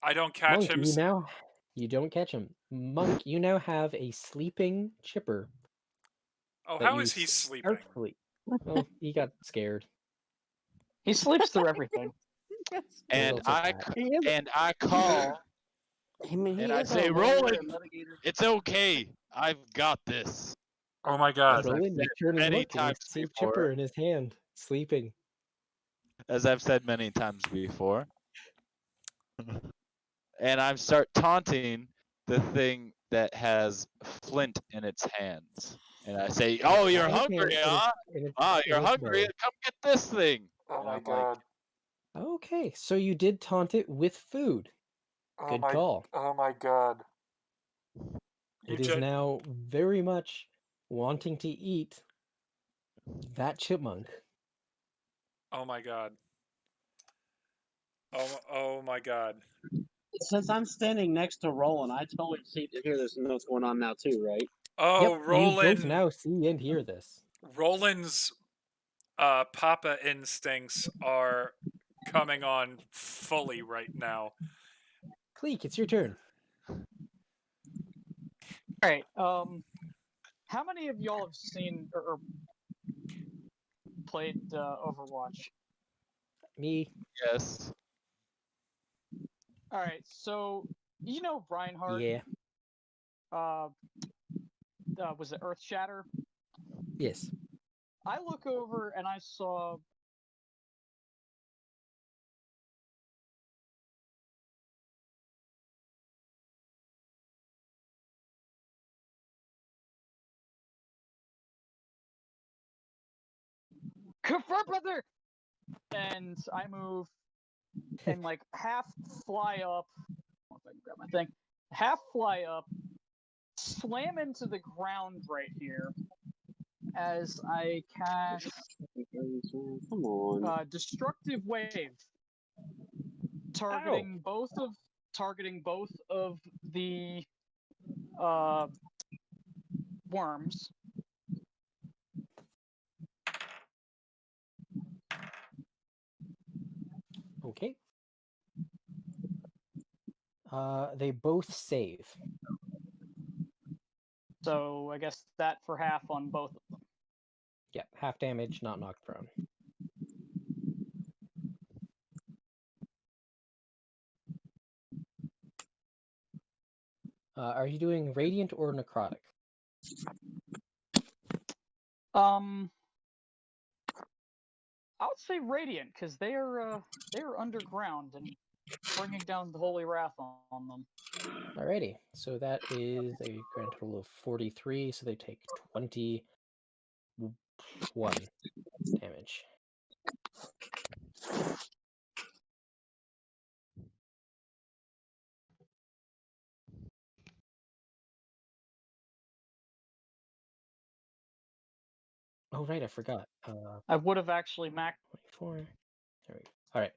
I don't catch Monk, him. you don't catch him. Monk, you now have a sleeping Chipper. Oh, that how you is he sleeping? artfully- Well, he got scared. He sleeps through everything. There's And also I that. He is, I call I mean, he and I is say, a lawyer Roland, and litigator. it's okay. I've got this. Oh my God. Roland, you turn and many look, and you times see before. Chipper in his hand, sleeping. As I've said many times before. And I start taunting the thing that has flint in its hands. And I say, oh, you're Okay, hungry, and huh? You're its hungry? bow. Come get this thing. Oh And my I'm like, God. Okay, so you did taunt it with food. Good call. Oh my God. It is now very much wanting to eat that chipmunk. Oh my God. Oh my God. Since I'm standing next to Roland, I totally see to hear this and know what's going on now too, right? Oh, Yep, you both Roland. now see and hear this. Roland's Papa instincts are coming on fully right now. Cleek, it's your turn. All right. How many of y'all have seen or played Overwatch? Me. yes. All right. So you know Reinhardt. Yeah. Was it Earth Shatter? Yes. I look over and I saw confirm, brother. And I move and like half fly up. If I can grab my thing, half fly up, slam into the ground right here as I cast Come on. Destructive Wave, targeting both of the worms. Okay. They both save. So I guess that for half on both of them. Yeah, half damage, not knocked prone. Are you doing radiant or necrotic? I would say radiant because they're underground and bringing down the holy wrath on them. Alrighty, so that is a grand total of 43, so they take 21 damage. Oh, right, I forgot. I would have actually 24. There we go. Alright.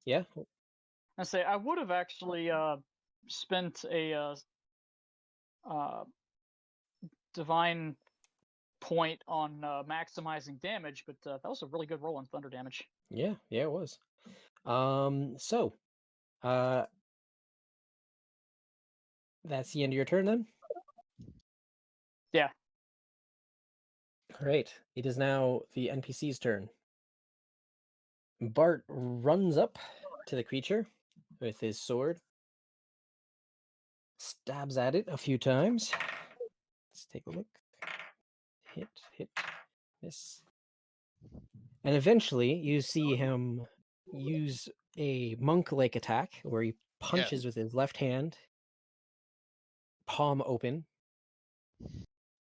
Yeah? I say I would have actually spent a divine point on maximizing damage, but that was a really good roll on thunder damage. Yeah, it was. So, that's the end of your turn then? Yeah. Alright, it is now the NPC's turn. Bart runs up to the creature with his sword, stabs at it a few times. Let's take a look. Hit, miss. And eventually you see him use a monk-like attack where he punches with his left hand, palm open,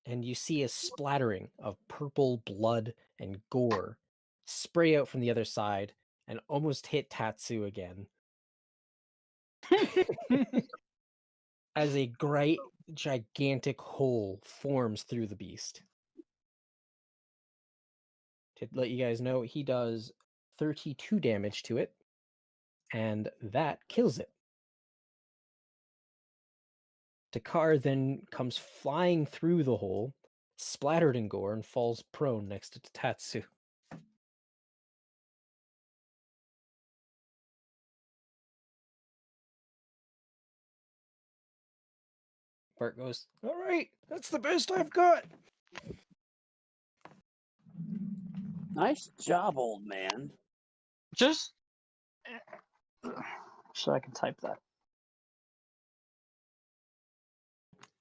and you see a splattering of purple blood and gore spray out from the other side and almost hit Tatsu again. As a great gigantic hole forms through the beast. To let you guys know, he does 32 damage to it, and that kills it. Takar then comes flying through the hole, splattered in gore, and falls prone next to Tatsu. Bart goes, "All right, that's the best I've got." Nice job, old man. Just so I can type that.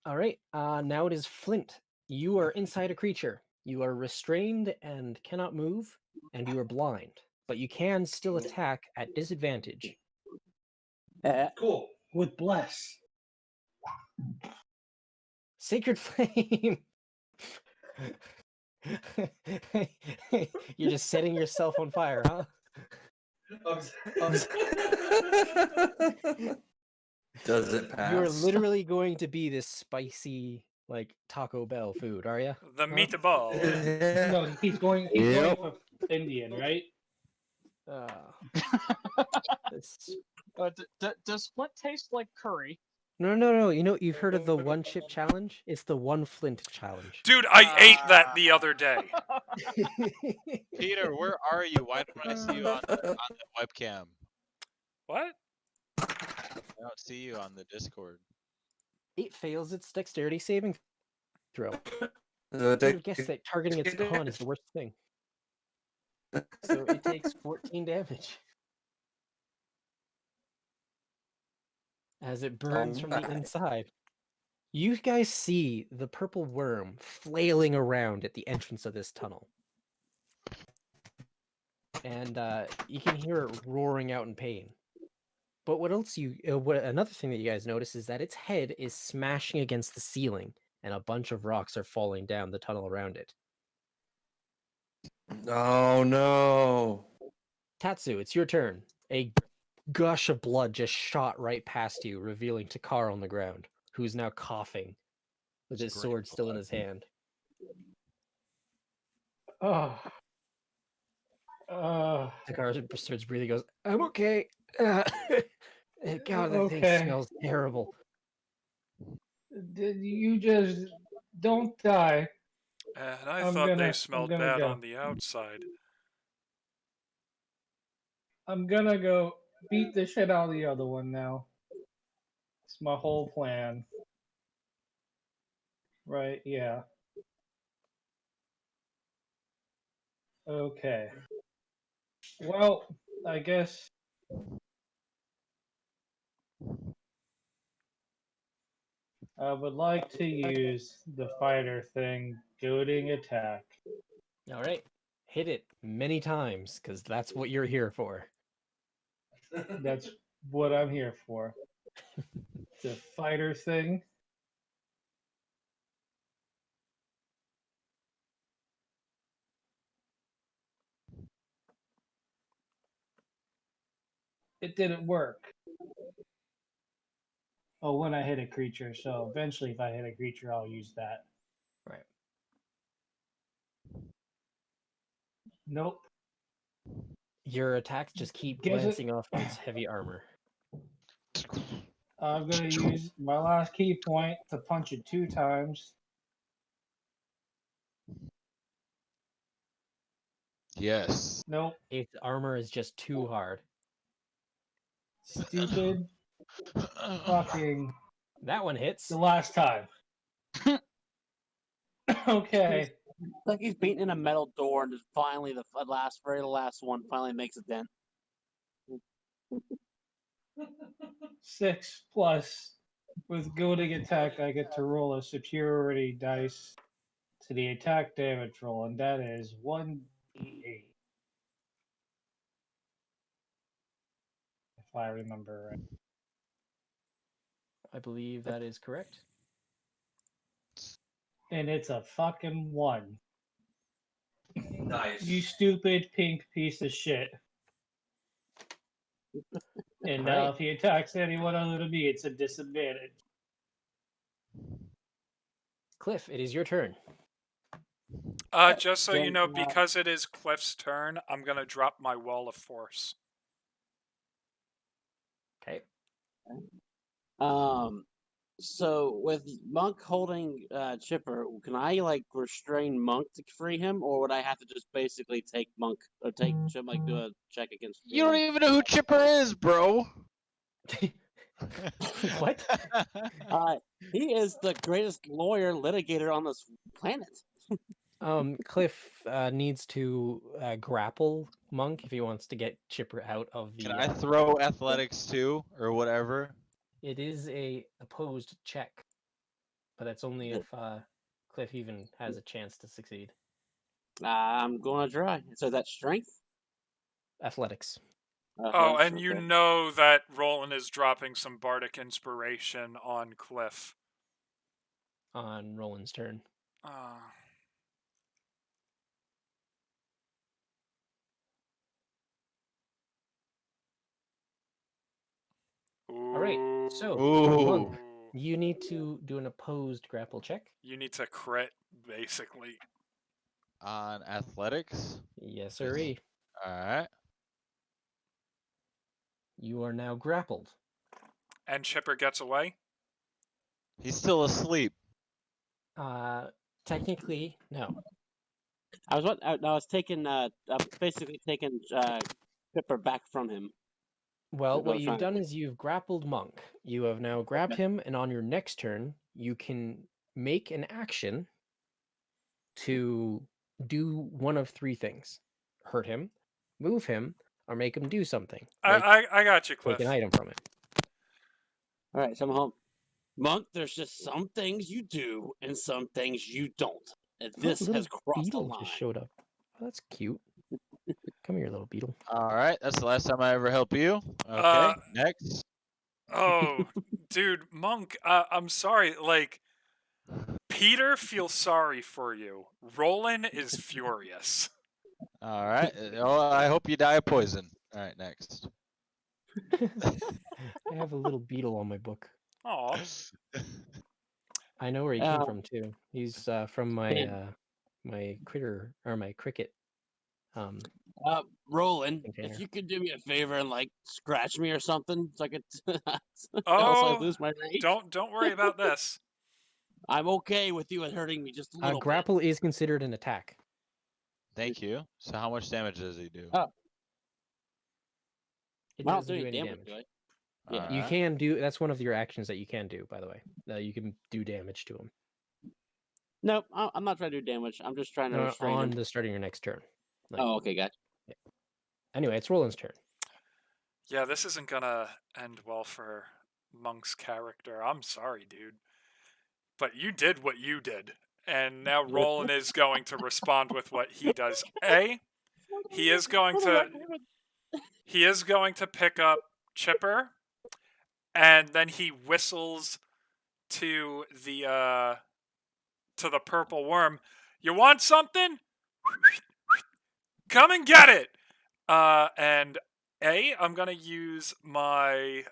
All right, now it is Flint. You are inside a creature. You are restrained and cannot move, and you are blind, but you can still attack at disadvantage. Cool. With bless. Sacred Flame. You're just setting yourself on fire, huh? Does it pass? You're literally going to be this spicy, like Taco Bell food, are you? The meatball. No, he's going for Indian, right? This... Does Flint taste like curry? No. You know, you've heard of the one chip challenge? It's the one Flint challenge. Dude, I ate that the other day. Peter, where are you? Why don't I see you on the webcam? What? I don't see you on the Discord. It fails its dexterity saving throw. I So would have guessed that targeting its con is the worst thing. So it takes 14 damage. As it burns from the inside. You guys see the purple worm flailing around at the entrance of this tunnel. And you can hear it roaring out in pain. But another thing that you guys notice is that its head is smashing against the ceiling, and a bunch of rocks are falling down the tunnel around it. Oh no. Tatsu, it's your turn. A gush of blood just shot right past you, revealing Takar on the ground, who's now coughing, with his sword still in his hand. Takar starts breathing, goes, "I'm okay." God, that thing smells terrible. You just don't die. And I thought they smelled bad on the outside. I'm gonna go beat the shit out of the other one now. It's my whole plan. Right, yeah. Okay. Well, I guess I would like to use the fighter thing, goading attack. All right. Hit it many times, because that's what you're here for. That's what I'm here for. The fighter thing. It didn't work. Oh, when I hit a creature, so eventually if I hit a creature, I'll use that. Right. Nope. Your attacks just keep Guess it. glancing off its heavy armor. I'm gonna use my last key point to punch it 2 times. Yes. Nope. Its armor is just too hard. Stupid fucking That one hits. the last time. Okay. It's like he's beating in a metal door, and just finally the very last one finally makes a dent. 6 plus. With goading attack, I get to roll a superiority dice to the attack damage roll, and that is 1d8. If I remember right. I believe that is correct. And it's a fucking 1. Nice. You stupid pink piece of shit. And now Alright. if he attacks anyone other than me, it's a disadvantage. Cliff, it is your turn. Just so you Then, know, because it is Cliff's turn, I'm gonna drop my wall of force. Okay. So with Monk holding Chipper, can I like restrain Monk to free him, or would I have to just basically take Monk or take Chip, like do a check against? You don't even know who Chipper is, bro. What? He is the greatest lawyer litigator on this planet. Cliff needs to grapple Monk if he wants to get Chipper out of the. Can I throw athletics too, or whatever? It is a opposed check, but that's only if Cliff even has a chance to succeed. I'm gonna try. So that's strength. Athletics. Oh, and you Okay. know that Roland is dropping some bardic inspiration on Cliff. On Roland's turn. All right. So, Monk, you need to do an opposed grapple check. You need to crit, basically. On athletics? Yes, sirree. Alright. You are now grappled. And Chipper gets away? He's still asleep. Technically, no. I was taking basically taking Chipper back from him. Well, That's what I what was you've trying to done do. is you've grappled Monk. You have now grabbed him, and on your next turn, you can make an action to do one of 3 things: hurt him, move him, or make him do something. Like I got you, Cliff. take an item from him. All right, so I'm home. Monk, there's just some things you do and some things you don't. And Oh, this little has crossed the beetle line. just showed up. Oh, that's cute. Come here, little beetle. Alright, that's the last time I ever help you. Okay, next. Oh, dude, Monk, I'm sorry. Like, Peter feels sorry for you. Roland is furious. Alright, well, I hope you die of poison. Alright, next. I have a little beetle on my book. Aw. I know where he came from too. He's from my my critter or my cricket. Roland, container. if you could do me a favor and like scratch me or something, so I could else Oh, I lose my rage. don't worry about this. I'm okay with you hurting me just a little Grapple is considered an attack. Thank you. So how much damage does he do? Oh. It I don't doesn't do do any any damage, damage. do I? Yeah. You Alright. can do. That's one of your actions that you can do. By the way, you can do damage to him. Nope, I'm not trying to do damage. I'm just trying to restrain On him. the start of your next turn. Like, Oh, okay, gotcha. anyway, it's Roland's turn. Yeah, this isn't gonna end well for Monk's character. I'm sorry, dude. But you did what you did. And now Roland is going to respond with what he does. He is going to pick up Chipper, and then he whistles to the purple worm. You want something? Come and get it. And I'm gonna use my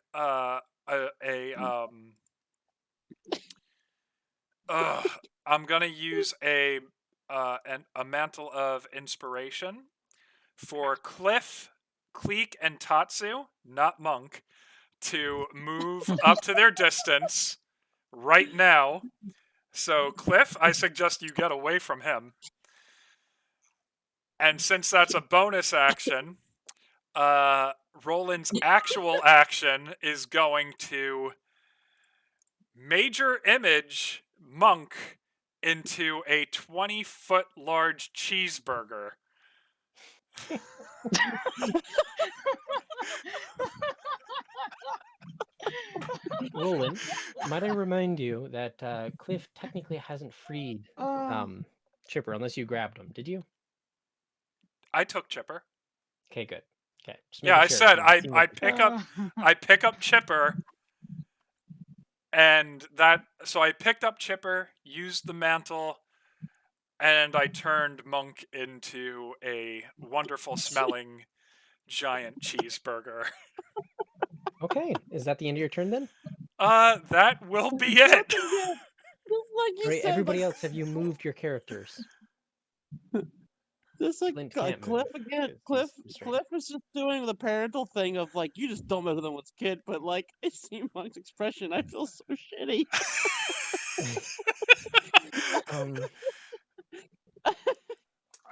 I'm gonna use a mantle of inspiration for Cliff, Cleek, and Tatsu, not Monk, to move up to their distance right now. So, Cliff, I suggest you get away from him. And since that's a bonus action, Roland's actual action is going to major image Monk into a 20-foot large cheeseburger. Roland, might I remind you that Cliff technically hasn't freed Chipper unless you grabbed him. Did you? I took Chipper. Okay, good. Okay, just Yeah, I making sure. said It seemed like- I pick up Chipper, and so I picked up Chipper, used the mantle, and I turned Monk into a wonderful smelling giant cheeseburger. Okay, is that the end of your turn then? That will be it. Like you Right, said, everybody like, else, have you moved your characters? This like Flint can't Cliff move again. 'cause he's restrained. Cliff is just doing the parental thing of like, you just don't mess with them with kid, but like I see Monk's expression, I feel so shitty.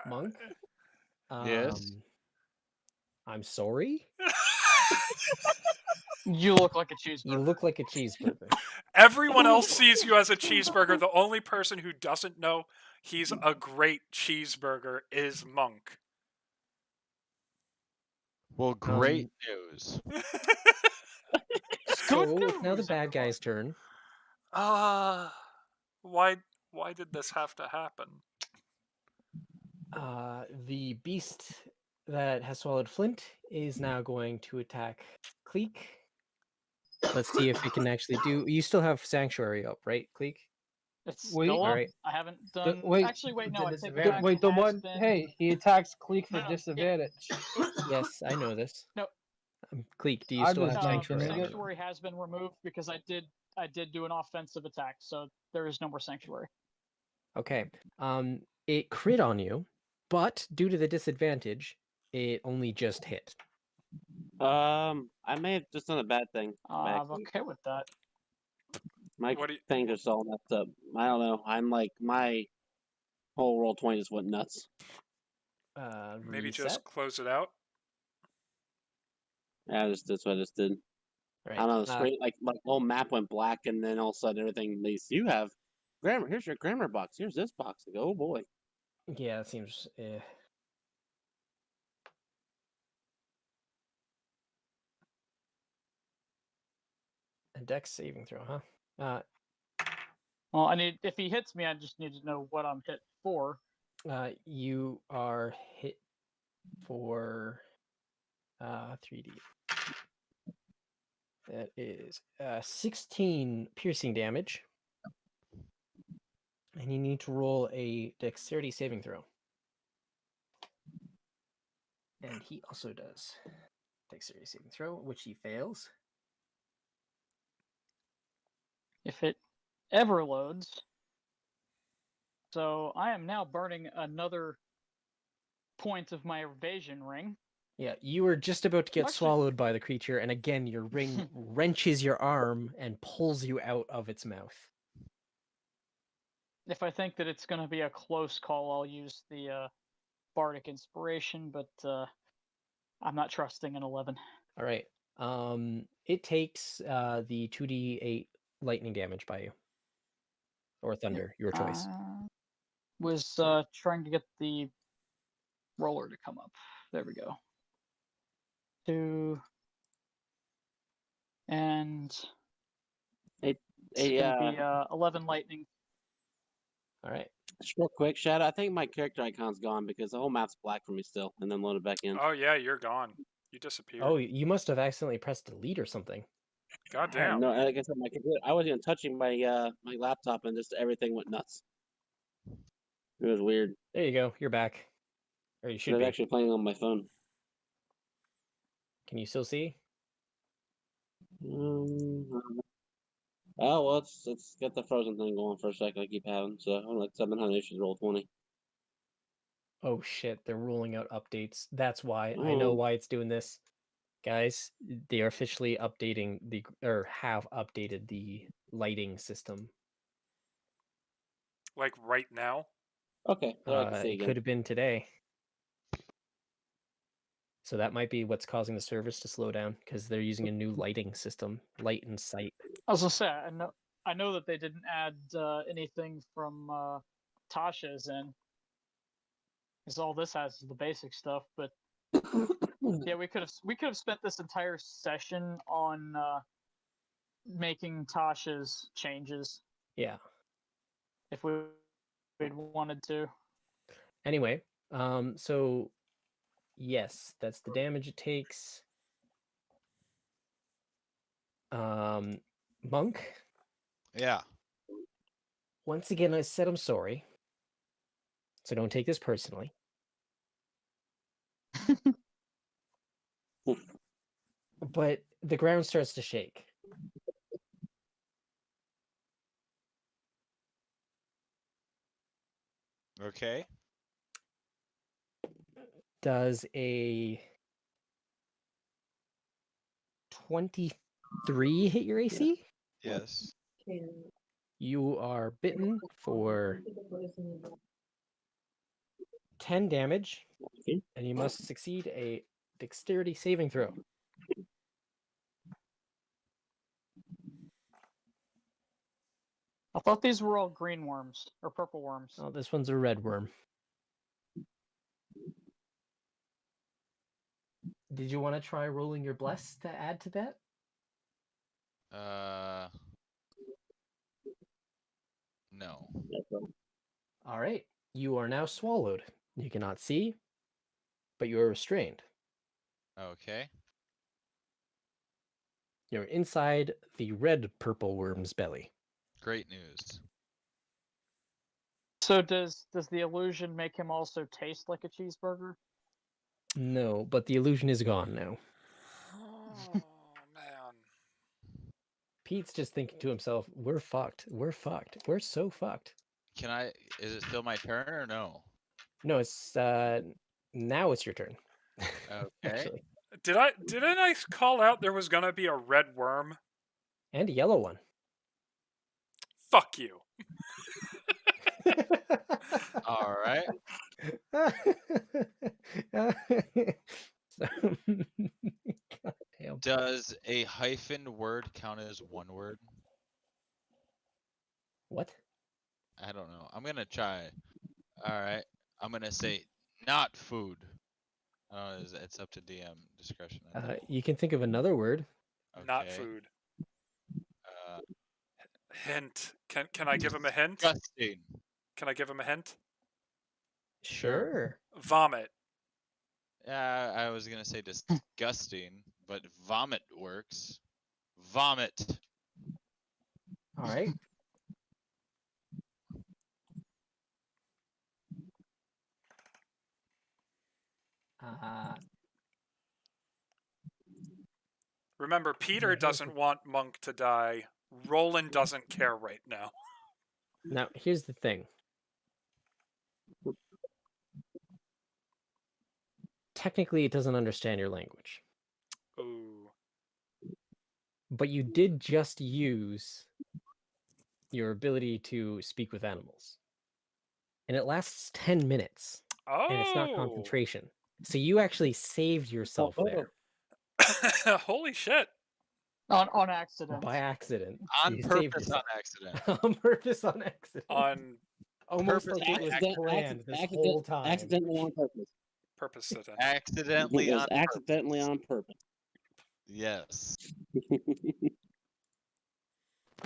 Monk? Yes? I'm sorry? You look like a cheeseburger. You look like a cheeseburger. Everyone else sees you as a cheeseburger. The only person who doesn't know he's a great cheeseburger is Monk. Well, great news. So it's now the bad guy's turn. Why did this have to happen? The beast that has swallowed Flint is now going to attack Cleek. Let's see if it can actually do. You still have Sanctuary up, right, Cleek? It's Wait. still up. Alright. I haven't done. Wait, Actually, wait. No, I take it The- back. wait, It the has one. been- Hey, he attacks Cleek for No, disadvantage. Yes, I know this. No. Cleek, do you I'm still just have mentioning Sanctuary? it. Sanctuary has been removed because I did do an offensive attack, so there is no more Sanctuary. Okay. It crit on you, but due to the disadvantage, it only just hit. I may have just done a bad thing. I'm okay with that. My What do you- things are so messed up. I don't know. I'm like my whole roll 20 just went nuts. Maybe Reset? just close it out. Yeah, that's what I just did. Right. I don't know. The screen, like my whole map went black, and then all of a sudden everything. You have grammar. Here's your grammar box. Here's this box. Like, oh boy. Yeah, it seems. A dex saving throw, huh? Well, if he hits me, I just need to know what I'm hit for. You are hit for 3d. That is 16 piercing damage. And you need to roll a dexterity saving throw. And he also does dexterity saving throw, which he fails. If it ever loads. So I am now burning another point of my evasion ring. Yeah, you were just about to get Actually- swallowed by the creature, and again, your ring wrenches your arm and pulls you out of its mouth. If I think that it's going to be a close call, I'll use the Bardic Inspiration, but I'm not trusting an 11. All right. It takes the 2d8 lightning damage by you, or thunder, your choice. Was trying to get the roller to come up. There we go. 2 and Hey, it's hey, gonna be 11 lightning. All right. just real quick, Shadow. I think my character icon's gone because the whole map's black for me still, and then load it back in. Oh yeah, you're gone. You disappeared. Oh, you must have accidentally pressed delete or something. God damn. No, like I said, my computer. I wasn't even touching my my laptop, and just everything went nuts. It was weird. There you go. You're back. Or you I should was be. actually playing on my phone. Can you still see? Oh well, let's get the frozen thing going for a second. I keep having so I'm like 700 issues roll 20. Oh shit, they're rolling out updates. That's why. I know Oh. why it's doing this. Guys, they are officially updating or have updated the lighting system. Like right now? Okay, there I can see It again. could have been today. So that might be what's causing the service to slow down because they're using a new lighting system, light and sight. I was gonna say, I know that they didn't add anything from Tasha's in, because all this has is the basic stuff. But yeah, we could have spent this entire session on making Tasha's changes Yeah. if we'd wanted to. Anyway, so yes, that's the damage it takes. Monk, Yeah. once again, I said I'm sorry. So don't take this personally. But the ground starts to shake. Okay. Does a 23 hit your AC? Yes. You are bitten for 10 damage, and you must succeed a dexterity saving throw. I thought these were all green worms or purple worms. Oh, this one's a red worm. Did you want to try rolling your bless to add to that? No. All right. You are now swallowed. You cannot see, but you are restrained. Okay. You're inside the red purple worm's belly. Great news. So does the illusion make him also taste like a cheeseburger? No, but the illusion is gone now. Oh man. Pete's just thinking to himself, we're fucked. We're fucked. We're so fucked. Can I? Is it still my turn or no? No, it's now it's your turn. Okay. Actually. Didn't I call out there was gonna be a red worm? And a yellow one. Fuck you. All right. So, goddamn. Does a hyphen word count as one word? What? I don't know. I'm gonna try. All right. I'm gonna say not food. It's up to DM discretion. I think. You can think of another word. Not Okay. food. Hint. Can I give him a hint? Disgusting. Can I give him a hint? Sure. Vomit. Yeah, I was gonna say disgusting, but vomit works. Vomit. All right. Remember, Peter doesn't want Monk to die. Roland doesn't care right now. Now, here's the thing. Technically, it doesn't understand your language. Ooh. But you did just use your ability to speak with animals. And it lasts 10 minutes. Oh. And it's not concentration. So you actually saved yourself there. Holy shit. On accident. By accident. On You saved purpose, on yourself. accident. On purpose, on accident. On Almost purpose, like it was planned this whole time. Accidentally on purpose. Purpose it in. Accidentally It was on accidentally purpose. on purpose. Yes.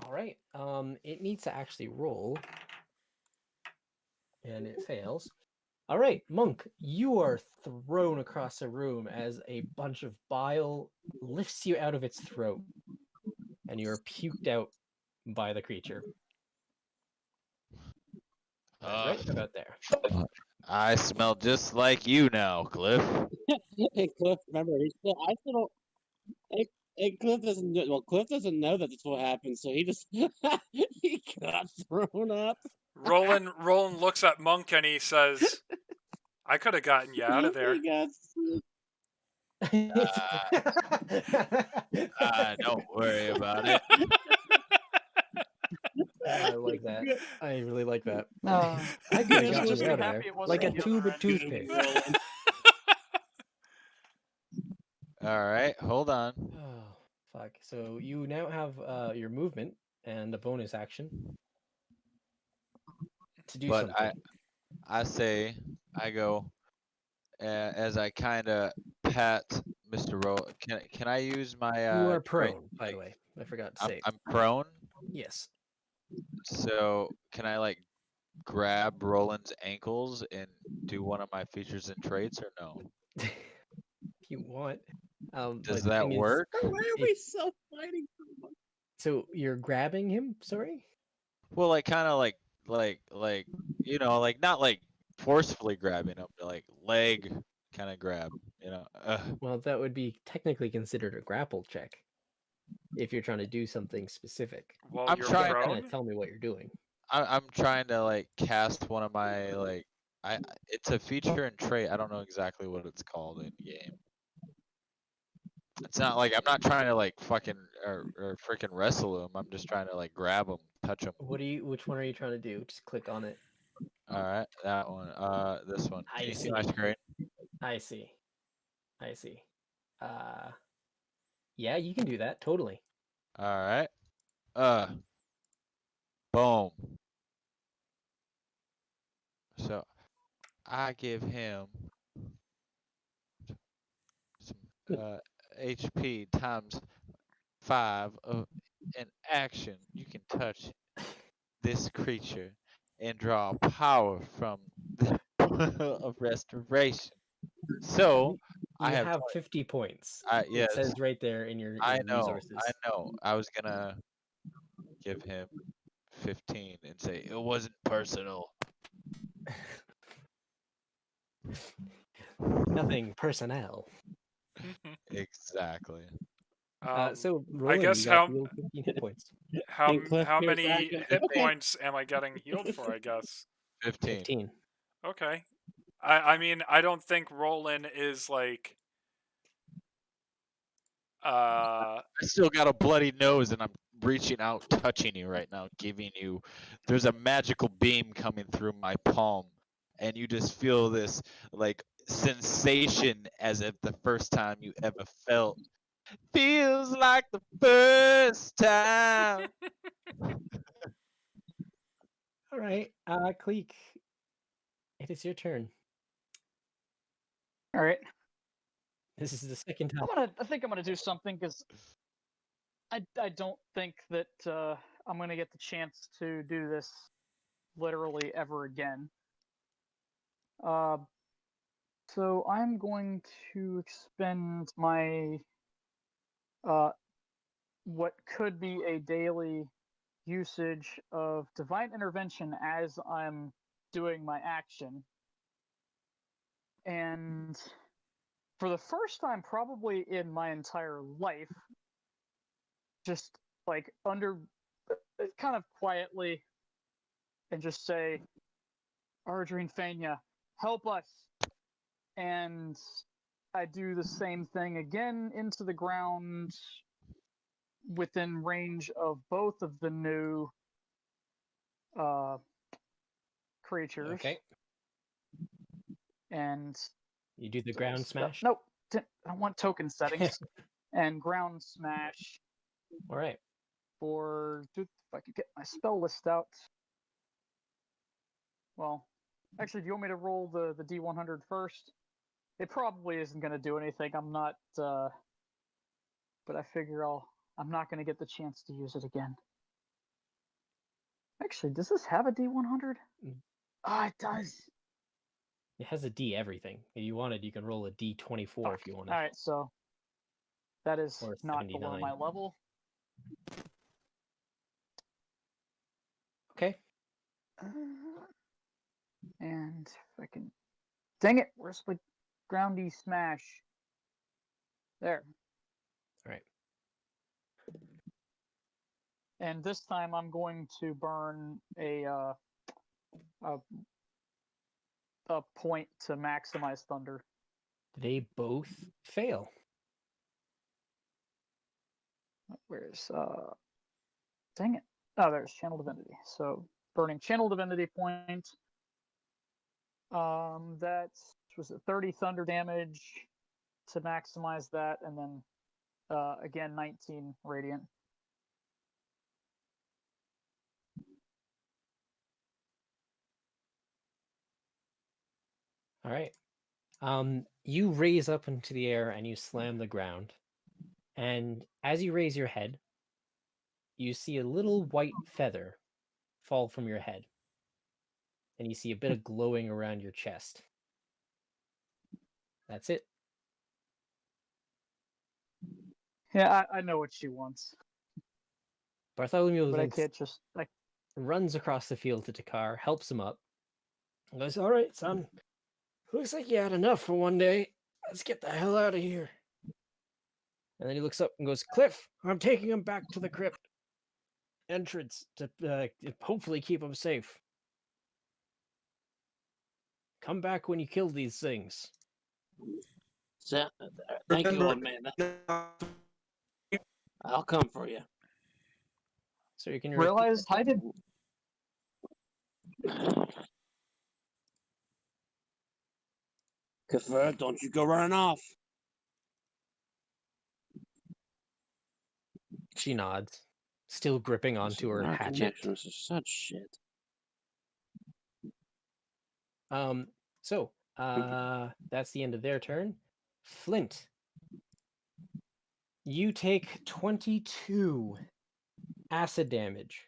All right. It needs to actually roll, and it fails. All right, Monk, you are thrown across a room as a bunch of bile lifts you out of its throat, and you are puked out by the creature. Right Ugh. about there. I smell just like you now, Cliff. Hey, Cliff, remember, I still don't. Hey, Cliff doesn't know. Well, Cliff doesn't know that that's what happened, so he just he got thrown up. Roland looks at Monk and he says, "I could have gotten you out of there." He got Don't worry about it. I like that. I really like that. I I guess could have just gotten be you out of happy there. it wasn't Like a the tube other of end. toothpaste. All right, hold on. Oh, fuck. So you now have your movement and a bonus action to do But something. I say, I go, as I kind of pat Mr. Roll. Can I use my You are trait, prone, by the way. I forgot to I'm say. I'm prone, Yes. so can I like grab Roland's ankles and do one of my features and traits, or no? If you want. Does But the that thing is, work? Why are we so fighting so much? so you're grabbing him? Sorry? Well, like kind of like like not like forcefully grabbing him, like leg kind of grab, you know. Well, that would be technically considered a grapple check if you're trying to do something specific. Well, I'm you're You gotta trying. kind of prone. tell me what you're doing. I'm trying to like cast one of my like it's a feature and trait. I don't know exactly what it's called in game. It's not like I'm not trying to like fucking or freaking wrestle him. I'm just trying to like grab him, touch him. Which one are you trying to do? Just click on it. All right, that one. This one. Can I you see my see. screen? I see. I see. Yeah, you can do that, totally. All right. Boom. So I give him some HP times 5 of an action. You can touch this creature and draw power from the of restoration. So I You have have 50 points. yes, It says right there in your I resources. know. I was gonna give him 15 and say it wasn't personal. Nothing personnel. Exactly. So I Roland, guess you got healed 15 hit points. And Cliff how hears many back, hit okay. points am I getting healed for? I guess 15. 15. Okay. I mean, I don't think Roland is like I still got a bloody nose and I'm reaching out, touching you right now, giving you. There's a magical beam coming through my palm, and you just feel this like sensation as if the first time you ever felt. Feels like the first time. All right, Cleek, it is your turn. All right. This is the second time. I think I'm gonna do something because I don't think that I'm gonna get the chance to do this literally ever again. So I'm going to expend my what could be a daily usage of divine intervention as I'm doing my action. And for the first time probably in my entire life, just like kind of quietly, and just say, Ardrine Fania, help us. And I do the same thing again into the ground within range of both of the new creatures. Okay. And You do the ground smash? Nope. I want token settings. And ground smash. All right. For if I could get my spell list out. Well, actually, do you want me to roll the D100 first? It probably isn't going to do anything. I'm not, but I figure I'm not going to get the chance to use it again. Actually, does this have a D100? Ah, it does. It has a D everything. If you wanted, you can roll a D24 if you wanted. All right, so that is Or not below 79. my level. Okay. And if I can, dang it, where's my groundy smash? There. All right. And this time I'm going to burn a point to maximize thunder. They both fail. Where's dang it. Oh, there's channel divinity. So burning channel divinity point. That's was it 30 thunder damage to maximize that, and then again 19 radiant. All right. You raise up into the air and you slam the ground. And as you raise your head, you see a little white feather fall from your head. And you see a bit of glowing around your chest. That's it. Yeah, I know what she wants, Bartholomew but I then can't just runs across the field to Takar, helps him up, and goes, "All right, son. Looks like you had enough for one day. Let's get the hell out of here." And then he looks up and goes, "Cliff, I'm taking him back to the crypt entrance to hopefully keep him safe. Come back when you kill these things." So, thank you, old man. I'll come for you. So you can realize I did. Kafir, don't you go running off. She nods, still gripping onto her Our hatchet. connections are such shit. So that's the end of their turn. Flint, you take 22 acid damage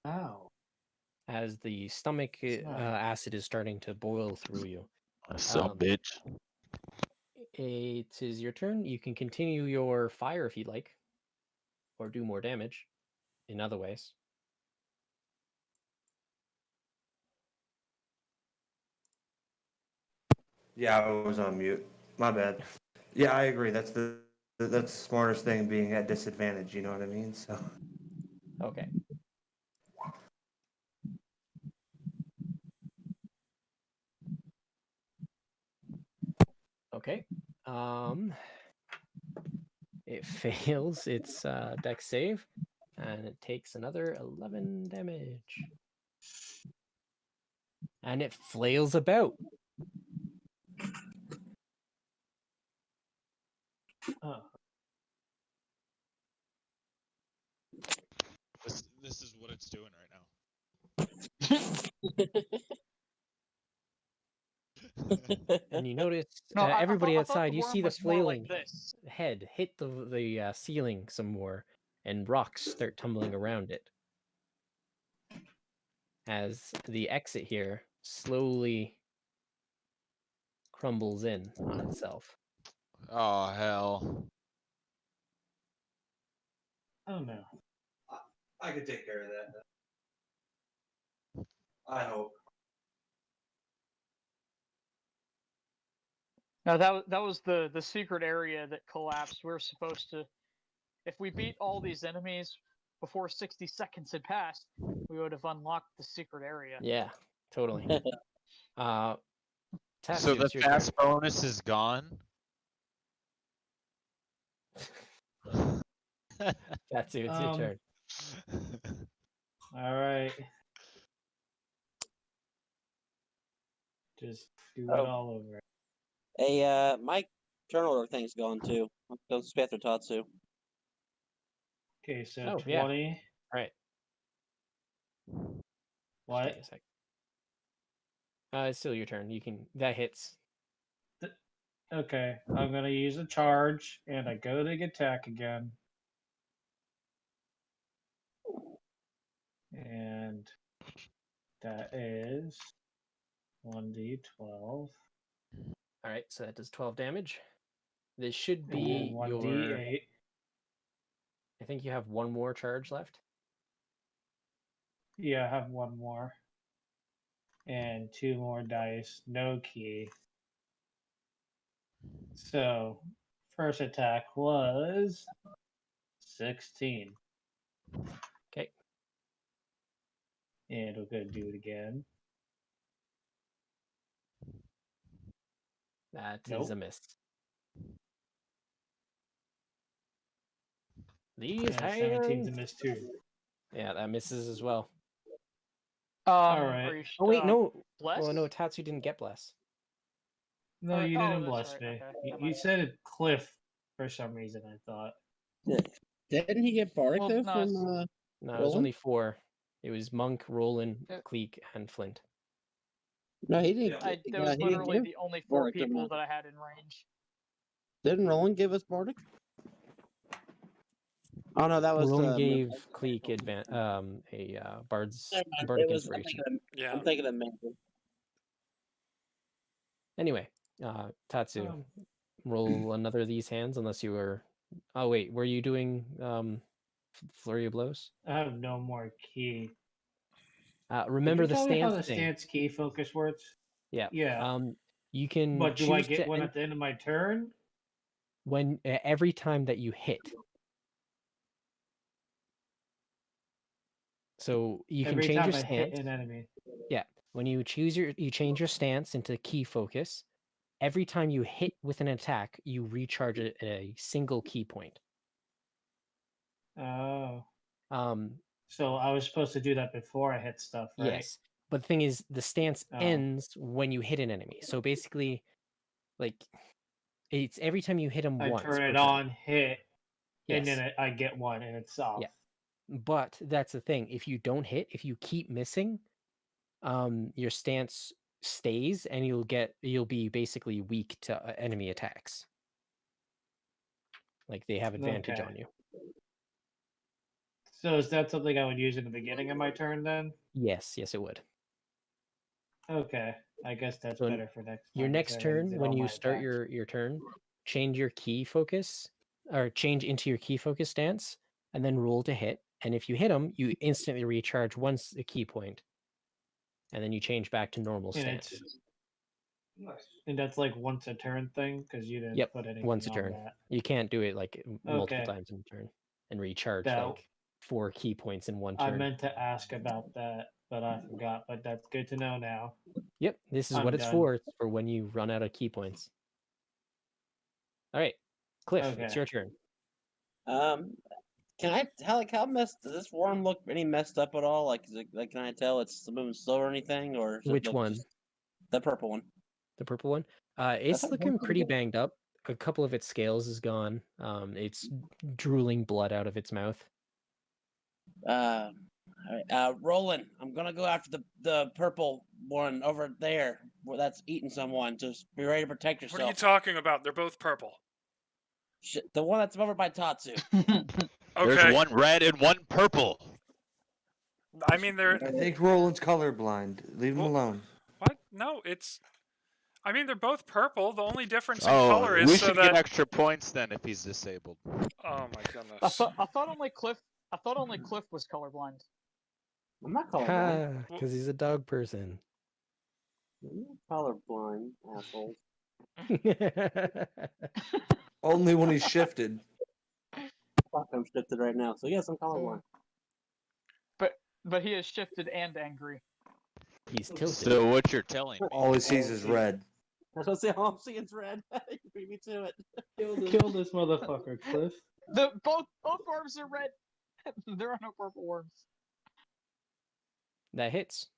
Ow. as the stomach acid is starting to boil through you. Some bitch. It is your turn. You can continue your fire if you'd like, or do more damage in other ways. Yeah, I was on mute. My bad. Yeah, I agree. That's the smartest thing, being at disadvantage. You know what I mean? So. Okay. Okay. It fails its dex save, and it takes another 11 damage. And it flails about. Oh. This is what it's doing right now. And you notice No, everybody I thought outside, the you worm see the was more flailing like this. head hit the ceiling some more, and rocks start tumbling around it. As the exit here slowly crumbles in on itself. Oh hell. Oh no. I could take care of that. I hope. No, that was the secret area that collapsed. We were supposed to, if we beat all these enemies before 60 seconds had passed, we would have unlocked the secret area. Yeah, totally. So Tatsu, the it's your fast bonus is gone. turn. Tatsu, it's your turn. All right. Just do it Oh. all over. Hey, my turn order thing's gone too. Don't spare through Tatsu. Okay, so Oh, yeah. 20. All right. What? Give me a sec. It's still your turn. You can that hits. Okay, I'm gonna use a charge, and I go to attack again. And that is 1d12. All right, so that does 12 damage. This should And be then your. 1d8. I think you have one more charge left. Yeah, I have one more. And 2 more dice. No key. So, first attack was 16. Okay. And we're going to do it again. That is Nope. a miss. These And 17's a hands. miss too. Yeah, that misses as well. Alright. Are you Oh wait, no. bless? Well, no, Tatsu didn't get bless. No, you didn't that's bless right, me. okay, never You mind. said it Cliff for some reason, I thought. Didn't he get bardic Well, though no, from it's- No, it was Roland? only 4. It was Monk, Roland, Yeah. Cleek, and Flint. No, he didn't. Yeah. That was he didn't literally give the only 4 bardic, didn't people I? that I had in range. Didn't Roland give us bardic? Oh no, that was Roland gave Cleek Bard's Never mind, Bardic it was. I'm Inspiration. thinking Yeah. I'm thinking of Mantle. Anyway, Tatsu, Um, roll another of these hands unless you were. Oh wait, were you doing flurry of blows? I have no more key. Remember Can you the tell me how stance the thing. stance key focus works? Yeah. Yeah. You can. But do I choose get to one at the end of my turn? when every time that you hit. So you can Every change time your I hit stance. an enemy. Yeah. When you change your stance into key focus, every time you hit with an attack, you recharge a single key point. Oh. Um, So I was supposed to do that before I hit stuff, right? yes. But the thing is, the stance Oh. ends when you hit an enemy. So basically, like, it's every time you hit them I once. turn per it turn. on, hit, and Yes. then I get one, and it's off. Yeah. But that's the thing. If you don't hit, if you keep missing, your stance stays, and you'll be basically weak to enemy attacks. Like they have advantage Okay. on you. So is that something I would use in the beginning of my turn then? Yes, it would. Okay. I guess that's So better for next time. Your 'cause next I turn, did when all you my start attacks. your turn, change your key focus or change into your key focus stance, and then roll to hit. And if you hit them, you instantly recharge once a key point, and then you change back to normal And stance. it's and that's like once a turn thing because you didn't Yep, put anything once a on turn. that. You can't do it like multiple Okay. times in a turn and recharge That- like 4 key points in one I turn. meant to ask about that, but I forgot. But that's good to know now. Yep, this is I'm what it's done. for. It's for when you run out of key points. All right, Cliff, it's Okay. your turn. Can I how messed does this worm look any messed up at all? Like, can I tell it's moving slow or anything, or does it Which look one? just- the purple one? The purple one. It's thought looking one pretty was- banged up. A couple of its scales is gone. It's drooling blood out of its mouth. All right, Roland, I'm gonna go after the purple one over there where that's eating someone. Just be ready to protect yourself. What are you talking about? They're both purple. The one that's over by Tatsu. Okay. There's one red and one purple. I mean, they're I think Roland's colorblind. Leave him Well- alone. what? No, it's. I mean, they're both purple. The only difference in Oh, color is we so should that. get extra points then if he's disabled. Oh my goodness. I thought only Cliff was colorblind. I'm not colorblind. Because he's a dog person. I'm not colorblind, assholes. Only when he's shifted. Fuck, I'm shifted right now. So yes, I'm colorblind. But he is shifted and angry. He's tilted. So what you're telling me? All he sees is red. I was gonna say all I'm seeing is red. You beat me to it. Kill this motherfucker, Cliff. Both worms are red. There are no purple worms. That hits.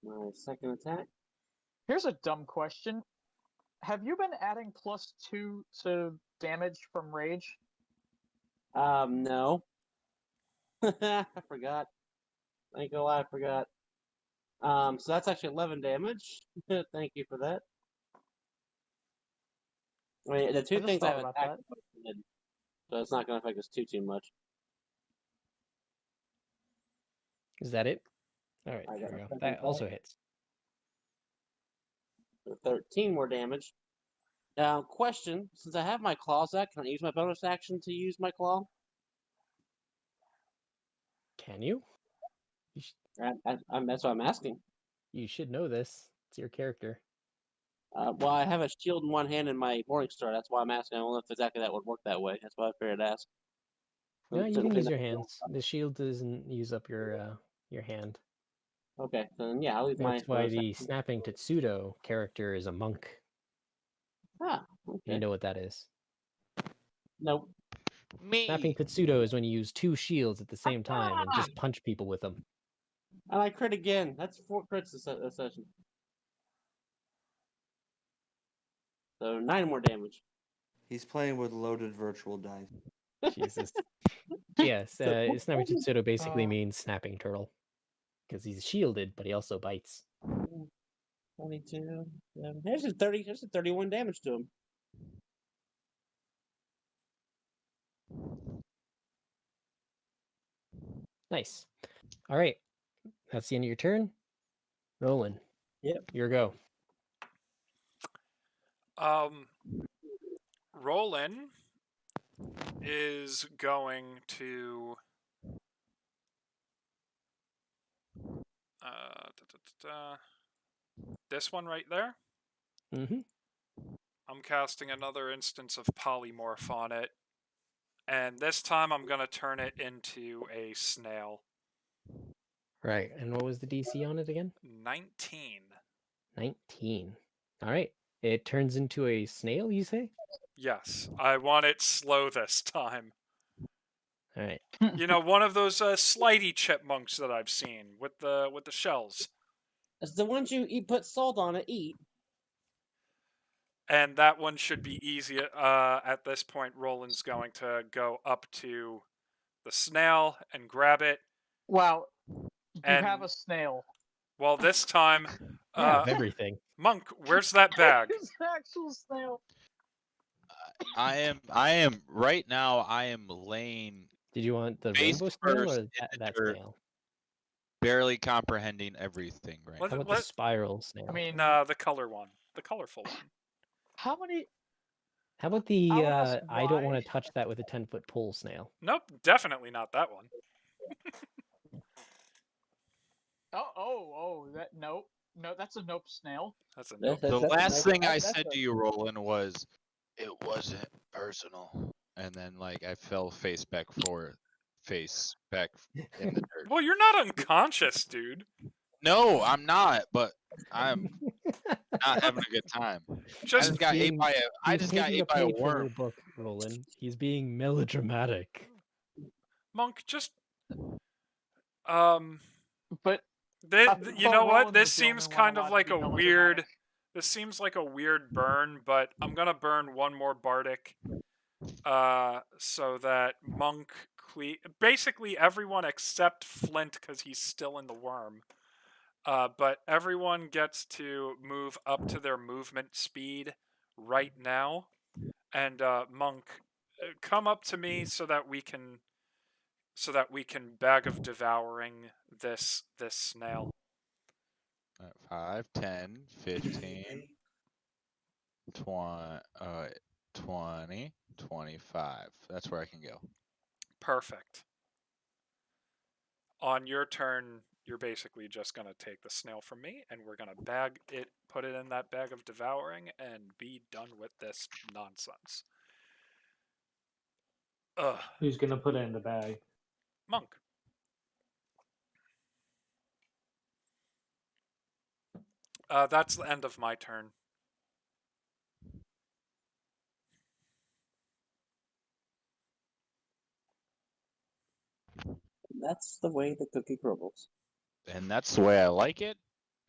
My second attack. Here's a dumb question. Have you been adding +2 to damage from rage? No. I forgot. I ain't gonna lie, I forgot. So that's actually 11 damage. Thank you for that. I mean, the two just things I thought have about attacked, so it's not going to affect us too much. Is that it? All right, I there got we a go. second That also attack. hits. So 13 more damage. Now, question: since I have my claws out, can I use my bonus action to use my claw? Can you? You, sh- That's what I'm asking. you should know this. It's your character. Well, I have a shield in one hand and my morning star. That's why I'm asking. I don't know if exactly that would work that way. That's why I figured I'd ask. No, you can Okay, use your hands. The shield doesn't use up your hand. Okay, then yeah, I'll use my That's why bonus the action. snapping Tetsudo character is a monk. Ah, okay. You know what that is. Nope. Snapping Me. Tetsudo is when you use two shields at the same time and just punch people with them. And I crit again. That's 4 crits this session. So 9 more damage. He's playing with loaded virtual dice. Jesus. Yes, snapping Tetsudo basically Uh. means snapping turtle. Because he's shielded, but he also bites. 22. There's a 30. There's a 31 damage to him. Nice. All right. That's the end of your turn. Roland. Yep. Your go. Roland is going to this one right there. Mm-hmm. I'm casting another instance of polymorph on it, and this time I'm gonna turn it into a snail. Right. And what was the DC on it again? 19. 19. All right. It turns into a snail, you say? Yes, I want it slow this time. All right. You know, one of those slidey chipmunks that I've seen with the shells. It's the ones you eat, put salt on it, eat. And that one should be easy. At this point, Roland's going to go up to the snail and grab it. Wow, you And have a snail. well, this time, Yeah, everything. Monk, where's that bag? It's an actual snail. I am right now. I am laying Did you want the face rainbow snail first or in the that dirt, snail? barely comprehending everything right What- How now. about the spiral snail? I mean, Nah, the color one, the colorful one. how many? How about the I'll ask I don't why. want to touch that with a 10-foot pole snail? Nope, definitely not that one. That nope. No, that's a nope snail. That's a That's- nope. The that's- last thing I that's said a- to you, Roland, was it wasn't personal, and then like I fell face back in the dirt. Well, you're not unconscious, dude. No, I'm not, but I'm not having a good time. I Just just got ate being- by a. I He's just got taking a ate by a page from your worm. book, Roland. He's being melodramatic. Monk, just But you know what? Roland This was the only seems one kind of allowed like to a be weird. melodramatic. This seems like a weird burn, but I'm gonna burn one more bardic, so that Monk basically everyone except Flint because he's still in the worm. But everyone gets to move up to their movement speed right now, and Monk, come up to me so that we can bag of devouring this snail. 5, 10, 15, 20, 25. That's where I can go. Perfect. On your turn, you're basically just gonna take the snail from me, and we're gonna bag it, put it in that bag of devouring, and be done with this nonsense. Ugh. Who's gonna put it in the bag? Monk. That's the end of my turn. That's the way the cookie crumbles. And that's the way I like it.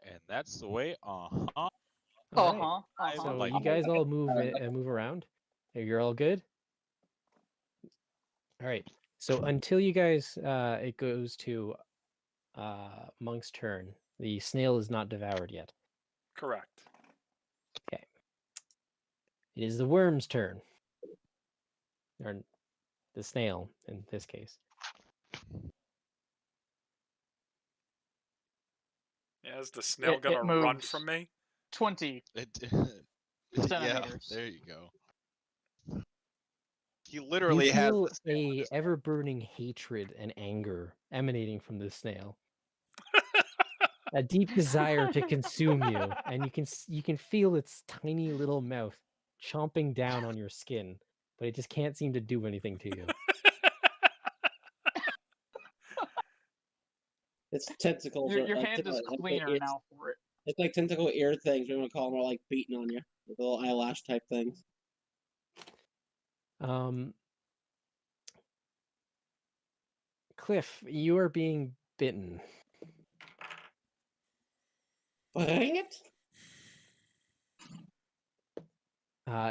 And that's the way. All Uh right. huh. I So like you it. guys all move around. You're all good. All right. So until you guys, it goes to Monk's turn. The snail is not devoured yet. Correct. Okay. It is the worm's turn. Or the snail, in this case. Yeah, is the snail It gonna run moves. from me? 20 Yeah, centimeters. there you go. He You literally has feel the snail in a his ever-burning hatred and anger emanating from this snail. A deep desire to consume you, and you can feel its tiny little mouth chomping down on your skin, but it just can't seem to do anything to you. Its tentacles Your, are your like hand is cleaner now for it. it's like tentacle ear things. We want to call them, are like beating on you with little eyelash type things. Cliff, you are being bitten. Dang it!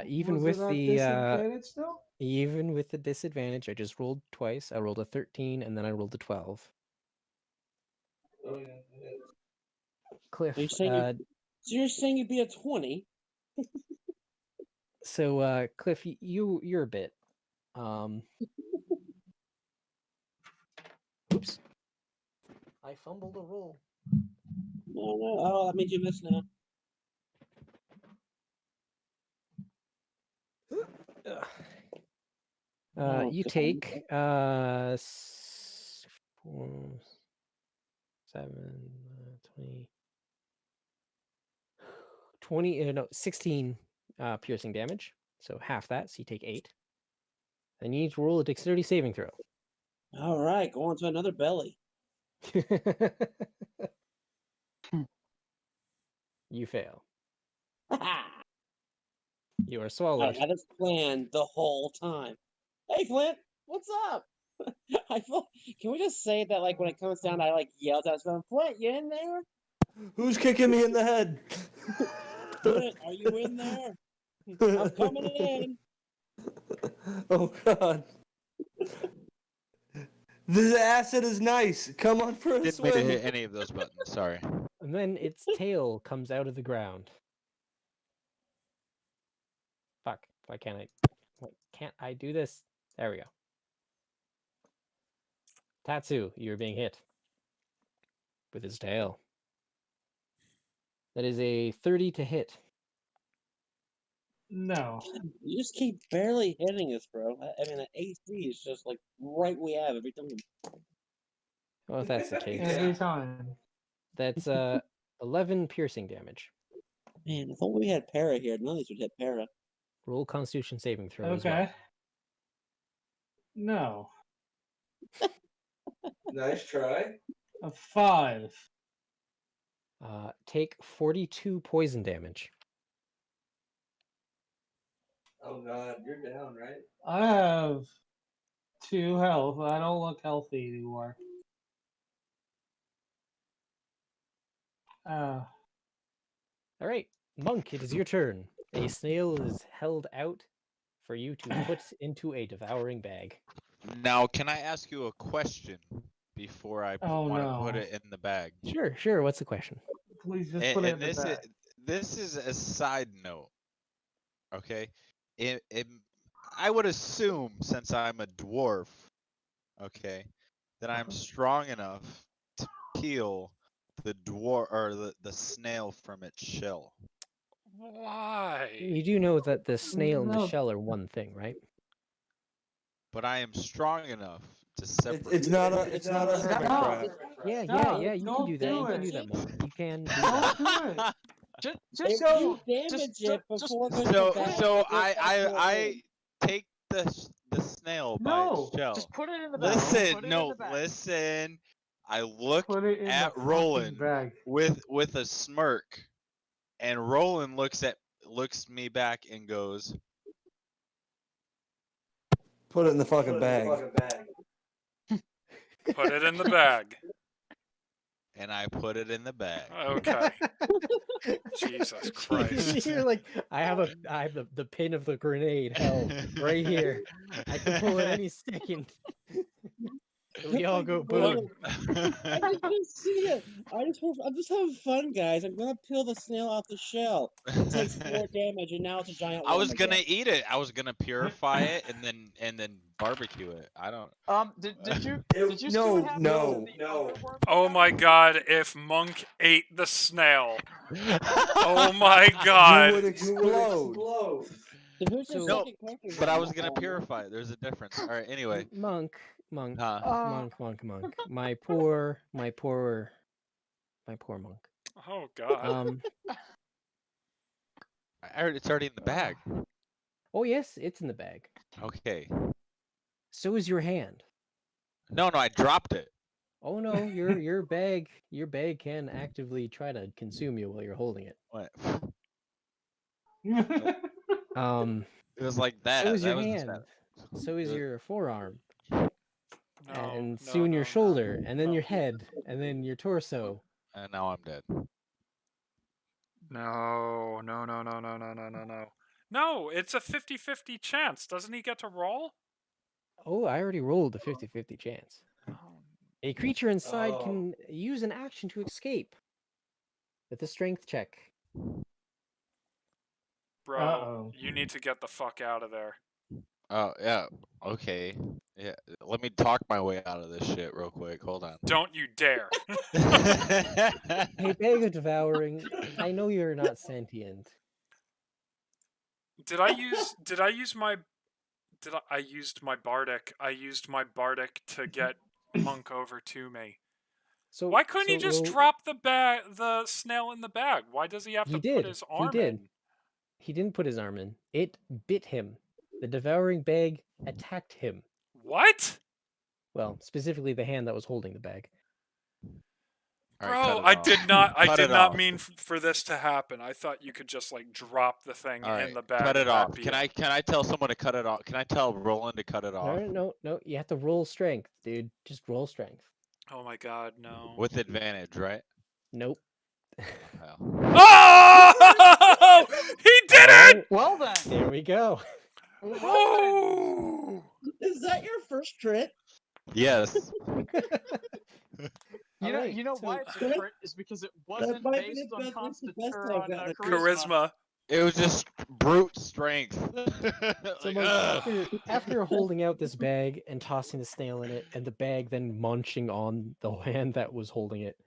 Even Was with it at the disadvantage still? even with the disadvantage, I just rolled twice. I rolled a 13 and then I rolled a 12. Oh, yeah. Cliff, Are you saying so you're saying you'd be a 20? Cliff, you're a bit. Oops. I fumbled a roll. No. Oh, that means you missed now. Oh, You God. take 7, 20, 16 piercing damage. So half that, so you take 8. Then you need to roll a dexterity saving throw. All right, go on to another belly. You fail. I You are swallowed. had this planned the whole time. Hey, Flint, what's up? Can we just say that, like, when it comes down, I like yelled at him, Flint, you in there? Who's kicking me in the head? Flint, are you in there? I'm coming in. Oh God. The acid is nice. Come on for a Didn't mean to swim. hit any of those buttons. Sorry. And then its tail comes out of the ground. Fuck. Why can't I do this? There we go. Tatsu, you're being hit with his tail. That is a 30 to hit. No. You just keep barely hitting us, bro. I mean, the AC is just like right we have every time. Well, if that's the case. Every time. That's 11 piercing damage. Man, if only we had Para here, none of these would hit Para. Roll Constitution saving throw as well. Okay. No. Nice try. A 5. Take 42 poison damage. Oh God, you're down, right? I have 2 health. I don't look healthy anymore. All right, Monk, it is your turn. A snail is held out for you to put into a devouring bag. Now, can I ask you a question before I Oh, want to put no. it in the bag? Sure. What's the question? Please just put it in the this bag. this is a side note. Okay, I would assume, since I'm a dwarf, okay, that I'm strong enough to peel the the snail from its shell. Why? You do know that the snail and the No. shell are one thing, right? But I am strong enough to separate. It's not a hermit No. crab. Yeah. No, You can don't do that. do You can it. do that, Monk. You can do Don't that. do it. Just If so, you damage it before going So to bag, so it goes back to I take the snail by No. its shell. just put it in the bag. Listen, Put it in no, the bag. listen. I look Put it in at the Roland fucking bag. with a smirk, and Roland looks me back and goes, Put it in the Put it fucking in bag. the fucking bag. Put it in the bag. and I put it in the bag. Okay. Jesus Christ. You're like, I have the pin of the grenade held right here. I can pull it any second. We all go Look- boom. I just want to see it. I'm just having fun, guys. I'm gonna peel the snail out the shell. It takes 4 damage, and now it's a giant. I was worm gonna again. eat it. I was gonna purify it and then barbecue it. I don't. Did you It- see No, what happened no. to the other worm? Oh my god, if Monk ate the snail. Oh my god. You would explode. So who's the No, second character? but I then? was gonna purify it. There's a difference. All right. Anyway. Monk. Huh. Monk. My poor monk. Oh god. I heard it's already in the bag. Oh yes, it's in the bag. Okay. So is your hand. No, I dropped it. Oh no, your bag can actively try to consume you while you're holding it. What? Um, It was like that. so is That your was the hand. status. So is It was- your forearm, No, and no, soon your no, shoulder, no, and then no. your head, and then your torso. And now I'm dead. No. No, it's a 50-50 chance. Doesn't he get to roll? Oh, I already rolled a 50-50 chance. Oh, A creature inside Oh. can use an action to escape with a strength check. bro, Uh-oh. you need to get the fuck out of there. Oh yeah. Okay. Yeah. Let me talk my way out of this shit real quick. Hold on. Don't you dare. Hey, bag of devouring, I know you're not sentient. I used my bardic. I used my bardic to get Monk over to me. So Why couldn't he so just roll- drop the snail in the bag? Why does he have He to did. put his arm He did. in? He didn't put his arm in. It bit him. The devouring bag attacked him. What? Well, specifically the hand that was holding the bag. All right, Bro, cut it I off. did not Cut it off. mean for this to happen. I thought you could just like drop the thing All right, in the bag. cut it and that'd off. be Can I tell someone to cut it off? Can I tell Roland to cut it off No. You have to roll strength, dude. Just roll strength. Oh my god, no. with advantage, right? Nope. Well. Oh! He did it! Well then. There we go. Oh! Is that your first crit? Yes. Alright, You know so- why it's a crit is because it wasn't might be based the on best- that's the constitution best or I've on gotten a Charisma. It was just brute strength. So Like, Monk, ugh. after holding out this bag and tossing the snail in it, and the bag then munching on the hand that was holding it,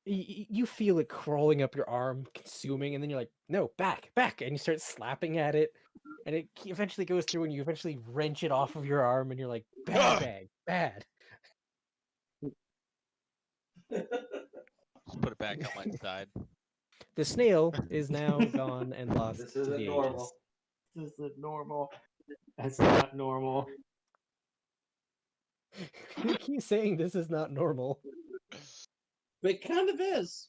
you feel it crawling up your arm, consuming, and then you're like, no, back, and you start slapping at it, and it eventually goes through, and you eventually wrench it off of your arm, and you're like, bad bag, bad. Just put it back on my side. The snail is now gone and lost This to isn't the normal. ages. This isn't normal. That's not normal. You keep saying this is not normal. But it kind of is.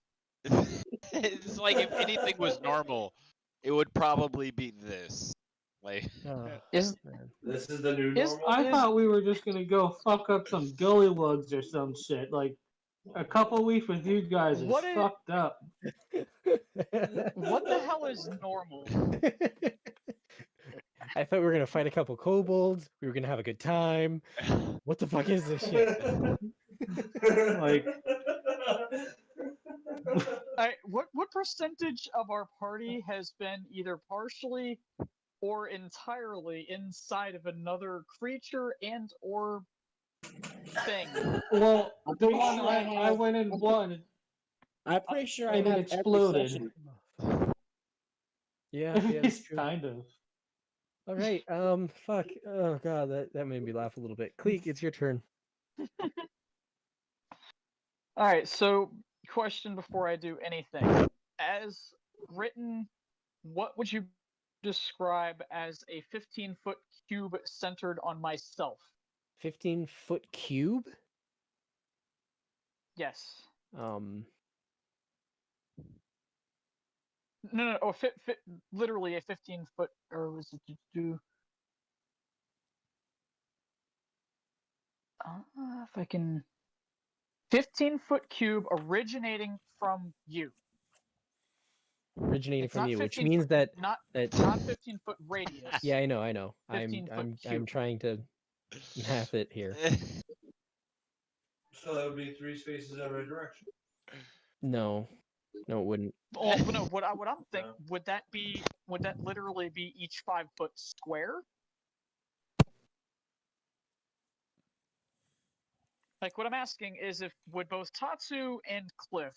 It's like if anything was normal, it would probably be this. Like Oh, Is man. This is the new Is- normal. I thought we were just gonna go fuck up some gullylugs or some shit. Like a couple weeks with you guys is What is- fucked up. what the hell is normal? I thought we were gonna fight a couple kobolds. We were gonna have a good time. What the fuck is this shit? Like- What percentage of our party has been either partially or entirely inside of another creature and or thing? Well, the pretty one sure I I have- went in one. I'm pretty sure I And it have exploded. Every session. Yeah, that's true. Kind of. All right. Fuck. Oh god, that made me laugh a little bit. Cleek, it's your turn. All right, so question before I do anything. As written, what would you describe as a 15-foot cube centered on myself? 15-foot cube. Yes. No. Oh, literally a 15-foot, or was it do? If I can. 15-foot cube originating from you. originating It's from not you, which 15 means foot, that not 15-foot radius. yeah, I know. 15 foot I'm cube. trying to math it here. So that would be 3 spaces every direction. No, it wouldn't. Oh, no, what I'm thinking, would that literally be each 5-foot square? Like, what I'm asking is, would both Tatsu and Cliff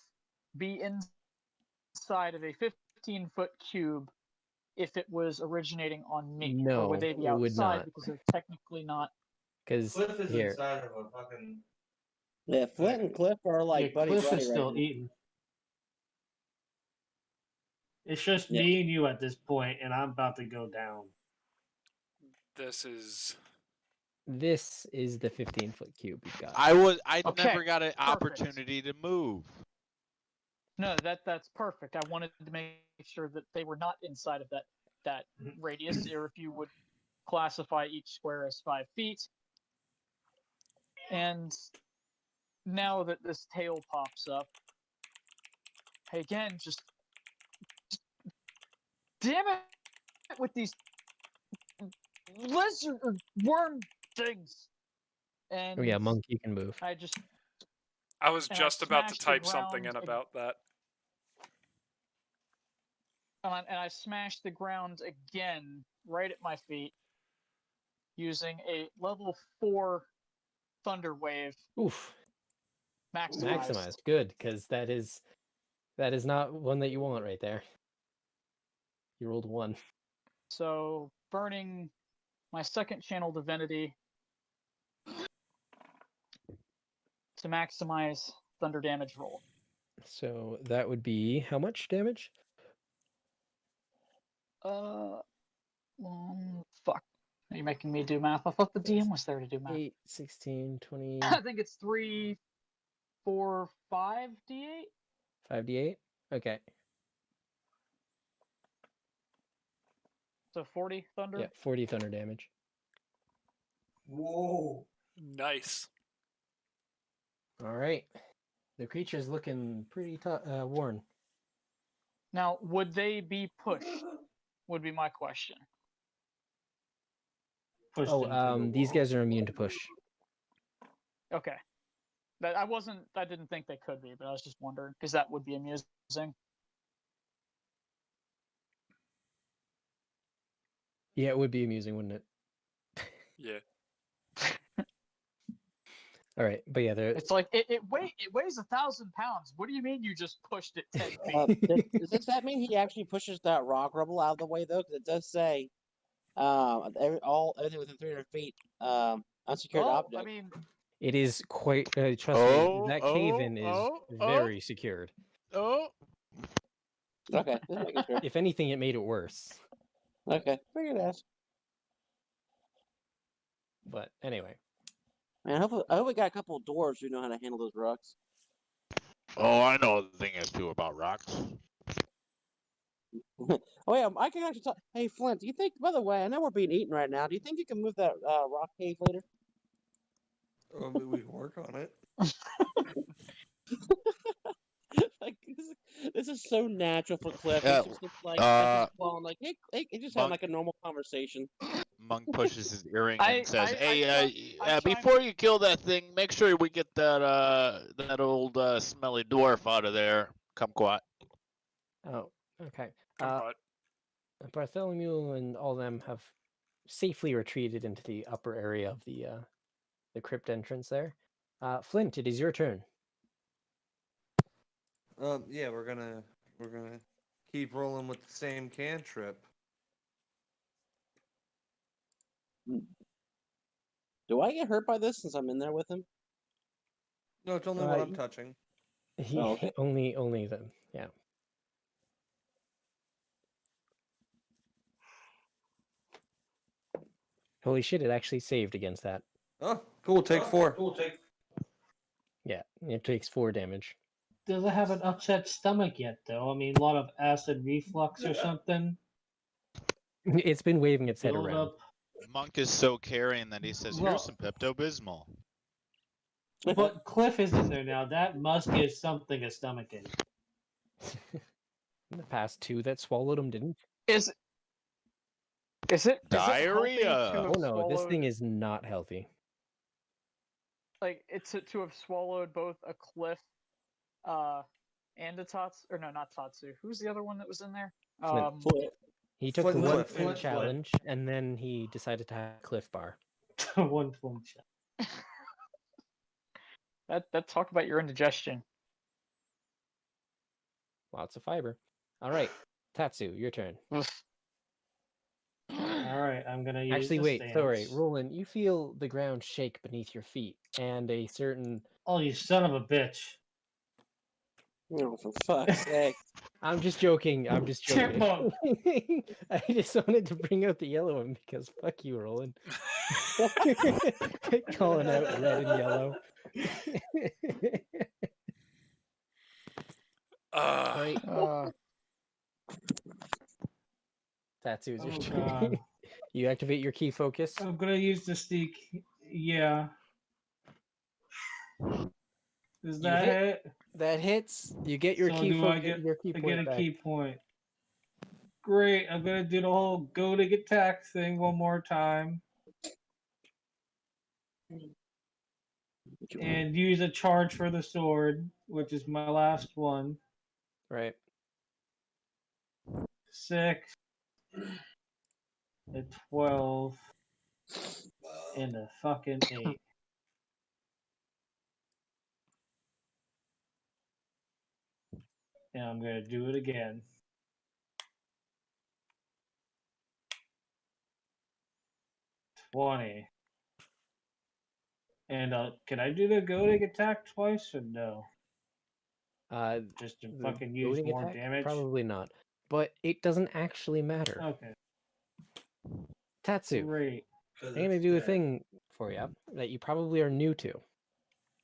be inside of a 15-foot cube if it was originating on me? Or would No, they be it would outside not. because they're technically not? Because Cliff is here, inside of a fucking. Yeah, Flint and Cliff are like buddy Cliff buddy is right still now. eating. It's just Yeah. me and you at this point, and I'm about to go down. This is this is the 15-foot cube we've got. I Okay, never got an perfect. opportunity to move. No, that's perfect. I wanted to make sure that they were not inside of that radius, or if you would classify each square as 5 feet. And now that this tail pops up, again, just damn it with these lizard or worm things. And Oh yeah, monkey can move. I was And just I about to smashed the type something in ground about that. and I smashed the ground again right at my feet using a level 4 thunder wave Oof, maximized. good, because that is not one that you want right there. You rolled 1. So burning my second channel divinity to maximize thunder damage roll. So that would be how much damage? Fuck. Are you making me do math? I thought the DM was there to do math. 8, 16, 20, I think it's 3, 4, 5 d8. 5d8. Okay. So 40 thunder. Yeah, 40 thunder damage. Whoa. Nice. All right. The creature's looking pretty worn. Now, would they be pushed? Would be my question. Pushed into the These wall. guys are immune to push. Okay. I didn't think they could be, but I was just wondering because that would be amusing. Yeah, it would be amusing, wouldn't it? Yeah. All right, but yeah, they're It's like it weighs 1,000 pounds. What do you mean you just pushed it 10 feet? Does that mean he actually pushes that rock rubble out of the way though? Because it does say everything within 300 feet unsecured object. I mean, it is quite. Trust me, that cave-in is very secured. Oh. Okay, just making sure. If anything, it made it worse. Okay, figured that. But anyway, Man, I hope we got a couple of dwarves who know how to handle those rocks. Oh, I know a thing or two about rocks. Oh yeah, I can actually talk. Hey Flint, do you think? By the way, I know we're being eaten right now. Do you think you can move that rock cave later? Maybe we can work on it. Like this is so natural for Cliff. Yeah, He's just like, hey, he just having like a normal conversation. Monk pushes his earring I- and says, I- "Hey, I tried- before you kill that thing, make sure we get that old smelly dwarf out of there. Kumquat." oh, okay. But Bartholomew and all them have safely retreated into the upper area of the crypt entrance there. Flint, it is your turn. Yeah, we're gonna keep rolling with the same cantrip. Do I get hurt by this since I'm in there with him? No, it's only what I'm touching. Oh, okay. Only them. Yeah. Holy shit! It actually saved against that. Oh, cool. Take 4. Yeah, it takes 4 damage. Does it have an upset stomach yet, though? I mean, a lot of acid reflux or something. It's been waving its head Build around. up. Monk is so caring that he says, Well- "Here's some Pepto-Bismol." But Cliff is in there now. That must give something a stomachache. The past two that swallowed him didn't. Is it healthy Diarrhea. to have Oh no, this swallowed, thing is not healthy. like it's to have swallowed both a cliff, and a Tatsu, or no, not Tatsu. Who's the other one that was in there? Flint. Flint. He took Flint, the one Flint, flint Flint. challenge, and then he decided to have a Cliff Bar. One flint shot. That talk about your indigestion. Lots of fiber. All right, Tatsu, your turn. Ugh. All right, I'm gonna use. Actually, the wait, sorry, stance. Roland. You feel the ground shake beneath your feet, and a certain. Oh, you son of a bitch! Oh, for fuck's sake. I'm just joking. I'm just joking. Chipmunk. I just wanted to bring out the yellow one because fuck you, Roland. Calling out red and yellow. All right, Tatsu's your Oh turn. god. You activate your key focus. I'm gonna use the sneak. Yeah. Does You that hit. hit? That hits. You get your So key do I focus. get- Your key I point get a back. key point. Great. I'm gonna do the whole go to attack thing one more time. And use a charge for the sword, which is my last one. Right. 6, a 12, and a fucking 8. And I'm gonna do it again. $20. And can I do the goading attack twice or no? Just to The fucking use goading more attack? damage? Probably not. But it doesn't actually matter. Okay. Tatsu, Great. I'm gonna do a thing for you that you probably are new to.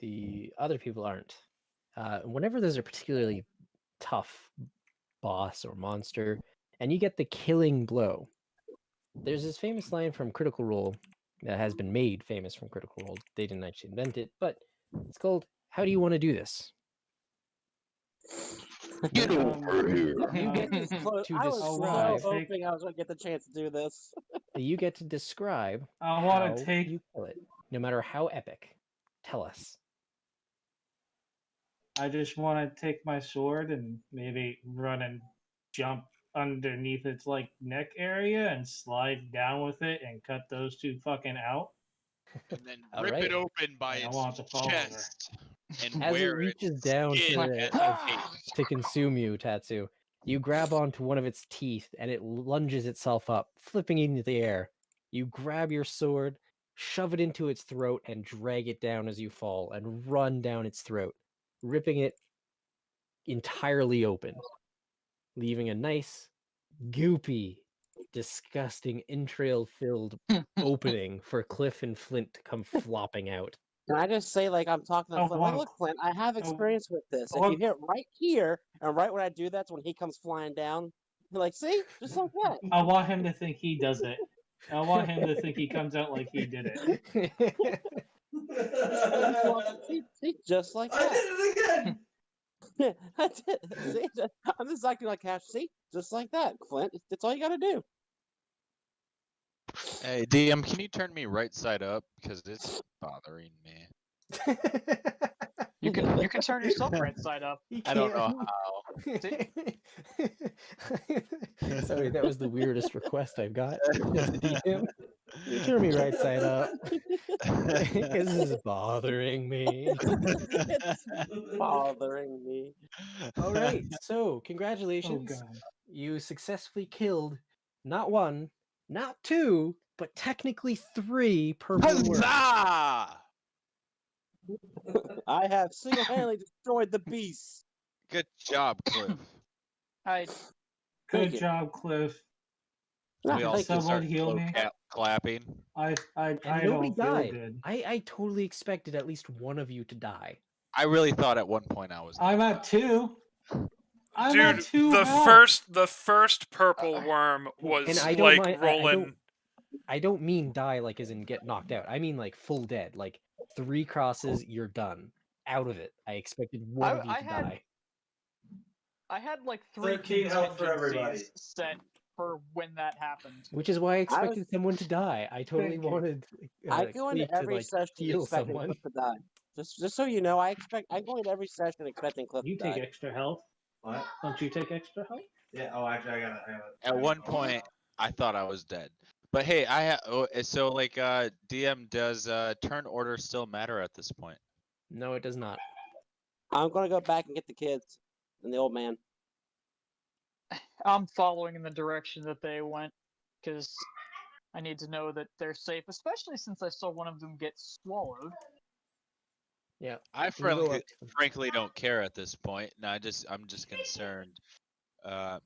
The other people aren't. Whenever there's a particularly tough boss or monster, and you get the killing blow, there's this famous line from Critical Role that has been made famous from Critical Role. They didn't actually invent it, but it's called "How do you want to do this?" Get over here. You get This close. to I was describe. so hoping I was going to get the chance to do this. You get to describe I how want to take. you kill it, no matter how epic. Tell us. I just want to take my sword and maybe run and jump underneath its like neck area and slide down with it and cut those two fucking out. And then All rip right. it open by I want its to fall over. chest and As it wear reaches its down skin to, as the, a cape. to consume you, Tatsu, you grab onto one of its teeth and it lunges itself up, flipping into the air. You grab your sword, shove it into its throat, and drag it down as you fall and run down its throat, ripping it entirely open, leaving a nice, goopy, disgusting, entrail-filled opening for Cliff and Flint to come flopping out. Can I just say, like, I'm talking to Oh, Flint, like, wow. look, Flint, I have experience with this. If Oh. you hit right here, and right when I do that's when he comes flying down, you're like, see? Just like that. I want him to think he does it. I want him to think he comes out like he did it. See, just like I that. did it again. I did. See, I'm just acting like Cash. See, just like that, Flint. That's all you got to do. Hey, DM, can you turn me right side up? Because it's bothering me. You can turn yourself right side up. I don't know how. Sorry, that was the weirdest request I've got. As a DM. You turn me right side up. This is bothering me. It's bothering me. All right, so Oh congratulations. god. You successfully killed not one, not two, but technically 3 purple worms. Huzzah! I have single-handedly destroyed the beast. Good job, Cliff. I Good Thank you. job, Cliff. No, We all thank you. just Someone start heal me. clapping. I And I nobody don't feel died. good. I totally expected at least one of you to die. I really thought at one point I was. I'm at 2. I'm Dude, at 2 the health. first purple worm was And I don't like mind- rolling. I don't mean die like as in get knocked out. I mean like full dead. Like 3 crosses, you're done. Out of it. I expected one of you I to had- die. I had like 3 13 health for everybody. contingencies set for when that happened. Which is why I I expected was- someone to die. I totally Thank you. wanted I go into Cleve to every like session heal expecting someone. Cliff to die. Just so you know, I go into every session expecting Cliff You to take die. extra health. What? Don't you take extra health? Yeah. Oh, actually, I got it. At one point, I thought I was dead. But hey, so like DM, does turn order still matter at this point? No, it does not. I'm gonna go back and get the kids and the old man. I'm following in the direction that they went because I need to know that they're safe, especially since I saw one of them get swallowed. Yeah. I You can go frankly up to them. frankly don't care at this point. No, I'm just concerned. I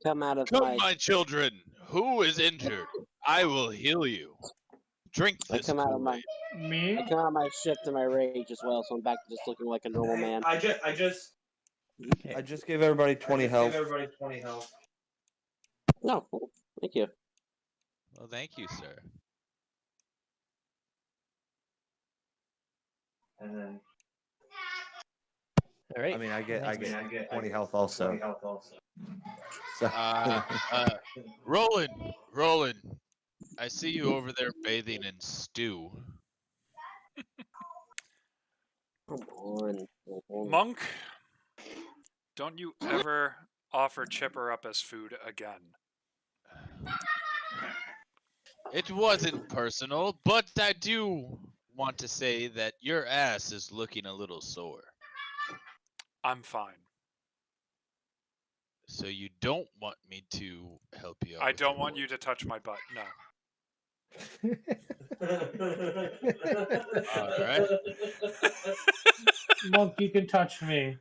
come out of Come, my children. Who is injured? I will heal you. Drink I this come out of my Kool-Aid. Me? I come out of my shift and my rage as well, so I'm back to just looking like a normal man. I just I just gave everybody 20 health. Give everybody 20 health. No, cool. Thank you. Well, thank you, sir. And then All right. I mean, I get I get 20 health also. 20 health also. So, Roland, I see you over there bathing in stew. Come on. Monk, don't you ever offer Chipper up as food again. It wasn't personal, but I do want to say that your ass is looking a little sore. I'm fine. So you don't want me to help you out? I with don't your want work. you to touch my butt. No. Alright. Monk, you can touch me.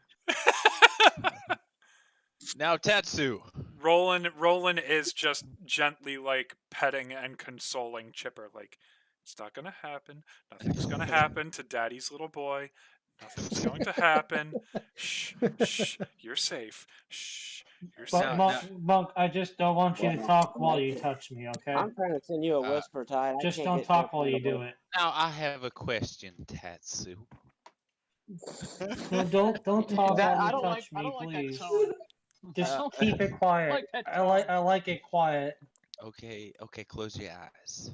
Now, Tatsu. Roland is just gently like petting and consoling Chipper, like, it's not gonna happen. Nothing's gonna happen to Daddy's little boy. Nothing's going to happen. Shh, shh, you're safe. Shh, you're But safe. Monk, I just don't want you to talk while you touch me, okay? I'm trying to send you a whisper, Ty. Just don't talk while you do it. Now I have a question, Tatsu. No, don't talk That, while I you don't touch like. I me, don't like that please. tone. Just Don't- keep it quiet. like that I like it quiet. Okay, close your eyes.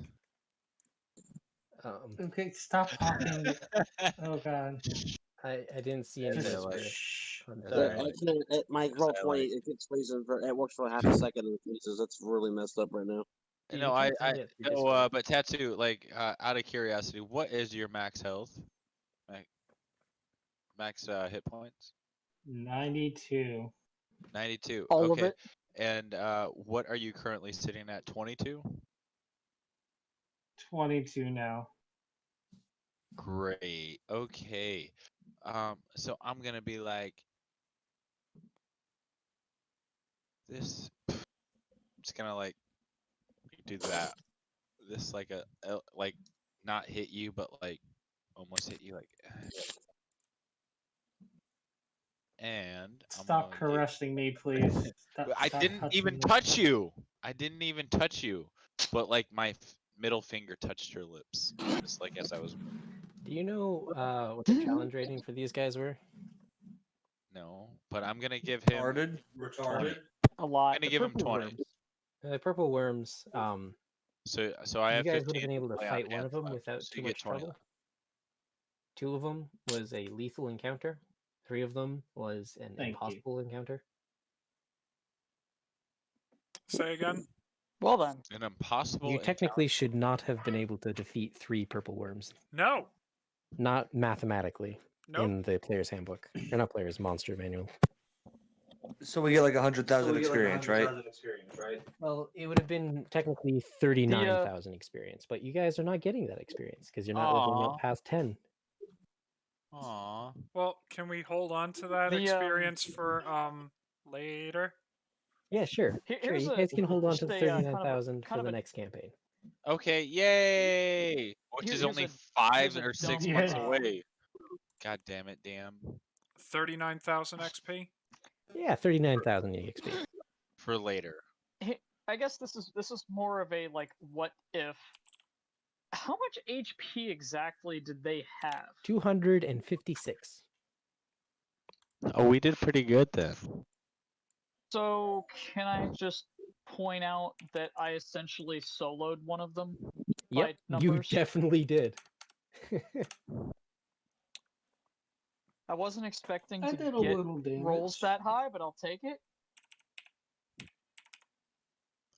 Okay, stop talking. Oh god. I didn't see any Just whisper shh. on That's that. alright. My roll 20, it gets freezing for it works for half a second and it freezes. It's really messed up right now. You No, can find it through no, Discord. but Tattoo, like, out of curiosity, what is your max health? Max hit points? 92. 92. All of okay. it. And what are you currently sitting at? 22? 22 now. Great. Okay. So I'm gonna be like this. Just gonna like do that. This like like not hit you, but like almost hit you, like. And Stop caressing me, please. I didn't even touch you. I didn't even touch you, but like my middle finger touched your lips, just like as I was. Do you know what the challenge rating for these guys were? No, but I'm gonna give him Retarded. A lot. I'm gonna give him 20. The purple worms. So I you have guys would 15 have been able to play on fight one hand of them left, without so too you get much 20 trouble. left. 2 of them was a lethal encounter. 3 of them was an Thank you. impossible encounter. Say again? Well then. An impossible. You technically should not have been able to defeat 3 purple worms. No. Not mathematically Nope. in the player's handbook. Or not player's monster manual. so we get like 100,000 experience, right? Well, it would have been technically 39,000 experience, but you guys are not getting that experience because you're not leveling Aw. up past 10. Aw. Well, can we hold on to that experience for later? Yeah, sure. Sure, you guys can hold on to the just a, kind of a- 39,000 for kind of the a- next campaign. Okay, yay! Which is Here's only a- 5 here's a or 6 dumb- months Yeah. away. God damn it, damn. 39,000 XP? Yeah, 39,000 EXP. For later. I guess this is more of a like what if. How much HP exactly did they have? 256. Oh, we did pretty good then. So, can I just point out that I essentially soloed one of them by Yep, you numbers? definitely did. I wasn't expecting I to did a get little damage. rolls that high, but I'll take it.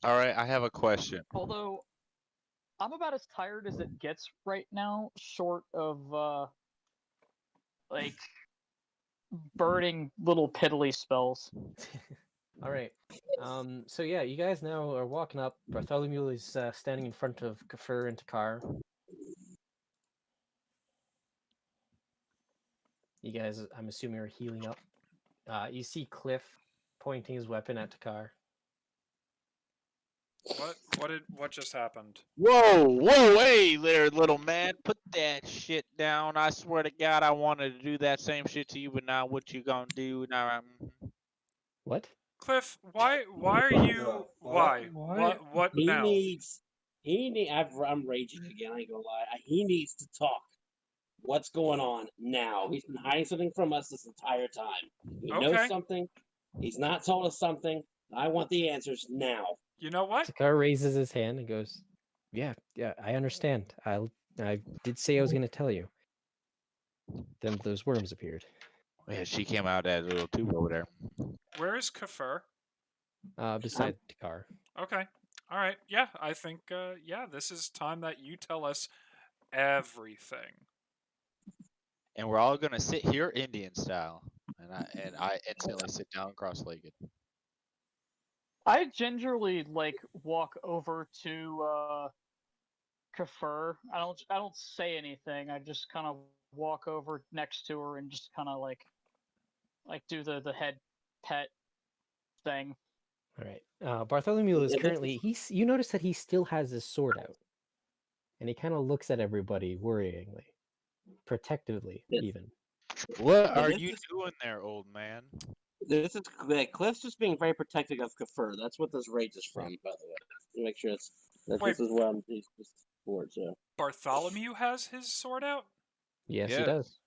All right, I have a question. Although, I'm about as tired as it gets right now, short of, like, burning little piddly spells. All right. So yeah, you guys now are walking up. Bartholomew is standing in front of Kafir and Takar. You guys, I'm assuming, are healing up. You see Cliff pointing his weapon at Takar. What just happened? Whoa, hey there, little man. Put that shit down. I swear to God, I wanted to do that same shit to you, but now what you gonna do? Now, What? Cliff, why are you why? Why? What He now? needs. I'm raging again. I ain't gonna lie. He needs to talk. What's going on now? He's been hiding something from us this entire time. He knows Okay. something. He's not told us something. I want the answers now. You know what? Takar raises his hand and goes, "Yeah, I understand. I did say I was going to tell you." Then those worms appeared. yeah, she came out as a little tube over there. Where is Kafir? Beside Takar. Okay. All right. Yeah, I think yeah, this is time that you tell us everything. And we're all gonna sit here Indian style, and I instantly sit down cross-legged. I gingerly walk over to Kafir. I don't say anything. I just kind of walk over next to her and just kind of like do the head pet thing. All right. Bartholomew is currently you notice that he still has his sword out. And he kind of looks at everybody worryingly, protectively even. What Yeah, are this you is- doing there, old man? This is Cliff's just being very protective of Kafir. That's what this rage is from, by the way. To make sure that Wait. this is what I'm for. So Bartholomew has his sword out? Yes, he Yes. does.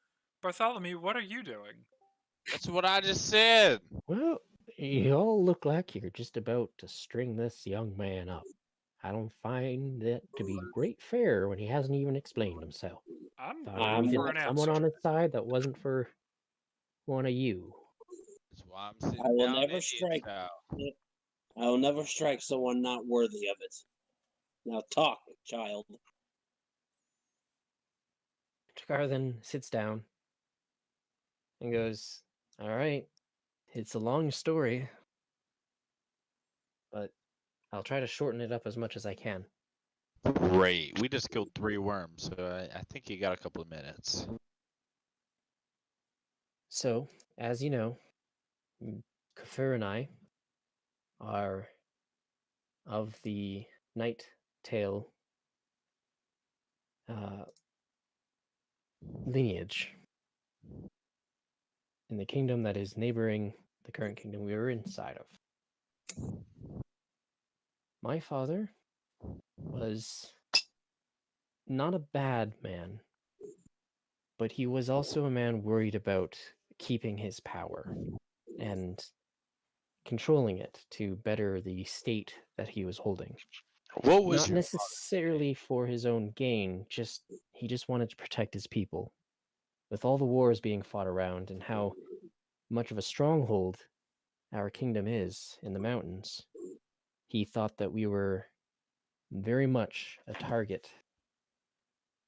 Bartholomew, what are you doing? That's what I just said. Well, you all look like you're just about to string this young man up. I don't find that to be great fair when he hasn't even explained himself. I'm Thought waiting he for had an someone answer. on his side that wasn't for one of you. That's why I'm sitting I will down never Indian strike. style. I will never strike someone not worthy of it. Now talk, child. Takar then sits down and goes, "All right, it's a long story, but I'll try to shorten it up as much as I can." Great. We just killed 3 worms, so I think you got a couple of minutes. So, as you know, Kafir and I are of the Night Tail lineage in the kingdom that is neighboring the current kingdom we are inside of. My father was not a bad man, but he was also a man worried about keeping his power and controlling it to better the state that he was holding. What was Not your necessarily for his own gain, he just wanted to protect his people. With all the wars being fought around and how much of a stronghold our kingdom is in the mountains, he thought that we were very much a target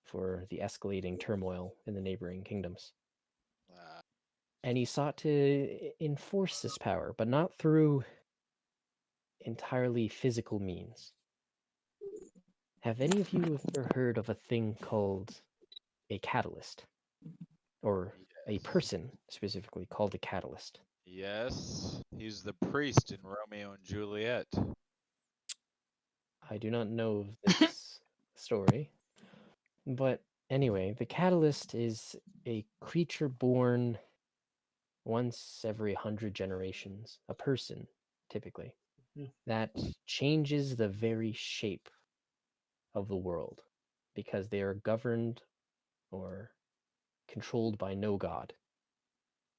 for the escalating turmoil in the neighboring kingdoms. And he sought to enforce this power, but not through entirely physical means. Have any of you ever heard of a thing called a catalyst? Or a person specifically called a catalyst? Yes, he's the priest in Romeo and Juliet. I do not know of this story. But anyway, the catalyst is a creature born once every 100 generations, a person, typically, that changes the very shape of the world because they are governed or controlled by no god.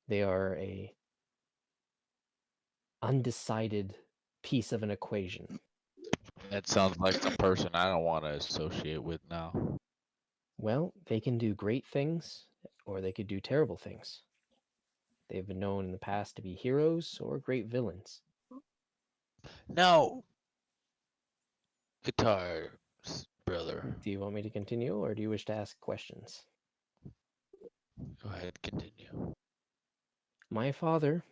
They are a undecided piece of an equation. That sounds like the person I don't want to associate with now. Well, they can do great things, or they could do terrible things. They've been known in the past to be heroes or great villains. No. Guitar, brother. Do you want me to continue, or do you wish to ask questions? Go ahead, continue. My father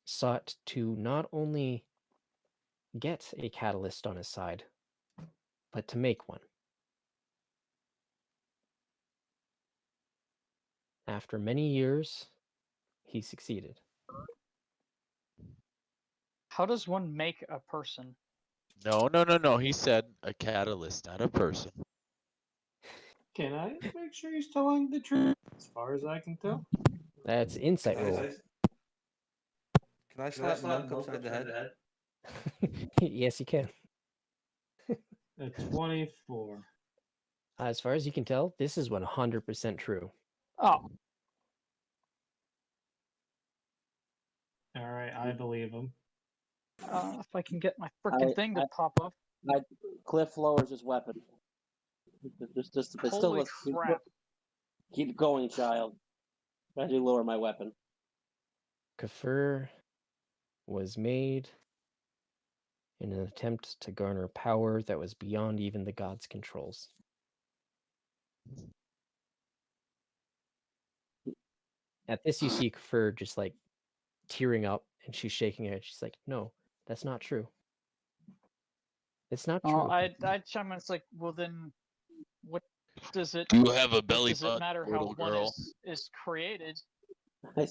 sought to not only get a catalyst on his side, but to make one. After many years, he succeeded. How does one make a person? No. He said a catalyst, not a person. Can I make sure he's telling the truth? As far as I can tell. That's insight roll. Can I slap Monk upside the head? Yes, you can. A 24. As far as you can tell, this is 100% true. Oh, All right, I believe him. if I can get my frickin' thing to pop up. Cliff lowers his weapon. Just, but still, Holy let's crap. keep going, child. I do lower my weapon. Kafir was made in an attempt to garner power that was beyond even the gods' controls. At this, you see Kafir just like tearing up, and she's shaking her head. She's like, "No, that's not true. It's not true." Oh, I chime in. It's like, well, then, what does it? You have a What belly does it button, matter how little one girl. is created? I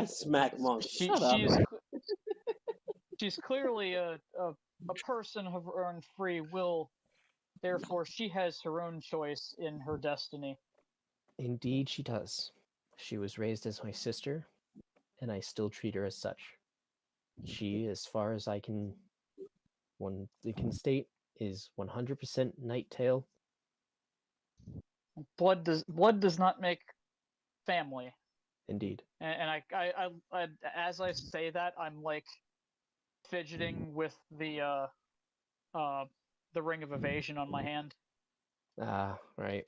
smack Monk. She Shut up. she's clearly a person of her own free will. Therefore, she has her own choice in her destiny. Indeed, she does. She was raised as my sister, and I still treat her as such. She, as far as I can state, is 100% Night Tail. Blood does not make family. Indeed. And I as I say that, I'm like fidgeting with the ring of evasion on my hand. Ah, right.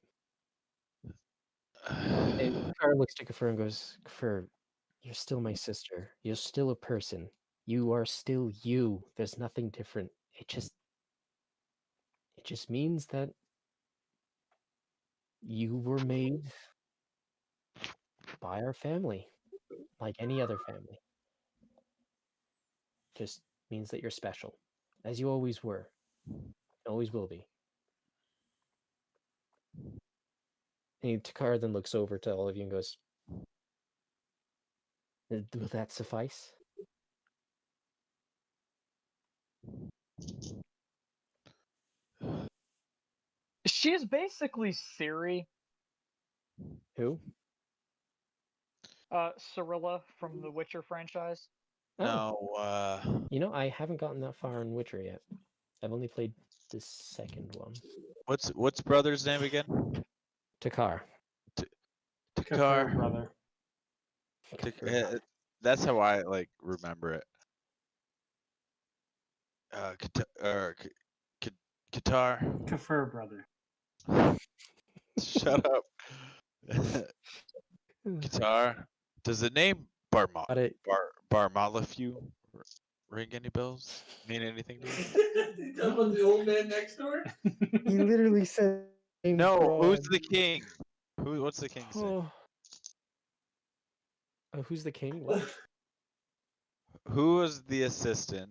And Kafir looks to Kafir and goes, "Kafir, you're still my sister. You're still a person. You are still you. There's nothing different. It just means that you were made by our family, like any other family. Just means that you're special, as you always were, always will be." And Takar then looks over to all of you and goes, "Will that suffice?" She is basically Siri. Who? Cirilla from the Witcher franchise. Oh. No, You know, I haven't gotten that far in Witcher yet. I've only played the second one. what's brother's name again? Takar. Takar. Brother. That's how I like remember it. Guitar. Kafir brother. Shut up. Guitar. Does the name Barmalafu ring any bells? Mean anything to you? You talking about the old man next door? He literally said. No, who's the king? What's the king's name? Oh, who's the king? What? Who was the assistant?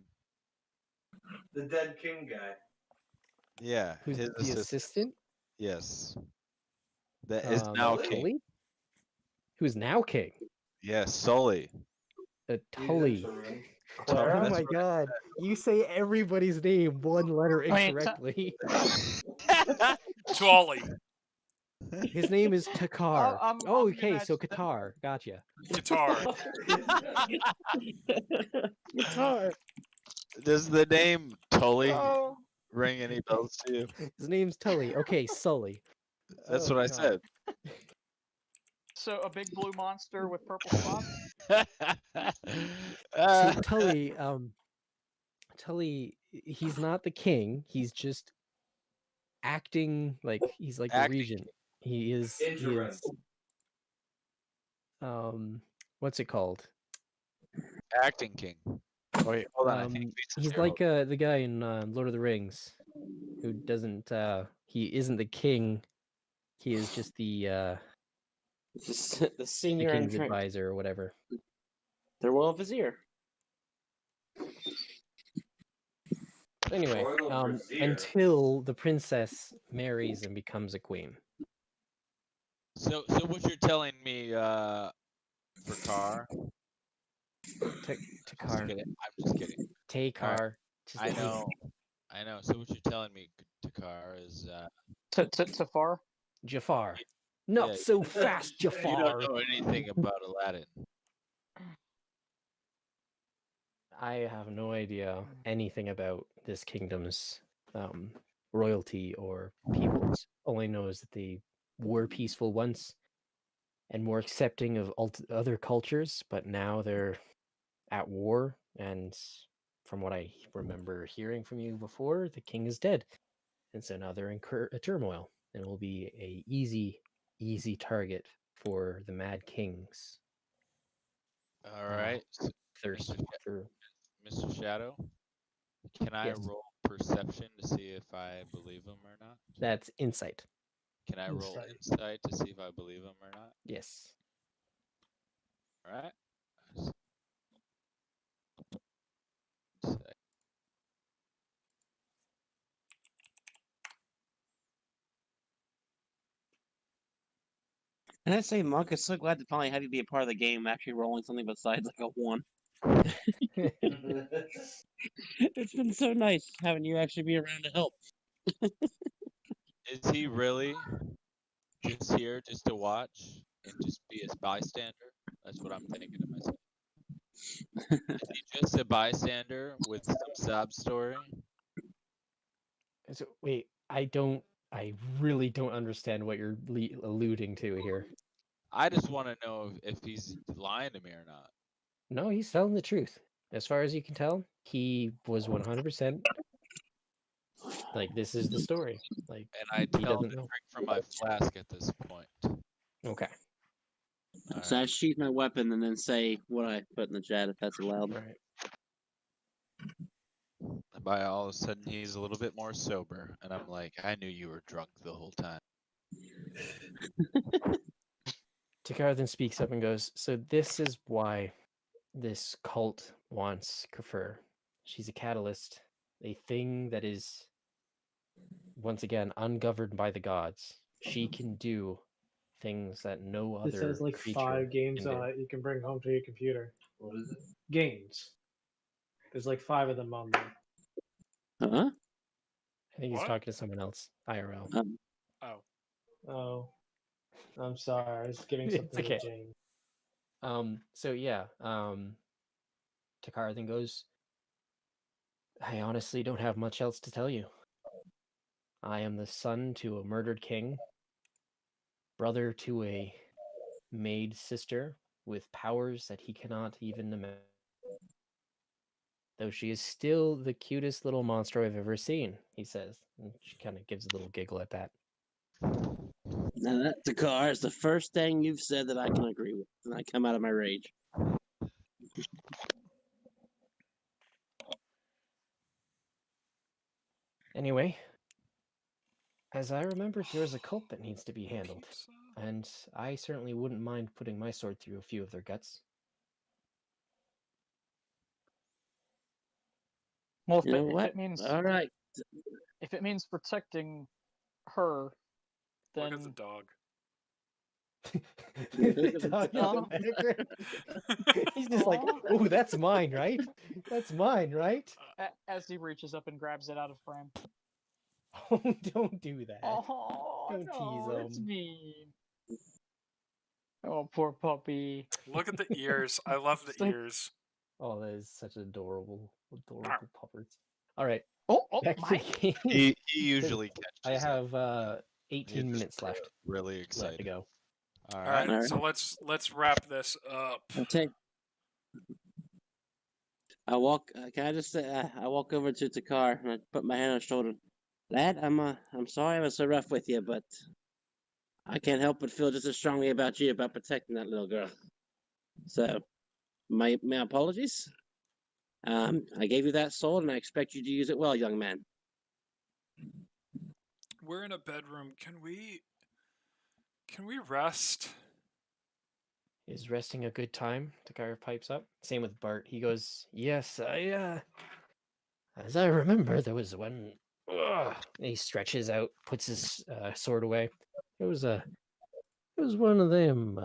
The dead king guy. Yeah, Who's his the assistant? Yes. That is now king. Tully? Who's now king? Yes, Sully. Tully. Clara? Oh That's my what god. You say everybody's name one letter incorrectly. Tully. His name is Takar. I'm Okay, so imagining- Qatar. Gotcha. Guitar. Qatar. Does the name Tully Oh, ring any bells to you? His name's Tully. Okay, Sully. That's Oh, what I God. said. so a big blue monster with purple spots. So Tully, he's not the king. He's just acting like he's like the Acting regent. He is. Interim. What's it called? acting king. Wait, hold on. I think Lisa's He's here. like the guy in Lord of the Rings, who doesn't. He isn't the king. He is just the The senior king's and advisor or whatever. the royal vizier. Anyway, Royal Brazier. until the princess marries and becomes a queen. So what you're telling me, for Car? Takar. I'm just kidding. Takar. I know. So what you're telling me, Takar, is Tafar. Jafar. Not Yeah, so fast, you Jafar. don't know anything about Aladdin. I have no idea anything about this kingdom's royalty or peoples. All I know is that they were peaceful once and more accepting of other cultures, but now they're at war. And from what I remember hearing from you before, the king is dead. And so now they're in turmoil and will be a easy target for the Mad Kings. All right, Thirst for Mr. Shadow. Can I Yes. roll perception to see if I believe him or not? That's insight. Can I roll Insight. insight to see if I believe him or not? Yes. All right. And I say, Monk, is so glad to finally have you be a part of the game, actually rolling something besides like a 1. It's been so nice having you actually be around to help. Is he really just here just to watch and just be a bystander? That's what I'm thinking to myself. Is he just a bystander with some sob story? So wait, I really don't understand what you're alluding to here. I just want to know if he's lying to me or not. No, he's telling the truth. As far as you can tell, he was 100% like this is the story. Like And I he tell him doesn't to know. drink from my flask at this point. Okay. All So I right. sheath my weapon and then say what I put in the chat if that's allowed. All right. And by all of a sudden, he's a little bit more sober, and I'm like, I knew you were drunk the whole time. Takara then speaks up and goes, "So this is why this cult wants Kafir. She's a catalyst, a thing that is once again ungoverned by the gods. She can do things that no other This has like creature 5 games can do." on it you can bring home to your computer. What is it? Games. There's like 5 of them on there. Huh? I think he's What? talking to someone else. IRL. Oh. Oh, I'm sorry. I was giving It's something okay. to Jane. So yeah, Takara then goes, "I honestly don't have much else to tell you. I am the son to a murdered king, brother to a maid sister with powers that he cannot even imagine. Though she is still the cutest little monster I've ever seen," he says. And she kind of gives a little giggle at that. Now that Dakar is the first thing you've said that I can agree with, and I come out of my rage. Anyway, as I remember, there's a cult that needs to be handled, and I certainly wouldn't mind putting my sword through a few of their guts. Well, You know if what? it means All right. if it means protecting her, Look then at the dog. The dog in the background. He's just like, Aw. "Oh, that's mine, right? That's mine, right?" As he reaches up and grabs it out of frame. Oh, don't do that. Oh, Don't no, tease it's him. mean. Oh, poor puppy. Look at the ears. I love the It's like- ears. Oh, that is such adorable puppets. All right, Oh, back to the Mike. game. He usually catches I it. have He 18 just minutes left Really to excited. go. All All right. right, so let's wrap this up. Okay. I walk. Can I just say? I walk over to Takar and I put my hand on his shoulder. Lad, I'm sorry I was so rough with you, but I can't help but feel just as strongly about you about protecting that little girl. So, my apologies. I gave you that sword, and I expect you to use it well, young man. We're in a bedroom. Can we rest? Is resting a good time? Takar pipes up. Same with Bart. He goes, "Yes, as I remember, there was one." Ugh. He stretches out, puts his sword away. It was one of them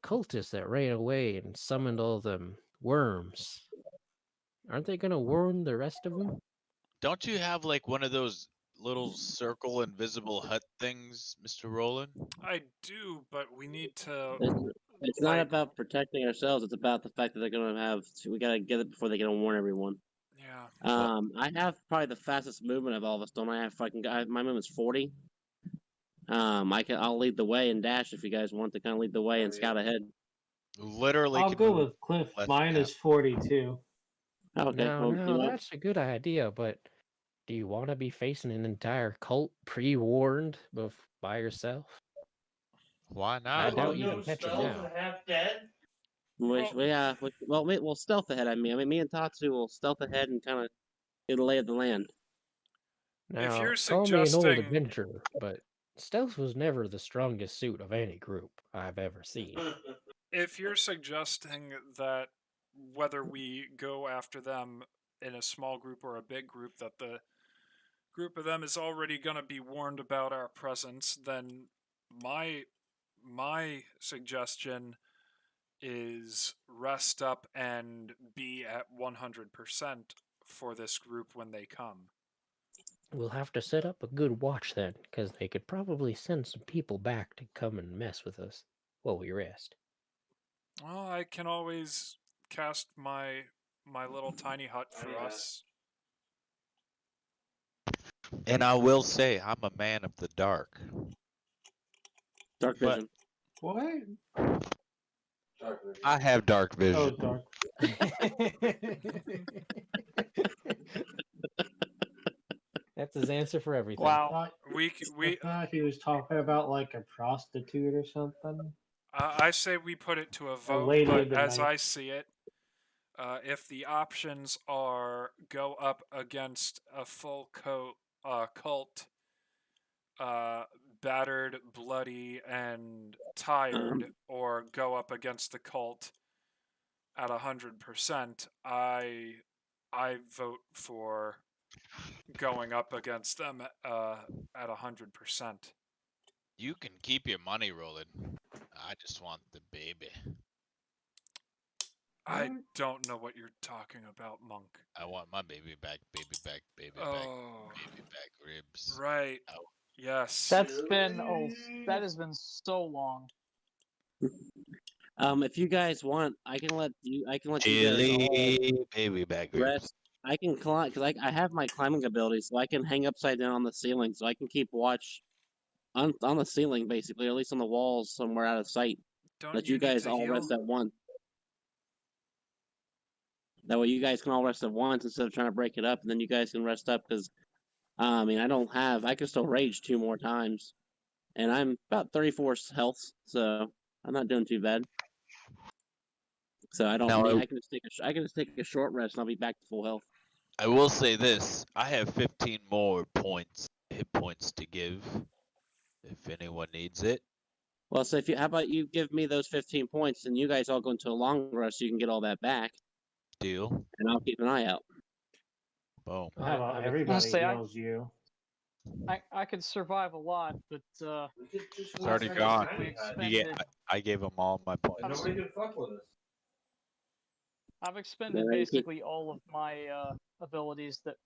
cultists that ran away and summoned all them worms. Aren't they gonna warn the rest of them? Don't you have like one of those little circle invisible hut things, Mr. Roland? I do, but we need to. It's not like, about protecting ourselves. It's about the fact that they're gonna have. We gotta get it before they're gonna warn everyone. Yeah. I have probably the fastest movement of all of us. Don't I have fucking? My movement's 40. I'll lead the way and dash if you guys want to kind of lead the way and scout ahead. Literally. I'll can go move with Cliff. less Mine than is 42. Okay. No, Well, no, that's a good idea, but do you want to be facing an entire cult pre-warned by yourself? Why I not? doubt you can catch him now. half dead. We'll stealth ahead. I mean, me and Tatsu will stealth ahead and kind of get a lay of the land. If Now, you're call me an old suggesting- adventurer, but stealth was never the strongest suit of any group I've ever seen. If you're suggesting that whether we go after them in a small group or a big group, that the group of them is already going to be warned about our presence, then my suggestion is rest up and be at 100% for this group when they come. We'll have to set up a good watch then, because they could probably send some people back to come and mess with us while we rest. Well, I can always cast my little tiny hut for us. And I will say, I'm a man of the dark. Dark But- vision. What? I have dark Oh, vision. dark. That's his answer for everything. Wow. We I thought he was talking about like a prostitute or something. I say we put it to a vote, lady but of the as night. I see it, if the options are go up against a full cult, battered, bloody, and tired, or go up against the cult at 100%, I vote for going up against them at 100%. You can keep your money rolling. I just want the baby. I don't know what you're talking about, Monk. I want my baby back, baby back, baby back, Oh, baby back ribs. right. Ow. Yes. That has been so long. If you guys want, I can let you guys all Chili baby back ribs. rest. I can climb because I have my climbing ability, so I can hang upside down on the ceiling, so I can keep watch on the ceiling, basically, or at least on the walls somewhere out of sight. Don't Let you you need guys to all heal? rest at once. That way, you guys can all rest at once instead of trying to break it up, and then you guys can rest up because, I mean, I can still rage 2 more times, and I'm about 34 health, so I'm not doing too bad. So I don't. Now, I can just take a short rest, and I'll be back to full health. I will say this: I have 15 more hit points to give, if anyone needs it. Well, so how about you give me those 15 points, and you guys all go into a long rest, so you can get all that back, Deal. and I'll keep an eye out. Boom. How about I'm everybody say I- heals you? I could survive a lot, but It's already I've gone. basically You expended, I gave them all my points. Nobody can fuck with us. I've expended Then I keep- basically all of my abilities that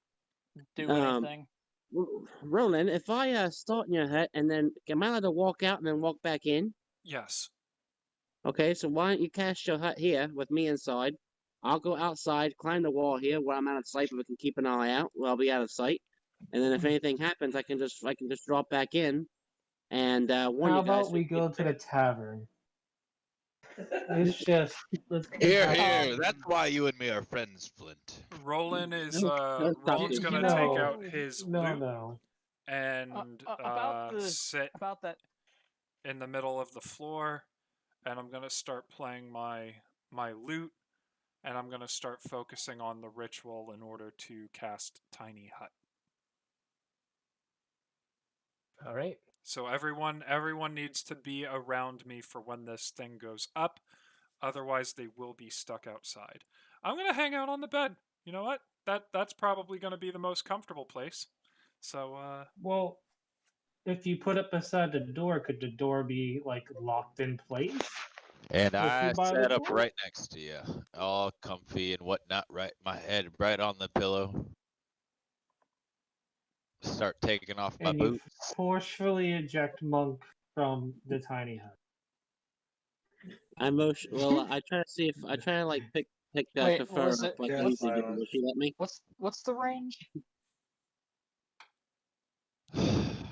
do Um, anything. Roland, if I start in your hut, and then am I allowed to walk out and then walk back in? Yes. Okay, so why don't you cast your hut here with me inside? I'll go outside, climb the wall here where I'm out of sight, but we can keep an eye out. Well, I'll be out of sight, and then if anything happens, I can just drop back in, and warn How you guys. about we go to the tavern? It's just let's Here, have- here. That's why you and me are friends, Flint. Roland is Don't stop Roland's it. gonna no, take out his no, loot no. and sit about that. in the middle of the floor, and I'm gonna start playing my loot, and I'm gonna start focusing on the ritual in order to cast Tiny Hut. All right. So everyone needs to be around me for when this thing goes up. Otherwise, they will be stuck outside. I'm gonna hang out on the bed. You know what? That's probably gonna be the most comfortable place. So Well, if you put it beside the door, could the door be like locked in place? And With I you by the sat up door? right next to you, all comfy and whatnot, right? My head right on the pillow. Start taking off my And you boots. forcefully eject Monk from the tiny hut. Well, I try to see if I try to like pick Wait, Kafar was up it- like Yeah, I usually do. silence. Will she let me? What's the range?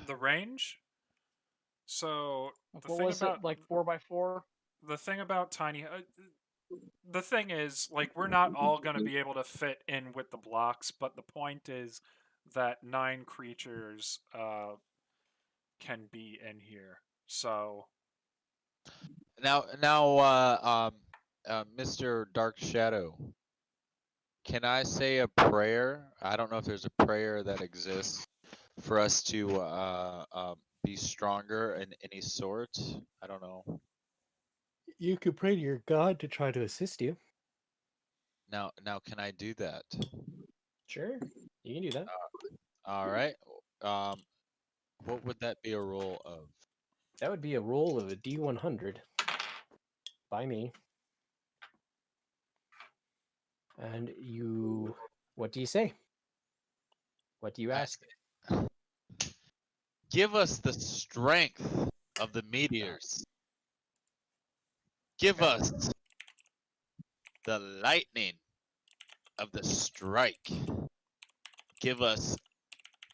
the range. So the What thing was about it? Like 4x4? the thing about tiny the thing is, like, we're not all going to be able to fit in with the blocks, but the point is that 9 creatures can be in here. So Now, Mr. Dark Shadow, can I say a prayer? I don't know if there's a prayer that exists for us to be stronger in any sort. I don't know. You could pray to your god to try to assist you. Now, can I do that? Sure, you can do that. All right. What would that be a roll of? That would be a roll of a D100 by me. And you, what do you say? What do you ask? Give us the strength of the meteors. Give us the lightning of the strike. Give us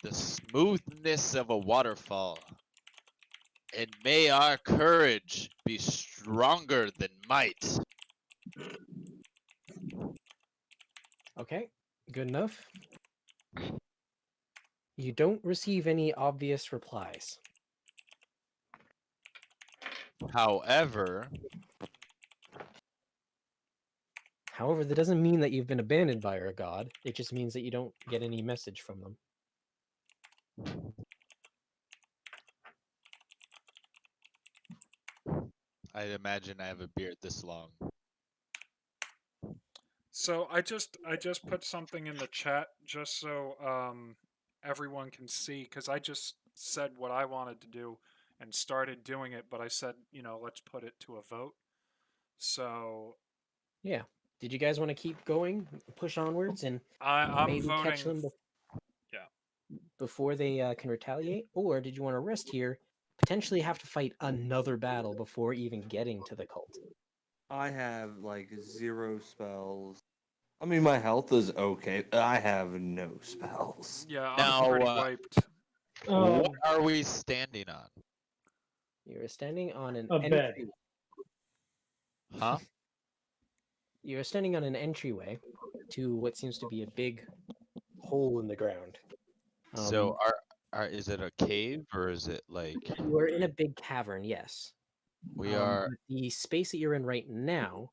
the smoothness of a waterfall. And may our courage be stronger than might. Okay, good enough. You don't receive any obvious replies. However, However, that doesn't mean that you've been abandoned by your god. It just means that you don't get any message from them. I imagine I have a beard this long. So I just put something in the chat just so everyone can see, because I just said what I wanted to do and started doing it, but I said, let's put it to a vote. So Yeah. Did you guys want to keep going, push onwards, and I'm maybe voting. catch them before they can retaliate? Or did you want to rest here, potentially have to fight another battle before even getting to the cult? I have like 0 spells. I mean, my health is okay. I have no spells. Yeah, I'm Now, pretty wiped. What are we standing on? You're standing on an A bed. entry. Huh? You're standing on an entryway to what seems to be a big hole in the ground. So is it a cave or is it like You are in a big cavern, yes. we are? But the space that you're in right now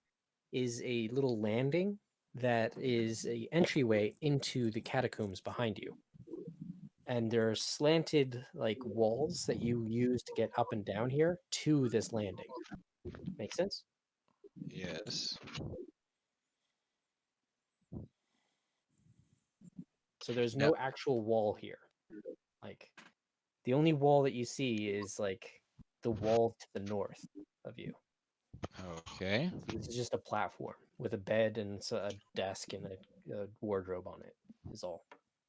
is a little landing that is a entryway into the catacombs behind you. And there are slanted like walls that you use to get up and down here to this landing. Make sense? Yes. So there's no actual wall here. Like the only wall that you see is like the wall to the north of you. Okay. This is just a platform with a bed and a desk and a wardrobe on it, is all.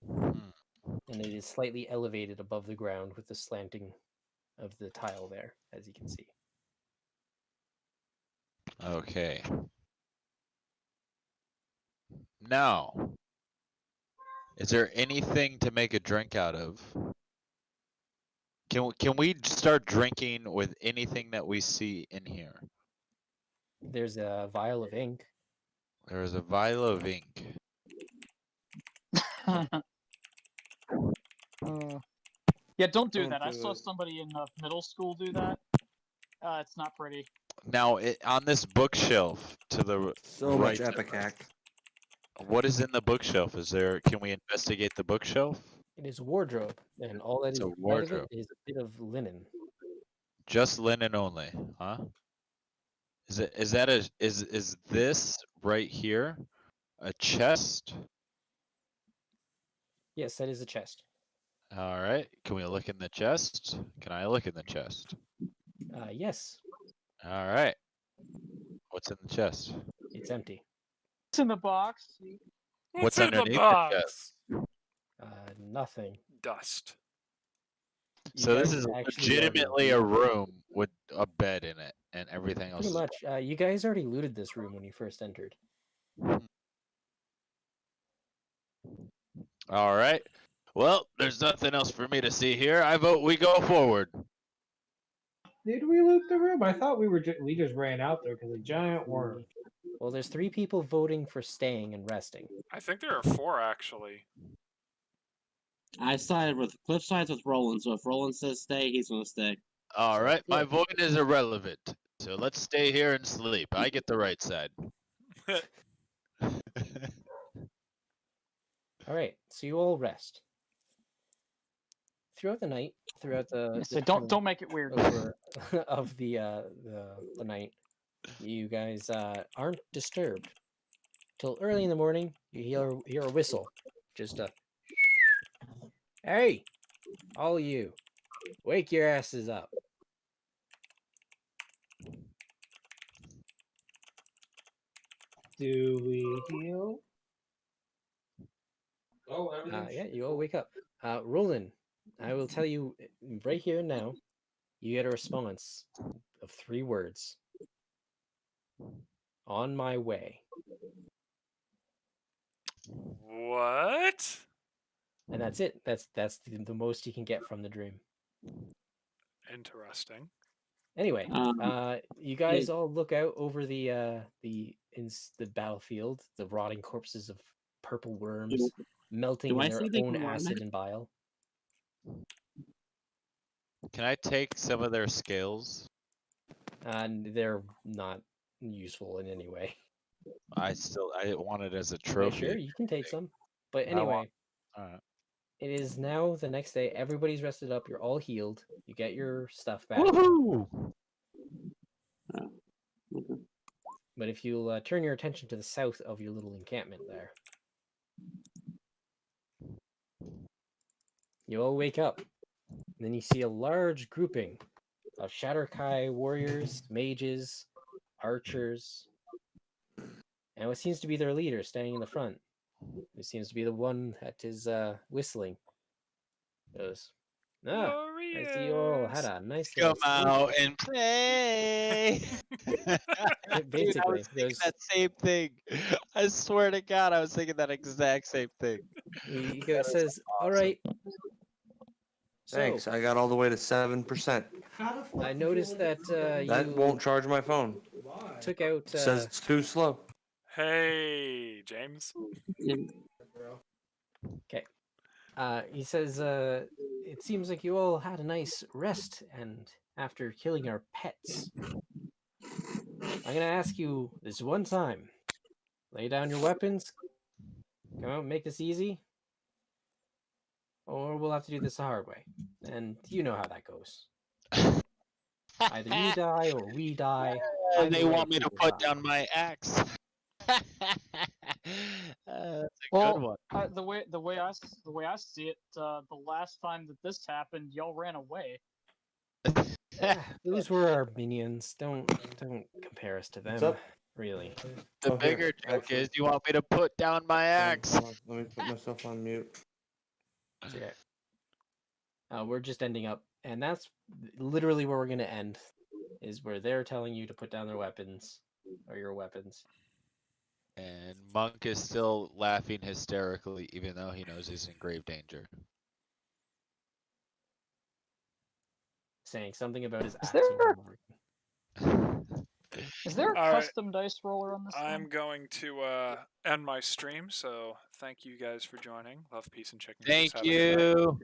And it is slightly elevated above the ground with the slanting of the tile there, as you can see. Okay. Now, is there anything to make a drink out of? Can we start drinking with anything that we see in here? There's a vial of ink. There is a vial of ink. Yeah, don't do Don't that. I do saw it. somebody in middle school do that. It's not pretty. Now, on this bookshelf to the So much right, epic act. what is in the bookshelf? Is there? Can we investigate the bookshelf? It is a wardrobe, and all that It's is a inside of it wardrobe. is a bit of linen. Just linen only, huh? Is this right here a chest? Yes, that is a chest. All right. Can we look in the chest? Can I look in the chest? Yes, All right. What's in the chest? it's empty. It's in the box. What's in the underneath the chest? box? Nothing. Dust. You So this guys is actually already legitimately a looted- room with a bed in it and everything else. Pretty much. You guys already looted this room when you first entered. All right. Well, there's nothing else for me to see here. I vote we go forward. Did we loot the room? I thought we just ran out there because a giant worm. Well, there's 3 people voting for staying and resting. I think there are 4 actually. I sided with Cliff sides with Roland, so if Roland says stay, he's gonna stay. All right. My good. vote is irrelevant. So let's stay here and sleep. I get the right side. All right, so you all rest. Throughout the night, throughout the So time don't make it weird. over of the night, you guys aren't disturbed till early in the morning. You hear a whistle, just a hey, all you, wake your asses up. Do we heal? Oh, everything's Yeah, you all wake up. Roland, I will tell you right here and now. You get a response of 3 words. On my way. What? And that's it. That's the most you can get from the dream. Interesting. Anyway, you hey. guys all look out over the battlefield, the rotting corpses of purple worms melting do in I their see the own Goliath? acid and bile. Can I take some of their scales? And they're not useful in any way. I want it as a Okay, trophy. sure, you can take some. But I want- anyway, Alright. it is now the next day. Everybody's rested up. You're all healed. You get your stuff back. Woohoo! Okay. But if you'll turn your attention to the south of your little encampment there, you all wake up. And then you see a large grouping of Shatterkai warriors, mages, archers, and what seems to be their leader standing in the front. Who seems to be the one that is whistling. Goes, I see you all had a nice Come little sleep." out and play. Dude, I Basically, was thinking goes, that same thing. I swear to God, I was thinking that exact same thing. says, "All right." So, Thanks. I got all the way to 7%. I noticed that That you won't charge my phone. took out. It says it's too slow. Hey, James. Okay. He says, it seems like you all had a nice rest, and after killing our pets, I'm going to ask you this one time. Lay down your weapons. Come out and make this easy. Or we'll have to do this the hard way. And you know how that goes. Either you die or we die. They Either way, want me to people put die. down my axe. That's a Well, good one. the way I see it, the last time that this happened, y'all ran away. Those were our minions. Don't compare us to them. up? Really. The Oh, here, bigger joke actually. is you want me to put down my axe. Hold on, let me put myself on mute. It's okay. We're just ending up, and that's literally where we're going to end, is where they're telling you to put down their weapons, or your weapons. And Monk is still laughing hysterically, even though he knows he's in grave danger. Saying something about his axe there- over and over again. Is there a All right. custom dice roller on this I'm thing? going to end my stream, so thank you guys for joining. Love, peace, and chicken. Thank Have a good night. you.